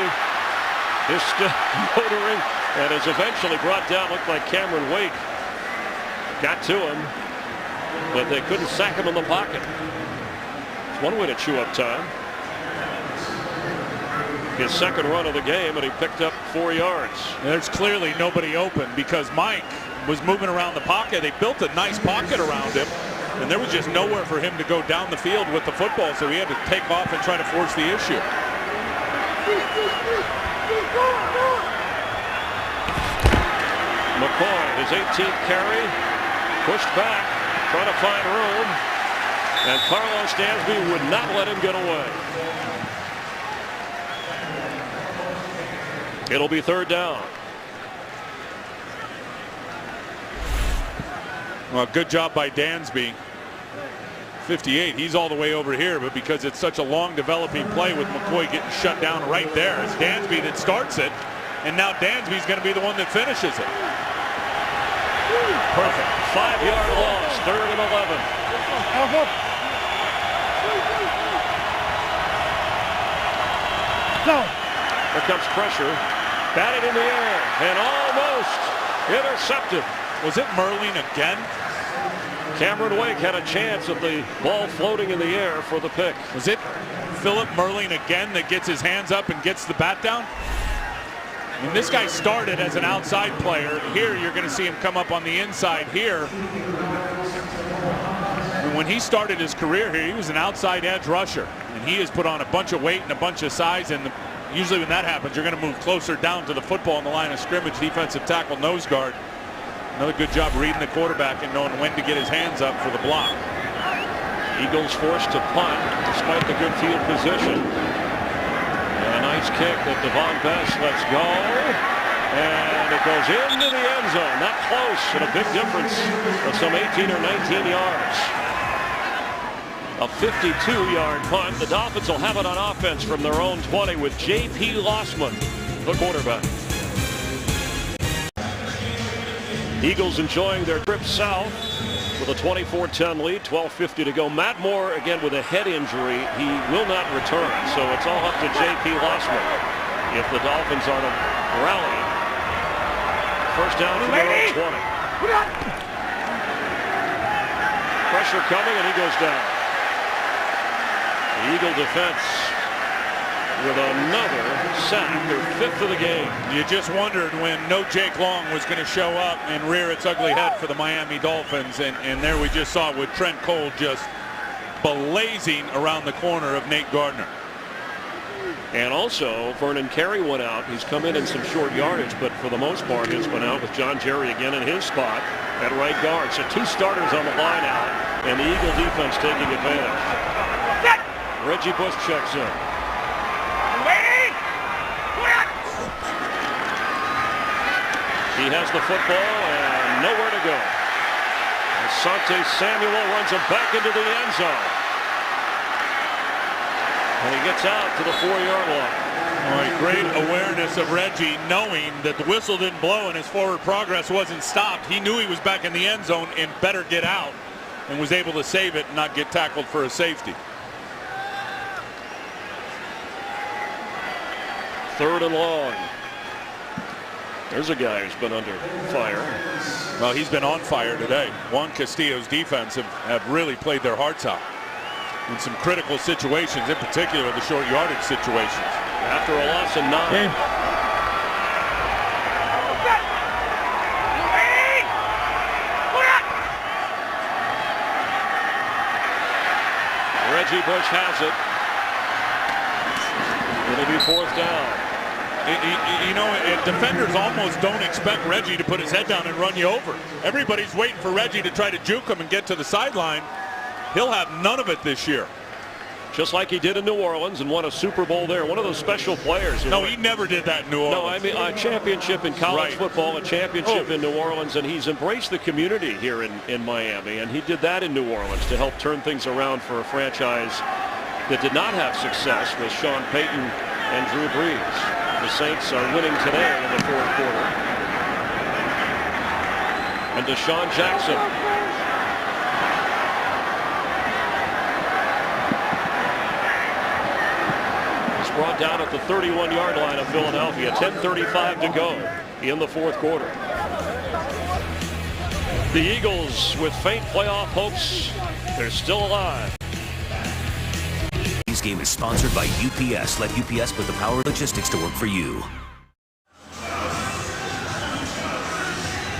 is still motoring, and is eventually brought down. Looked like Cameron Wake got to him, but they couldn't sack him in the pocket. It's one way to chew up time. His second run of the game, and he picked up 4 yards. There's clearly nobody open, because Mike was moving around the pocket. They built a nice pocket around him, and there was just nowhere for him to go down the field with the football, so he had to take off and try to force the issue. McCoy, his 18th carry, pushed back, trying to find room. And Carlos Dansby would not let him get away. It'll be third down. Well, good job by Dansby. 58, he's all the way over here, but because it's such a long developing play with McCoy getting shut down right there, it's Dansby that starts it, and now Dansby's going to be the one that finishes it. Perfect. 5-yard loss, third and 11. Here comes pressure. Batted in the air and almost intercepted. Was it Merlin again? Cameron Wake had a chance at the ball floating in the air for the pick. Was it Philip Merlin again that gets his hands up and gets the bat down? When this guy started as an outside player, here you're going to see him come up on the inside here. And when he started his career here, he was an outside edge rusher. And he has put on a bunch of weight and a bunch of size. And usually when that happens, you're going to move closer down to the football in the line of scrimmage, defensive tackle, nose guard. Another good job reading the quarterback and knowing when to get his hands up for the block. Eagles forced to punt despite the good field position. And a nice kick that Devon Best lets go. And it goes into the end zone. Not close, and a big difference of some 18 or 19 yards. A 52-yard punt. The Dolphins will have it on offense from their own 20 with J.P. Lossman, the quarterback. Eagles enjoying their trip south with a 24-10 lead, 12:50 to go. Matt Moore again with a head injury. He will not return, so it's all up to J.P. Lossman if the Dolphins are to rally. First down from their own 20. Pressure coming, and he goes down. The Eagle defense with another sack, their fifth of the game. You just wondered when no Jake Long was going to show up and rear its ugly head for the Miami Dolphins, and there we just saw with Trent Cole just blazing around the corner of Nate Gardner. And also Vernon Carey went out. He's come in some short yardage, but for the most part has been out with John Jerry again in his spot at right guard. So two starters on the line out, and the Eagle defense taking advantage. Reggie Bush checks in. He has the football and nowhere to go. Asante Samuel runs him back into the end zone. And he gets out to the 4-yard line. All right, great awareness of Reggie, knowing that the whistle didn't blow and his forward progress wasn't stopped. He knew he was back in the end zone and better get out, and was able to save it and not get tackled for a safety. Third and long. There's a guy who's been under fire. Well, he's been on fire today. Juan Castillo's defense have really played their hearts out in some critical situations, in particular the short yardage situations. After a loss of 9. Reggie Bush has it. It'll be fourth down. You know, defenders almost don't expect Reggie to put his head down and run you over. Everybody's waiting for Reggie to try to juke him and get to the sideline. He'll have none of it this year. Just like he did in New Orleans and won a Super Bowl there. One of those special players. No, he never did that in New Orleans. No, I mean a championship in college football, a championship in New Orleans, and he's embraced the community here in Miami, and he did that in New Orleans to help turn things around for a franchise that did not have success with Sean Payton and Drew Brees. The Saints are winning today in the fourth quarter. And Deshaun Jackson. He's brought down at the 31-yard line of Philadelphia. 10:35 to go in the fourth quarter. The Eagles, with faint playoff hopes, they're still alive. This game is sponsored by UPS. Let UPS put the power of logistics to work for you.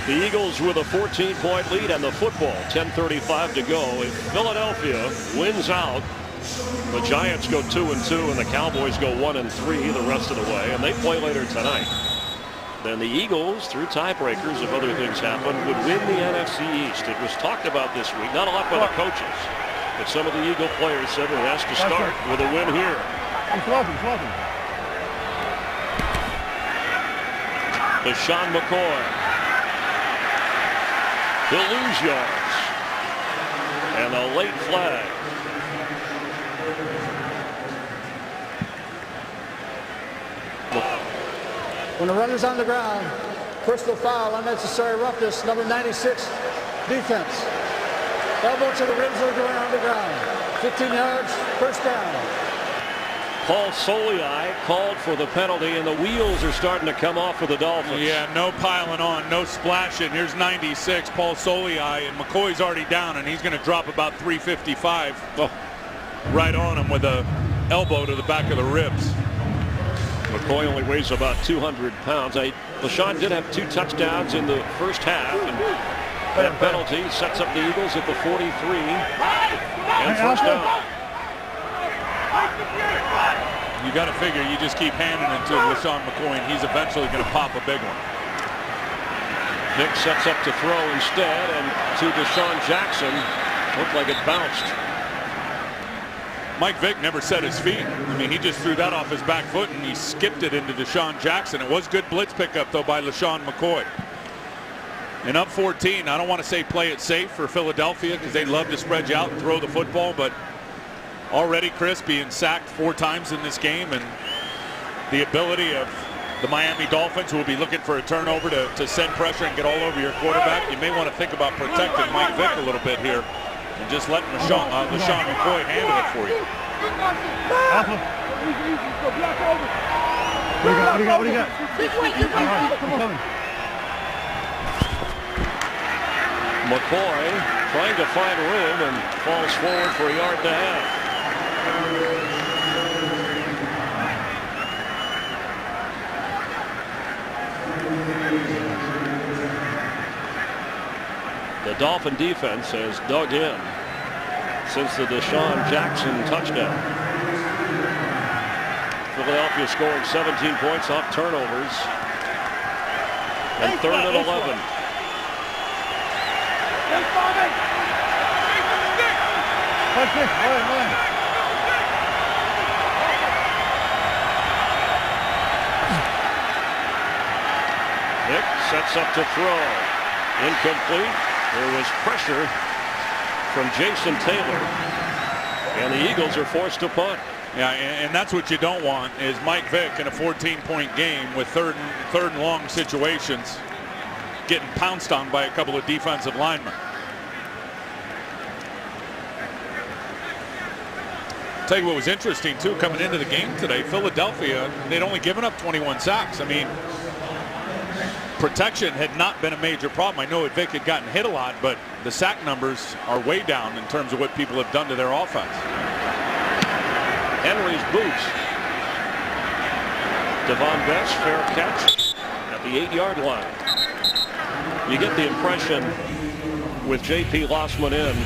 The Eagles with a 14-point lead and the football. 10:35 to go. If Philadelphia wins out, the Giants go 2-2 and the Cowboys go 1-3 the rest of the way, and they play later tonight. Then the Eagles, through tiebreakers, if other things happen, would win the NFC East. It was talked about this week, not a lot by the coaches. But some of the Eagle players said it has to start with a win here. He's walking. LeSean McCoy. He'll lose yards. And a late flag. When the runner's on the ground, personal foul, unnecessary roughness, number 96, defense. Elbow to the ribs of the on the ground. 15 yards, first down. Paul Soliai called for the penalty, and the wheels are starting to come off for the Dolphins. Yeah, no piling on, no splashing. Here's 96, Paul Soliai, and McCoy's already down, and he's going to drop about 355 right on him with a elbow to the back of the ribs. McCoy only weighs about 200 pounds. LeSean did have 2 touchdowns in the first half, and that penalty sets up the Eagles at the 43 and first down. You got to figure you just keep handing it to LeSean McCoy, and he's eventually going to pop a big one. Vick sets up to throw instead, and to Deshaun Jackson. Looked like it bounced. Mike Vick never set his feet. I mean, he just threw that off his back foot, and he skipped it into Deshaun Jackson. It was good blitz pickup, though, by LeSean McCoy. And up 14, I don't want to say play it safe for Philadelphia because they love to spread you out and throw the football, but already Chris being sacked 4 times in this game, and the ability of the Miami Dolphins, who will be looking for a turnover to send pressure and get all over your quarterback. You may want to think about protecting Mike Vick a little bit here and just letting LeSean McCoy handle it for you. What do you got? McCoy trying to find room and falls forward for a yard and a half. The Dolphin defense has dug in since the Deshaun Jackson touchdown. Philadelphia scoring 17 points off turnovers. And 3rd and 11. Vick sets up to throw. Incomplete. There was pressure from Jason Taylor, and the Eagles are forced to punt. Yeah, and that's what you don't want is Mike Vick in a 14-point game with third and long situations getting pounced on by a couple of defensive linemen. Tell you what was interesting too, coming into the game today, Philadelphia, they'd only given up 21 sacks. I mean, protection had not been a major problem. I know Vick had gotten hit a lot, but the sack numbers are way down in terms of what people have done to their offense. Henry's boots. Devon Best, fair catch at the 8-yard line. You get the impression with J.P. Lossman in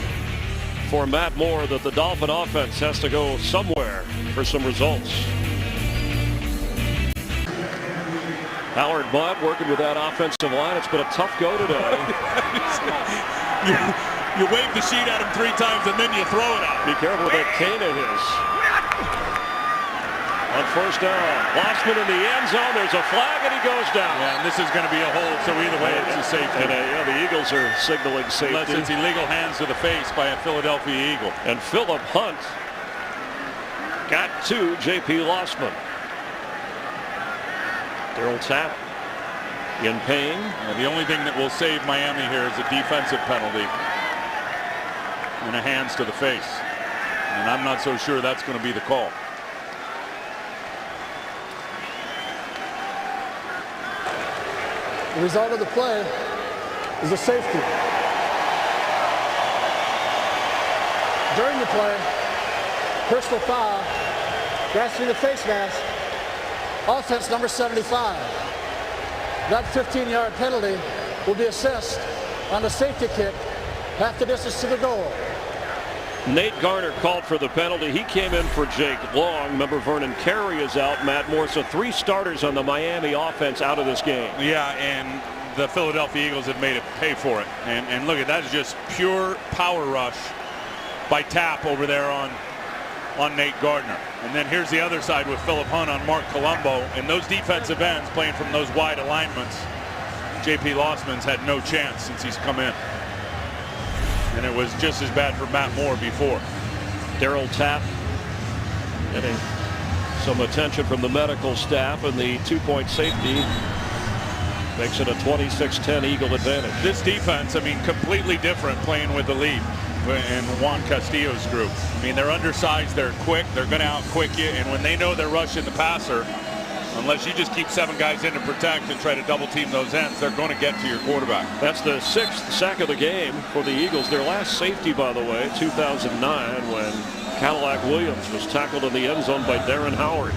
for Matt Moore that the Dolphin offense has to go somewhere for some results. Howard Budd working with that offensive line. It's been a tough go today. you wave the sheet at him 3 times and then you throw it out. Be careful with that cane of his. On first down, Lossman in the end zone. There's a flag and he goes down. Yeah, and this is going to be a hold, so either way it's a safety. And yeah, the Eagles are signaling safety. Unless it's illegal hands to the face by a Philadelphia Eagle. And Philip Hunt got to J.P. Lossman. Darryl Tapp in pain. The only thing that will save Miami here is a defensive penalty and a hands to the face. And I'm not so sure that's going to be the call. The result of the play is a safety. During the play, personal foul, grasping the face mask, offense number 75. That 15-yard penalty will be assessed on the safety kick, half the distance to the goal. Nate Garner called for the penalty. He came in for Jake Long. Remember, Vernon Carey is out. Matt Moore. So 3 starters on the Miami offense out of this game. Yeah, and the Philadelphia Eagles have made it pay for it. And look at that, is just pure power rush by Tapp over there on Nate Gardner. And then here's the other side with Philip Hunt on Mark Colombo. And those defensive ends playing from those wide alignments, J.P. Lossman's had no chance since he's come in. And it was just as bad for Matt Moore before. Darryl Tapp getting some attention from the medical staff, and the 2-point safety makes it a 26-10 Eagle advantage. This defense, I mean, completely different playing with the lead and Juan Castillo's group. I mean, they're undersized, they're quick, they're going to out-quick you, and when they know they're rushing the passer, unless you just keep 7 guys in to protect and try to double-team those ends, they're going to get to your quarterback. That's the 6th sack of the game for the Eagles. Their last safety, by the way, 2009, when Cadillac Williams was tackled in the end zone by Darren Howard.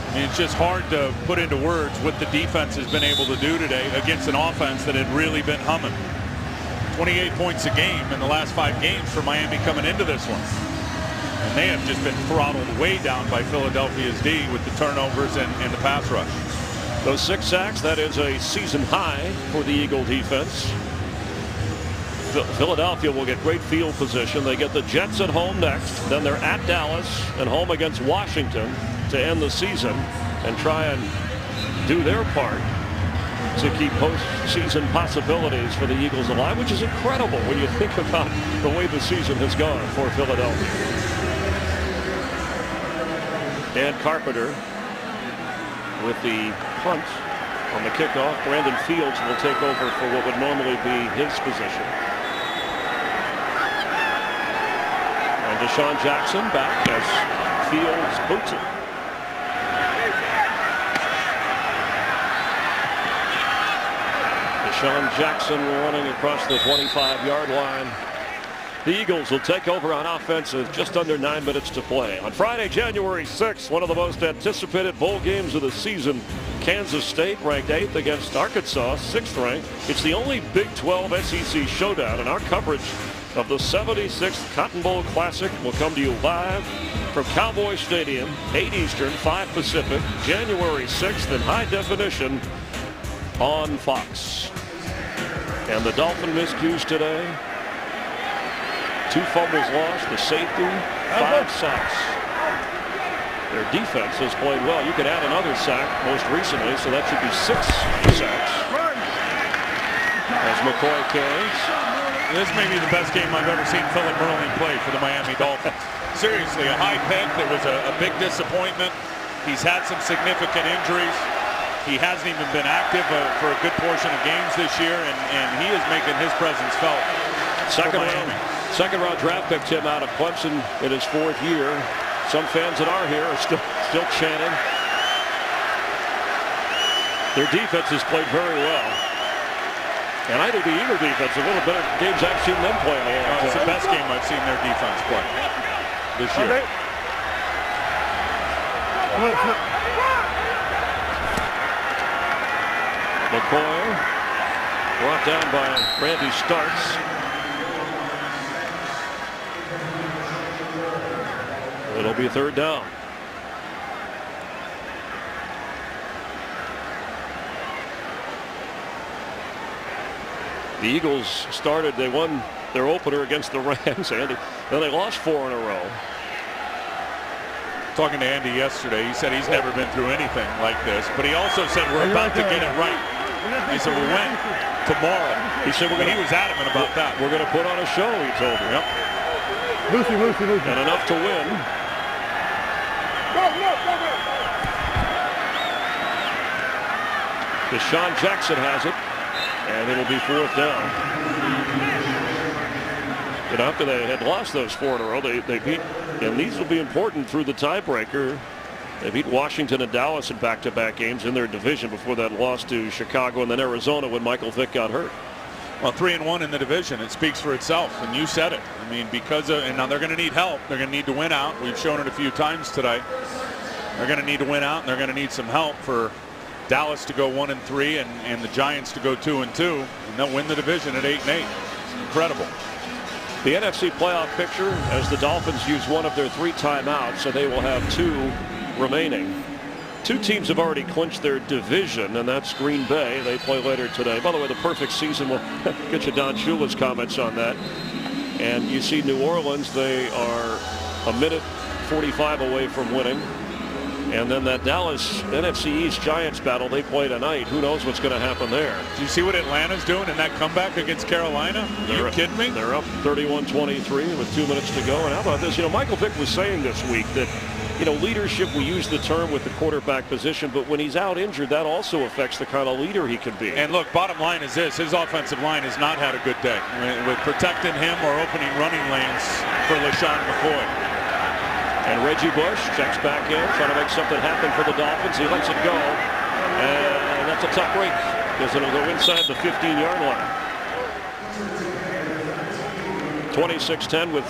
I mean, it's just hard to put into words what the defense has been able to do today against an offense that had really been humming. 28 points a game in the last 5 games for Miami coming into this one. And they have just been throttled way down by Philadelphia's D with the turnovers and the pass rush. Those 6 sacks, that is a season high for the Eagle defense. Philadelphia will get great field position. They get the Jets at home next. Then they're at Dallas and home against Washington to end the season and try and do their part to keep postseason possibilities for the Eagles alive, which is incredible when you think about the way the season has gone for Philadelphia. Dan Carpenter with the punt on the kickoff. Brandon Fields will take over for what would normally be his position. And Deshaun Jackson back as Fields boots it. Deshaun Jackson running across the 25-yard line. The Eagles will take over on offense with just under 9 minutes to play. On Friday, January 6th, one of the most anticipated bowl games of the season. Kansas State ranked 8th against Arkansas, 6th ranked. It's the only Big 12 SEC showdown, and our coverage of the 76th Cotton Bowl Classic will come to you live from Cowboy Stadium, 8 Eastern, 5 Pacific, January 6th in high definition on Fox. And the Dolphin miscues today. 2 fumbles lost, the safety, 5 sacks. Their defense has played well. You could add another sack most recently, so that should be 6 sacks. As McCoy carries. This may be the best game I've ever seen Philip Merlin play for the Miami Dolphins. Seriously, a high pick that was a big disappointment. He's had some significant injuries. He hasn't even been active for a good portion of games this year, and he is making his presence felt. Second round draft pick, Tim, out of Clemson in his 4th year. Some fans that are here are still chanting. Their defense has played very well. And I think the Eagle defense, one of the better games I've seen them play in a long time. It's the best game I've seen their defense play this year. McCoy brought down by Randy Starks. It'll be 3rd down. The Eagles started, they won their opener against the Rams, Andy. Then they lost 4 in a row. Talking to Andy yesterday, he said he's never been through anything like this, but he also said we're about to get it right. He said we win tomorrow. He said he was adamant about that. We're going to put on a show, he told me. Yep. Lucy. And enough to win. Deshaun Jackson has it, and it'll be 4th down. But after they had lost those 4 in a row, they beat, and these will be important through the tiebreaker. They beat Washington and Dallas in back-to-back games in their division before that loss to Chicago and then Arizona when Michael Vick got hurt. Well, 3-1 in the division, it speaks for itself, and you said it. I mean, and now they're going to need help. They're going to need to win out. We've shown it a few times today. They're going to need to win out, and they're going to need some help for Dallas to go 1-3 and the Giants to go 2-2, and they'll win the division at 8-8. It's incredible. The NFC playoff picture as the Dolphins use one of their 3 timeouts, so they will have 2 remaining. 2 teams have already clinched their division, and that's Green Bay. They play later today. By the way, the perfect season, we'll get you Don Shula's comments on that. And you see New Orleans, they are a minute 45 away from winning. And then that Dallas NFC East Giants battle they play tonight. Who knows what's going to happen there? Do you see what Atlanta's doing in that comeback against Carolina? Are you kidding me? They're up 31-23 with 2 minutes to go. And how about this? You know, Michael Vick was saying this week that, you know, leadership, we use the term with the quarterback position, but when he's out injured, that also affects the kind of leader he can be. And look, bottom line is this. His offensive line has not had a good day with protecting him or opening running lanes for LaShawn McCoy. And Reggie Bush checks back in, trying to make something happen for the Dolphins. He lets it go. And that's a tough break because it'll go inside the 15-yard line. 26-10 with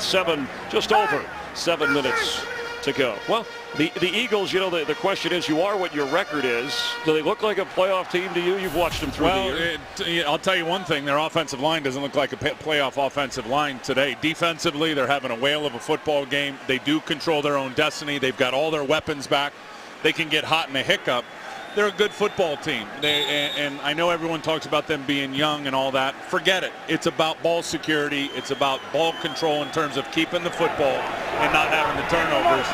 just over 7 minutes to go. Well, the Eagles, you know, the question is, you are what your record is. Do they look like a playoff team to you? You've watched them through the year. I'll tell you one thing. Their offensive line doesn't look like a playoff offensive line today. Defensively, they're having a whale of a football game. They do control their own destiny. They've got all their weapons back. They can get hot in a hiccup. They're a good football team. And I know everyone talks about them being young and all that. Forget it. It's about ball security. It's about ball control in terms of keeping the football and not having the turnovers.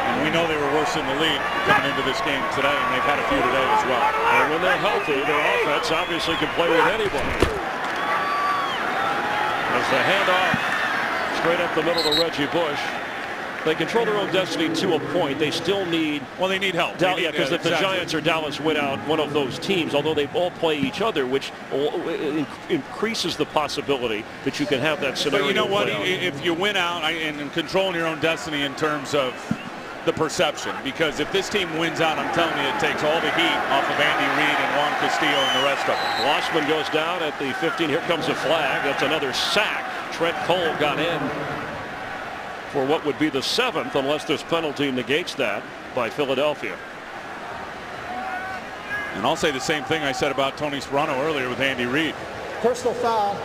And we know they were worse in the league coming into this game today, and they've had a few today as well. And when they're healthy, their offense obviously can play with anybody. As the handoff straight up the middle to Reggie Bush. They control their own destiny to a point. They still need... Well, they need help. Yeah, because if the Giants or Dallas win out one of those teams, although they all play each other, which increases the possibility that you can have that scenario. But you know what? If you win out and controlling your own destiny in terms of the perception, because if this team wins out, I'm telling you, it takes all the heat off of Andy Reid and Juan Castillo and the rest of them. Lossman goes down at the 15. Here comes a flag. That's another sack. Trent Cole got in for what would be the 7th, unless this penalty negates that, by Philadelphia. And I'll say the same thing I said about Tony Sparano earlier with Andy Reid. Personal foul,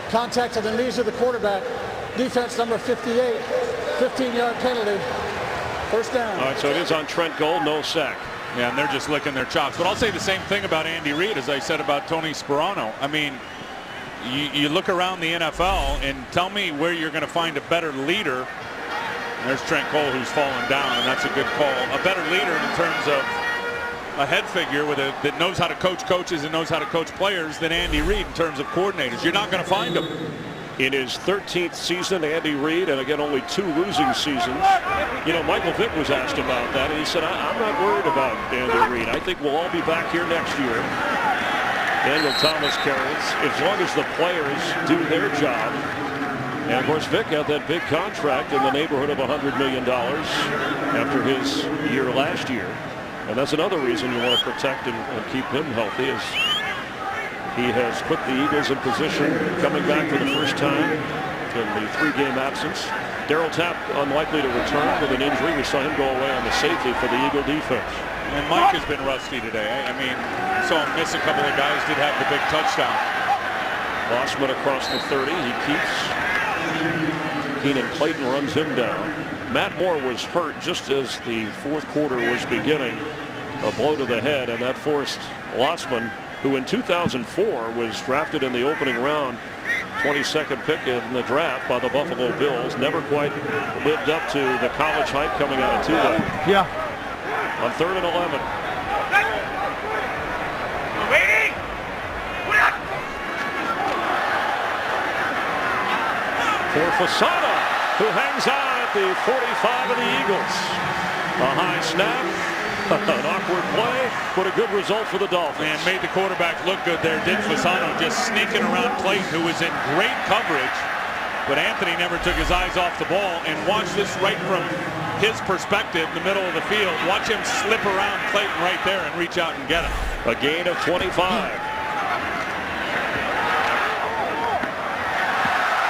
contact to the knees of the quarterback, defense number 58, 15-yard penalty, first down. All right, so it is on Trent Cole, no sack. Yeah, and they're just licking their chops. But I'll say the same thing about Andy Reid as I said about Tony Sparano. I mean, you look around the NFL and tell me where you're going to find a better leader. There's Trent Cole, who's fallen down, and that's a good call. A better leader in terms of a head figure that knows how to coach coaches and knows how to coach players than Andy Reid in terms of coordinators. You're not going to find him. In his 13th season, Andy Reid, and again, only 2 losing seasons. You know, Michael Vick was asked about that, and he said, I'm not worried about Andy Reid. I think we'll all be back here next year. Daniel Thomas carries, as long as the players do their job. And of course, Vick had that big contract in the neighborhood of $100 million after his year last year. And that's another reason you want to protect and keep him healthy, as he has put the Eagles in position coming back for the first time in the 3-game absence. Darryl Tapp unlikely to return with an injury. We saw him go away on the safety for the Eagle defense. And Mike has been rusty today. I mean, saw him miss a couple of guys, did have the big touchdown. Lossman across the 30. He keeps. Keenan Clayton runs him down. Matt Moore was hurt just as the 4th quarter was beginning. A blow to the head, and that forced Lossman, who in 2004 was drafted in the opening round, 22nd pick in the draft by the Buffalo Bills. Never quite lived up to the college hype coming out of Tulane. Yeah. On 3rd and 11. For Fasano, who hangs on at the 45 of the Eagles. A high snap, an awkward play, but a good result for the Dolphins. And made the quarterback look good there, did Fasano, just sneaking around Clayton, who was in great coverage. But Anthony never took his eyes off the ball. And watch this right from his perspective, the middle of the field. Watch him slip around Clayton right there and reach out and get him. A gain of 25.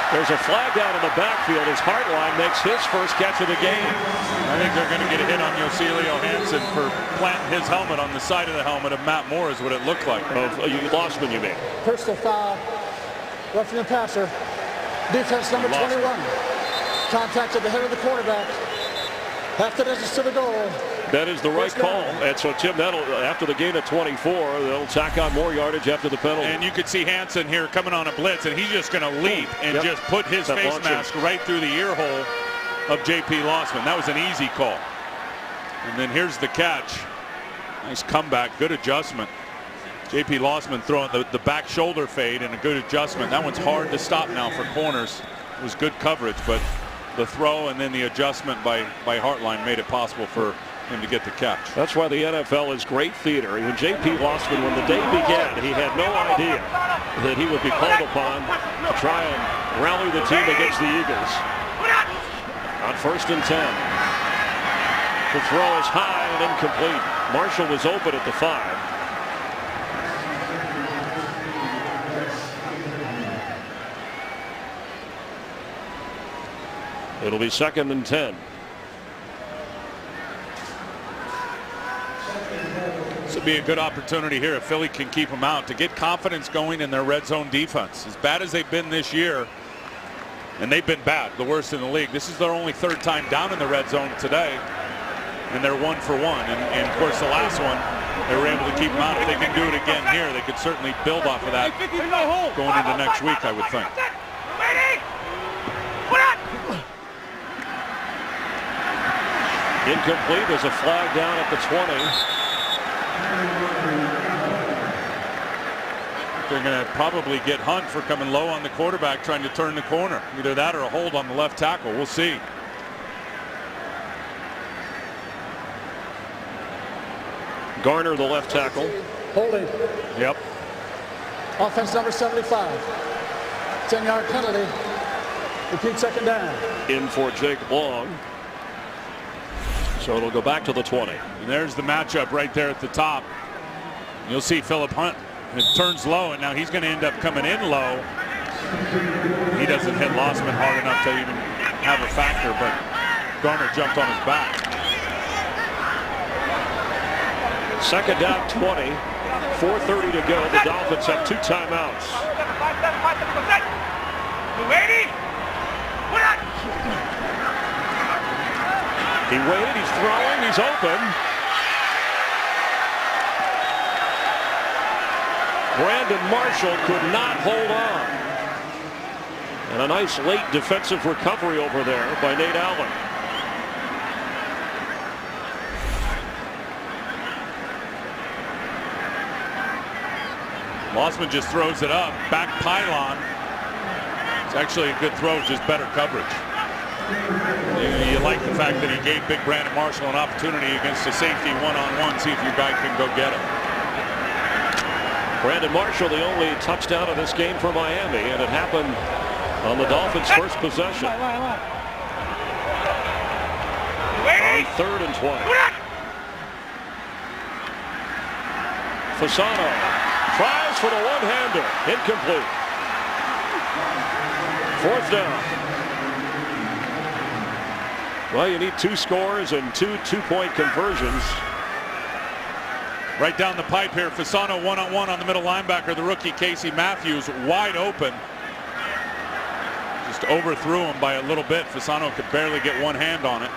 There's a flag down in the backfield as Hartline makes his first catch of the game. I think they're going to get a hit on Yoselio Hansen for planting his helmet on the side of the helmet of Matt Moore is what it looked like. Lossman, you mean? Personal foul, roughing the passer. Defense number 21. Contact at the head of the quarterback. Half the distance to the goal. That is the right call. And so, Tim, that'll, after the gain of 24, they'll tack on more yardage after the penalty. And you could see Hansen here coming on a blitz, and he's just going to leap and just put his face mask right through the ear hole of J.P. Lossman. That was an easy call. And then here's the catch. Nice comeback, good adjustment. J.P. Lossman throwing the back shoulder fade and a good adjustment. That one's hard to stop now for corners. It was good coverage, but the throw and then the adjustment by Hartline made it possible for him to get the catch. That's why the NFL is great theater. When J.P. Lossman, when the day began, he had no idea that he would be called upon to try and rally the team against the Eagles. On 1st and 10. The throw is high and incomplete. Marshall was open at the 5. It'll be 2nd and 10. This will be a good opportunity here if Philly can keep them out to get confidence going in their red zone defense. As bad as they've been this year, and they've been bad, the worst in the league. This is their only 3rd time down in the red zone today, and they're 1 for 1. And of course, the last one, they were able to keep them out. If they can do it again here, they could certainly build off of that going into next week, I would think. Incomplete. There's a flag down at the 20. They're going to probably get Hunt for coming low on the quarterback trying to turn the corner. Either that or a hold on the left tackle. We'll see. Garner, the left tackle. Holding. Yep. Offense number 75. 10-yard penalty. Repeat 2nd down. In for Jake Long. So it'll go back to the 20. And there's the matchup right there at the top. You'll see Philip Hunt. It turns low, and now he's going to end up coming in low. He doesn't hit Lossman hard enough to even have a factor, but Garner jumped on his back. 2nd down, 20. 4:30 to go. The Dolphins have 2 timeouts. He waited, he's throwing, he's open. Brandon Marshall could not hold on. And a nice late defensive recovery over there by Nate Allen. Lossman just throws it up, back pylon. It's actually a good throw, just better coverage. You like the fact that he gave big Brandon Marshall an opportunity against a safety one-on-one, see if your guy can go get him. Brandon Marshall, the only touchdown of this game for Miami, and it happened on the Dolphins' first possession. On 3rd and 20. Fasano tries for the one-hander. Incomplete. 4th down. Well, you need 2 scores and 2 two-point conversions. Right down the pipe here. Fasano one-on-one on the middle linebacker. The rookie Casey Matthews wide open. Just overthrew him by a little bit. Fasano could barely get one hand on it.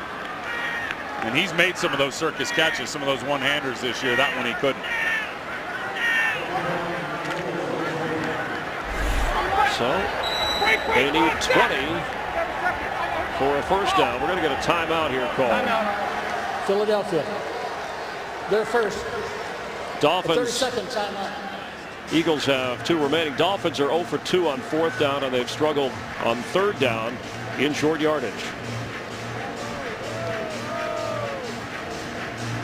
And he's made some of those circus catches, some of those one-handers this year. That one he couldn't. So they need 20 for a 1st down. We're going to get a timeout here called. Philadelphia. They're first. Dolphins. 32nd timeout. Eagles have 2 remaining. Dolphins are 0 for 2 on 4th down, and they've struggled on 3rd down in short yardage.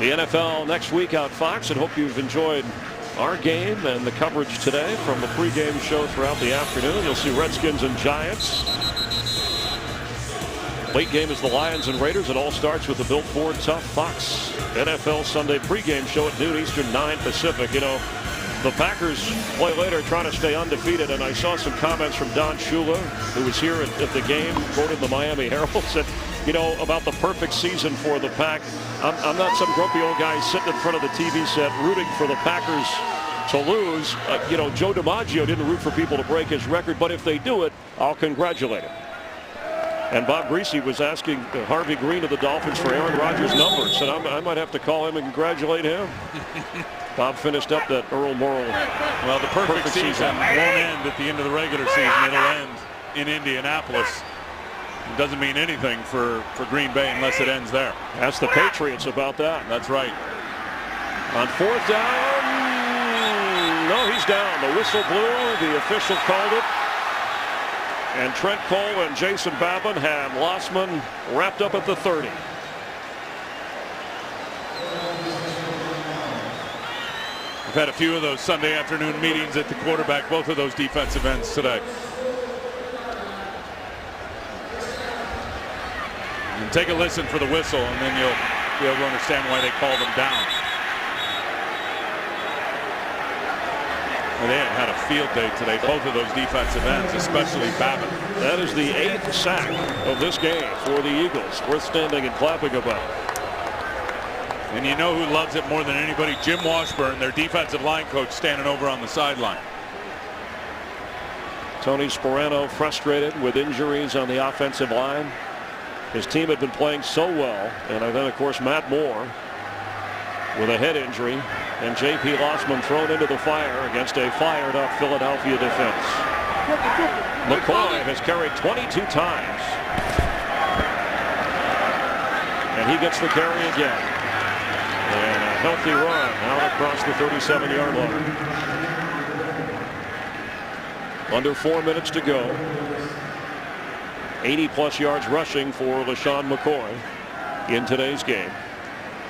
The NFL next week on Fox, and hope you've enjoyed our game and the coverage today from the pregame show throughout the afternoon. You'll see Redskins and Giants. Late game is the Lions and Raiders. It all starts with the Built Ford Tough Fox NFL Sunday pregame show at noon Eastern, 9 Pacific. You know, the Packers play later trying to stay undefeated, and I saw some comments from Don Shula, who was here at the game, quoted the Miami Herald, said, you know, about the perfect season for the Pack. I'm not some grumpy old guy sitting in front of the TV set rooting for the Packers to lose. You know, Joe DiMaggio didn't root for people to break his record, but if they do it, I'll congratulate him. And Bob Greasy was asking Harvey Green of the Dolphins for Aaron Rodgers' numbers, and I might have to call him and congratulate him. Bob finished up that Earl Morrall. Well, the perfect season won't end at the end of the regular season. It'll end in Indianapolis. It doesn't mean anything for Green Bay unless it ends there. Ask the Patriots about that. That's right. On fourth down, no, he's down. The whistle blew. The official called it. And Trent Cole and Jason Babin have Lossman wrapped up at the 30. We've had a few of those Sunday afternoon meetings at the quarterback, both of those defensive ends today. And take a listen for the whistle, and then you'll be able to understand why they called him down. They have had a field day today, both of those defensive ends, especially Babin. That is the 8th sack of this game for the Eagles. Worth standing and clapping about. And you know who loves it more than anybody? Jim Washburn, their defensive line coach, standing over on the sideline. Tony Sperano frustrated with injuries on the offensive line. His team had been playing so well, and then of course Matt Moore with a head injury, and J.P. Lossman thrown into the fire against a fired-up Philadelphia defense. McCoy has carried 22 times, and he gets the carry again. And a healthy run out across the 37-yard line. Under 4 minutes to go. 80-plus yards rushing for LaShawn McCoy in today's game.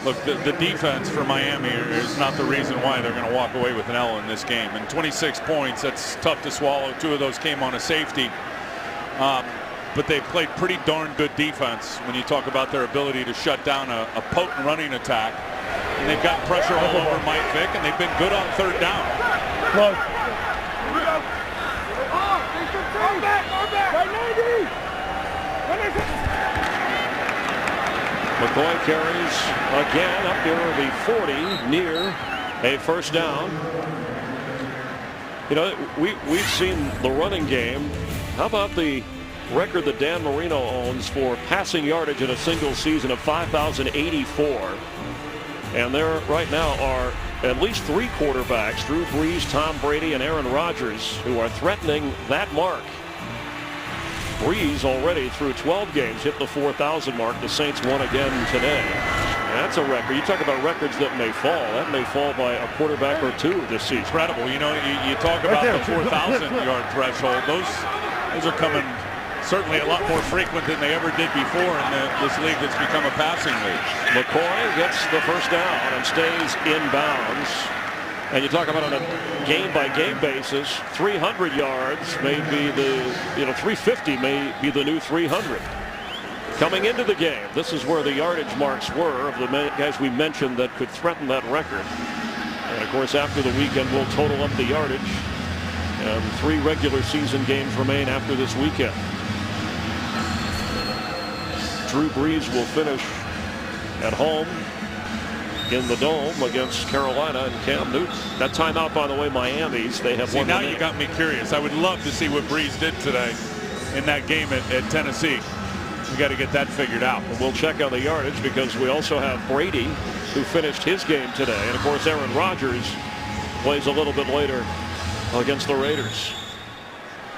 Look, the defense for Miami is not the reason why they're going to walk away with an L in this game. And 26 points, that's tough to swallow. 2 of those came on a safety. But they played pretty darn good defense when you talk about their ability to shut down a potent running attack. And they've got pressure all over Mike Vick, and they've been good on third down. McCoy carries again up near the 40, near a first down. You know, we've seen the running game. How about the record that Dan Marino owns for passing yardage in a single season of 5,084? And there right now are at least 3 quarterbacks, Drew Brees, Tom Brady, and Aaron Rodgers, who are threatening that mark. Brees already through 12 games hit the 4,000 mark. The Saints won again today. That's a record. You talk about records that may fall. That may fall by a quarterback or 2 this season. Incredible. You know, you talk about the 4,000-yard threshold. Those are coming certainly a lot more frequent than they ever did before in this league that's become a passing league. McCoy gets the first down and stays in bounds. And you talk about on a game-by-game basis, 300 yards may be the, 350 may be the new 300. Coming into the game, this is where the yardage marks were of the guys we mentioned that could threaten that record. And of course, after the weekend, we'll total up the yardage. And 3 regular season games remain after this weekend. Drew Brees will finish at home in the Dome against Carolina and Cam Newton. That timeout, by the way, Miami's. They have one. Now you got me curious. I would love to see what Brees did today in that game at Tennessee. We got to get that figured out. And we'll check on the yardage because we also have Brady, who finished his game today. And of course, Aaron Rodgers plays a little bit later against the Raiders.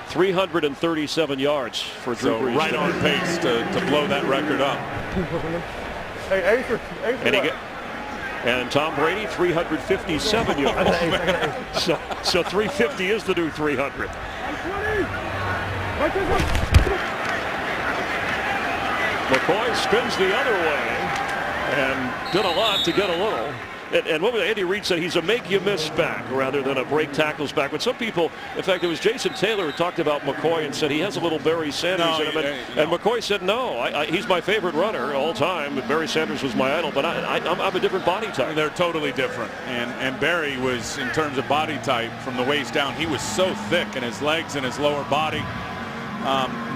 337 yards for Drew Brees. Right on pace to blow that record up. And Tom Brady, 357 yards. So 350 is the new 300. McCoy spins the other way and did a lot to get a little. And what Andy Reid said, he's a make-you-miss back rather than a break tackles back. But some people, in fact, it was Jason Taylor who talked about McCoy and said he has a little Barry Sanders in him. And McCoy said, no, he's my favorite runner all time. Barry Sanders was my idol, but I'm a different body type. They're totally different. And Barry was, in terms of body type, from the waist down, he was so thick in his legs and his lower body.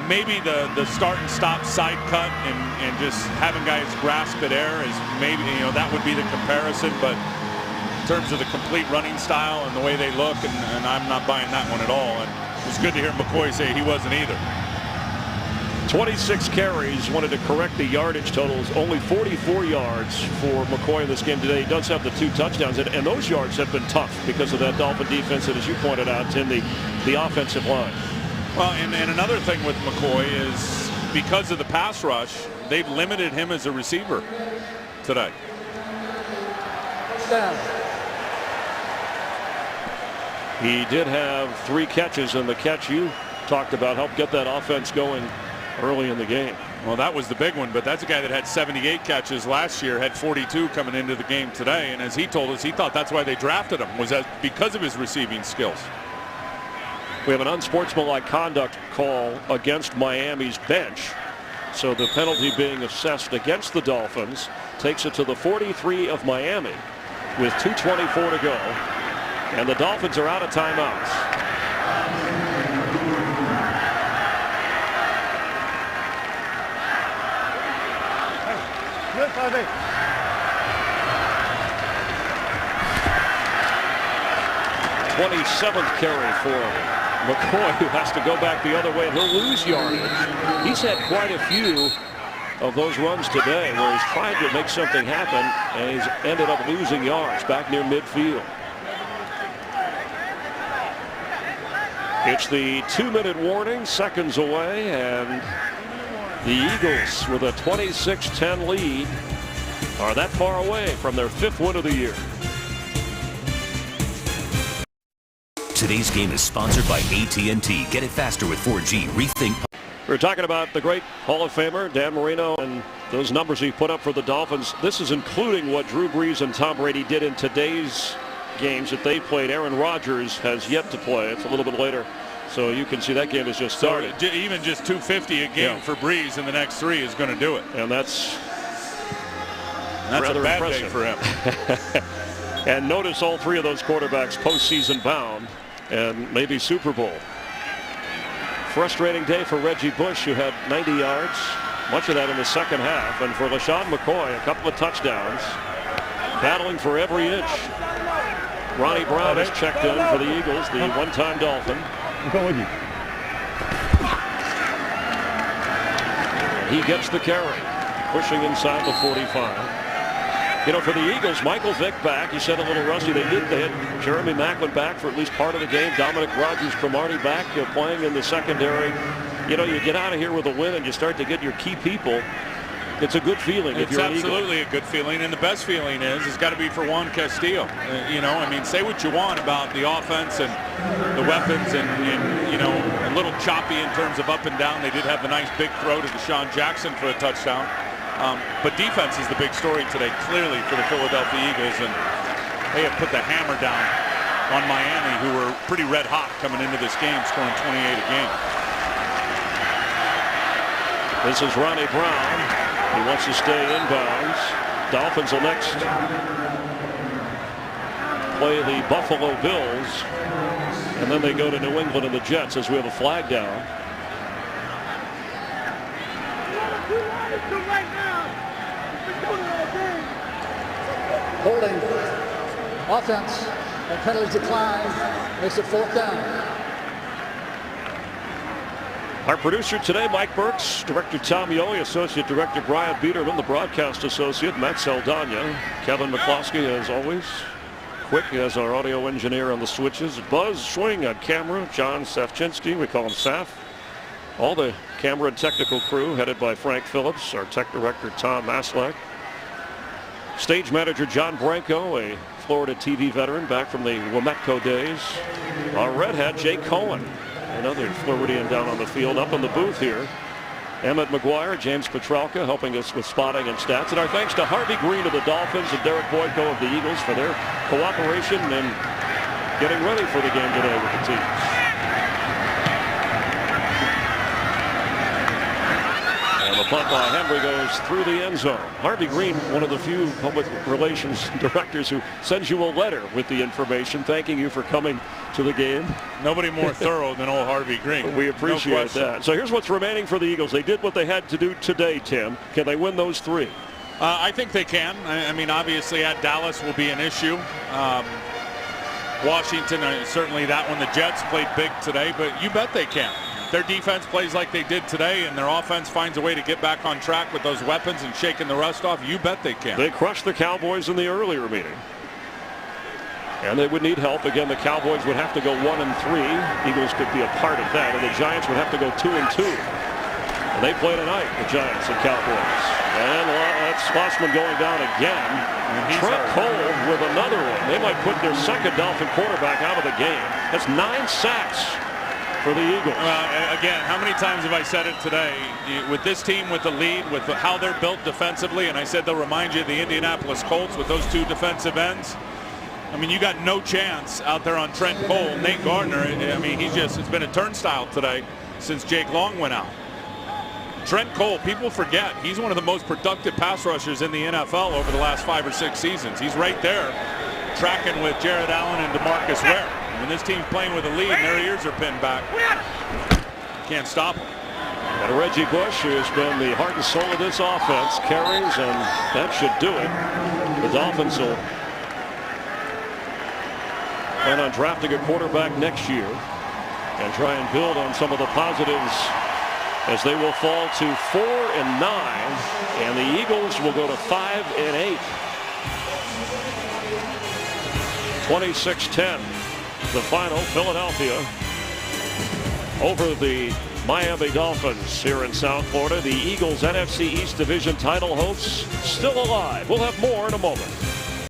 Maybe the start and stop side cut and just having guys grasp at air is maybe, that would be the comparison. But in terms of the complete running style and the way they look, and I'm not buying that one at all. And it was good to hear McCoy say he wasn't either. 26 carries. Wanted to correct the yardage totals. Only 44 yards for McCoy in this game today. He does have the 2 touchdowns, and those yards have been tough because of that Dolphin defense, and as you pointed out, Tim, the offensive line. Well, and another thing with McCoy is because of the pass rush, they've limited him as a receiver today. He did have 3 catches, and the catch you talked about helped get that offense going early in the game. Well, that was the big one, but that's a guy that had 78 catches last year, had 42 coming into the game today, and as he told us, he thought that's why they drafted him, was because of his receiving skills. We have an unsportsmanlike conduct call against Miami's bench, so the penalty being assessed against the Dolphins takes it to the 43 of Miami with 2:24 to go, and the Dolphins are out of timeouts. Good, 5-8. 27th carry for McCoy, who has to go back the other way. He'll lose yardage. He's had quite a few of those runs today where he's trying to make something happen, and he's ended up losing yards back near midfield. It's the 2-minute warning, seconds away, and the Eagles, with a 26-10 lead, are that far away from their 5th win of the year. Today's game is sponsored by AT&T. Get it faster with 4G. Rethink. We're talking about the great Hall of Famer Dan Marino and those numbers he put up for the Dolphins. This is including what Drew Brees and Tom Brady did in today's games that they played. Aaron Rodgers has yet to play. It's a little bit later, so you can see that game has just started. So even just 250 a game for Brees in the next 3 is going to do it. And that's rather a bad impressive day for him. And notice all 3 of those quarterbacks postseason bound and maybe Super Bowl. Frustrating day for Reggie Bush, who had 90 yards, much of that in the second half, and for LaShawn McCoy, a couple of touchdowns, battling for every inch. Ronnie Brown has checked in for the Eagles, the one-time Dolphin. I'm going with you. He gets the carry, pushing inside the 45. You know, for the Eagles, Michael Vick back. He said a little rusty. They had Jeremy Maclin back for at least part of the game. Dominic Rodgers-Cromartie back playing in the secondary. You know, you get out of here with a win and you start to get your key people. It's a good feeling if you're an Eagle. It's absolutely a good feeling, and the best feeling is it's got to be for Juan Castillo. You know, I mean, say what you want about the offense and the weapons, and you know, a little choppy in terms of up and down. They did have the nice big throw to Deshaun Jackson for a touchdown. But defense is the big story today, clearly, for the Philadelphia Eagles, and they have put the hammer down on Miami, who were pretty red hot coming into this game, scoring 28 a game. This is Ronnie Brown. He wants to stay inbounds. Dolphins will next play the Buffalo Bills, and then they go to New England and the Jets as we have a flag down. Holding offense and penalties decline, makes it 4th down. Our producer today, Mike Burks, Director Tom Yohe, Associate Director Brian Biederman, the broadcast associate Matt Saldana, Kevin McCloskey, as always. Quick as our audio engineer on the switches. Buzz Swing on camera, John Safchinsky, we call him Saf. All the camera and technical crew headed by Frank Phillips, our tech director Tom Maslak. Stage manager John Branco, a Florida TV veteran back from the Wometco days. Our red hat Jay Cohen, another Floridian down on the field. Up in the booth here, Emmett McGuire, James Petralka helping us with spotting and stats. And our thanks to Harvey Green of the Dolphins and Derek Boyko of the Eagles for their cooperation and getting ready for the game today with the teams. And the punt by Henry goes through the end zone. Harvey Green, one of the few public relations directors who sends you a letter with the information thanking you for coming to the game. Nobody more thorough than old Harvey Green. We appreciate that. So here's what's remaining for the Eagles. They did what they had to do today, Tim. Can they win those 3? I think they can. I mean, obviously at Dallas will be an issue. Washington, certainly that one. The Jets played big today, but you bet they can. their defense plays like they did today and their offense finds a way to get back on track with those weapons and shaking the rust off, you bet they can. They crushed the Cowboys in the earlier meeting. And they would need help. Again, the Cowboys would have to go 1-3. Eagles could be a part of that. And the Giants would have to go 2-2. And they play tonight, the Giants and Cowboys. And that's Schlossman going down again. Trent Cole with another one. They might put their second Dolphin quarterback out of the game. That's 9 sacks for the Eagles. Again, how many times have I said it today? With this team, with the lead, with how they're built defensively, and I said they'll remind you of the Indianapolis Colts with those 2 defensive ends. I mean, you got no chance out there on Trent Cole. Nate Gardner, I mean, it's been a turnstile today since Jake Long went out. Trent Cole, people forget, he's one of the most productive pass rushers in the NFL over the last 5 or 6 seasons. He's right there tracking with Jared Allen and DeMarcus Ware. When this team's playing with a lead and their ears are pinned back, can't stop them. And Reggie Bush, who has been the heart and soul of this offense, carries, and that should do it. The Dolphins will plan on drafting a quarterback next year and try and build on some of the positives as they will fall to 4-9, and the Eagles will go to 5-8. 26-10, the final. Philadelphia over the Miami Dolphins here in South Florida. The Eagles NFC East Division title hopes still alive. We'll have more in a moment.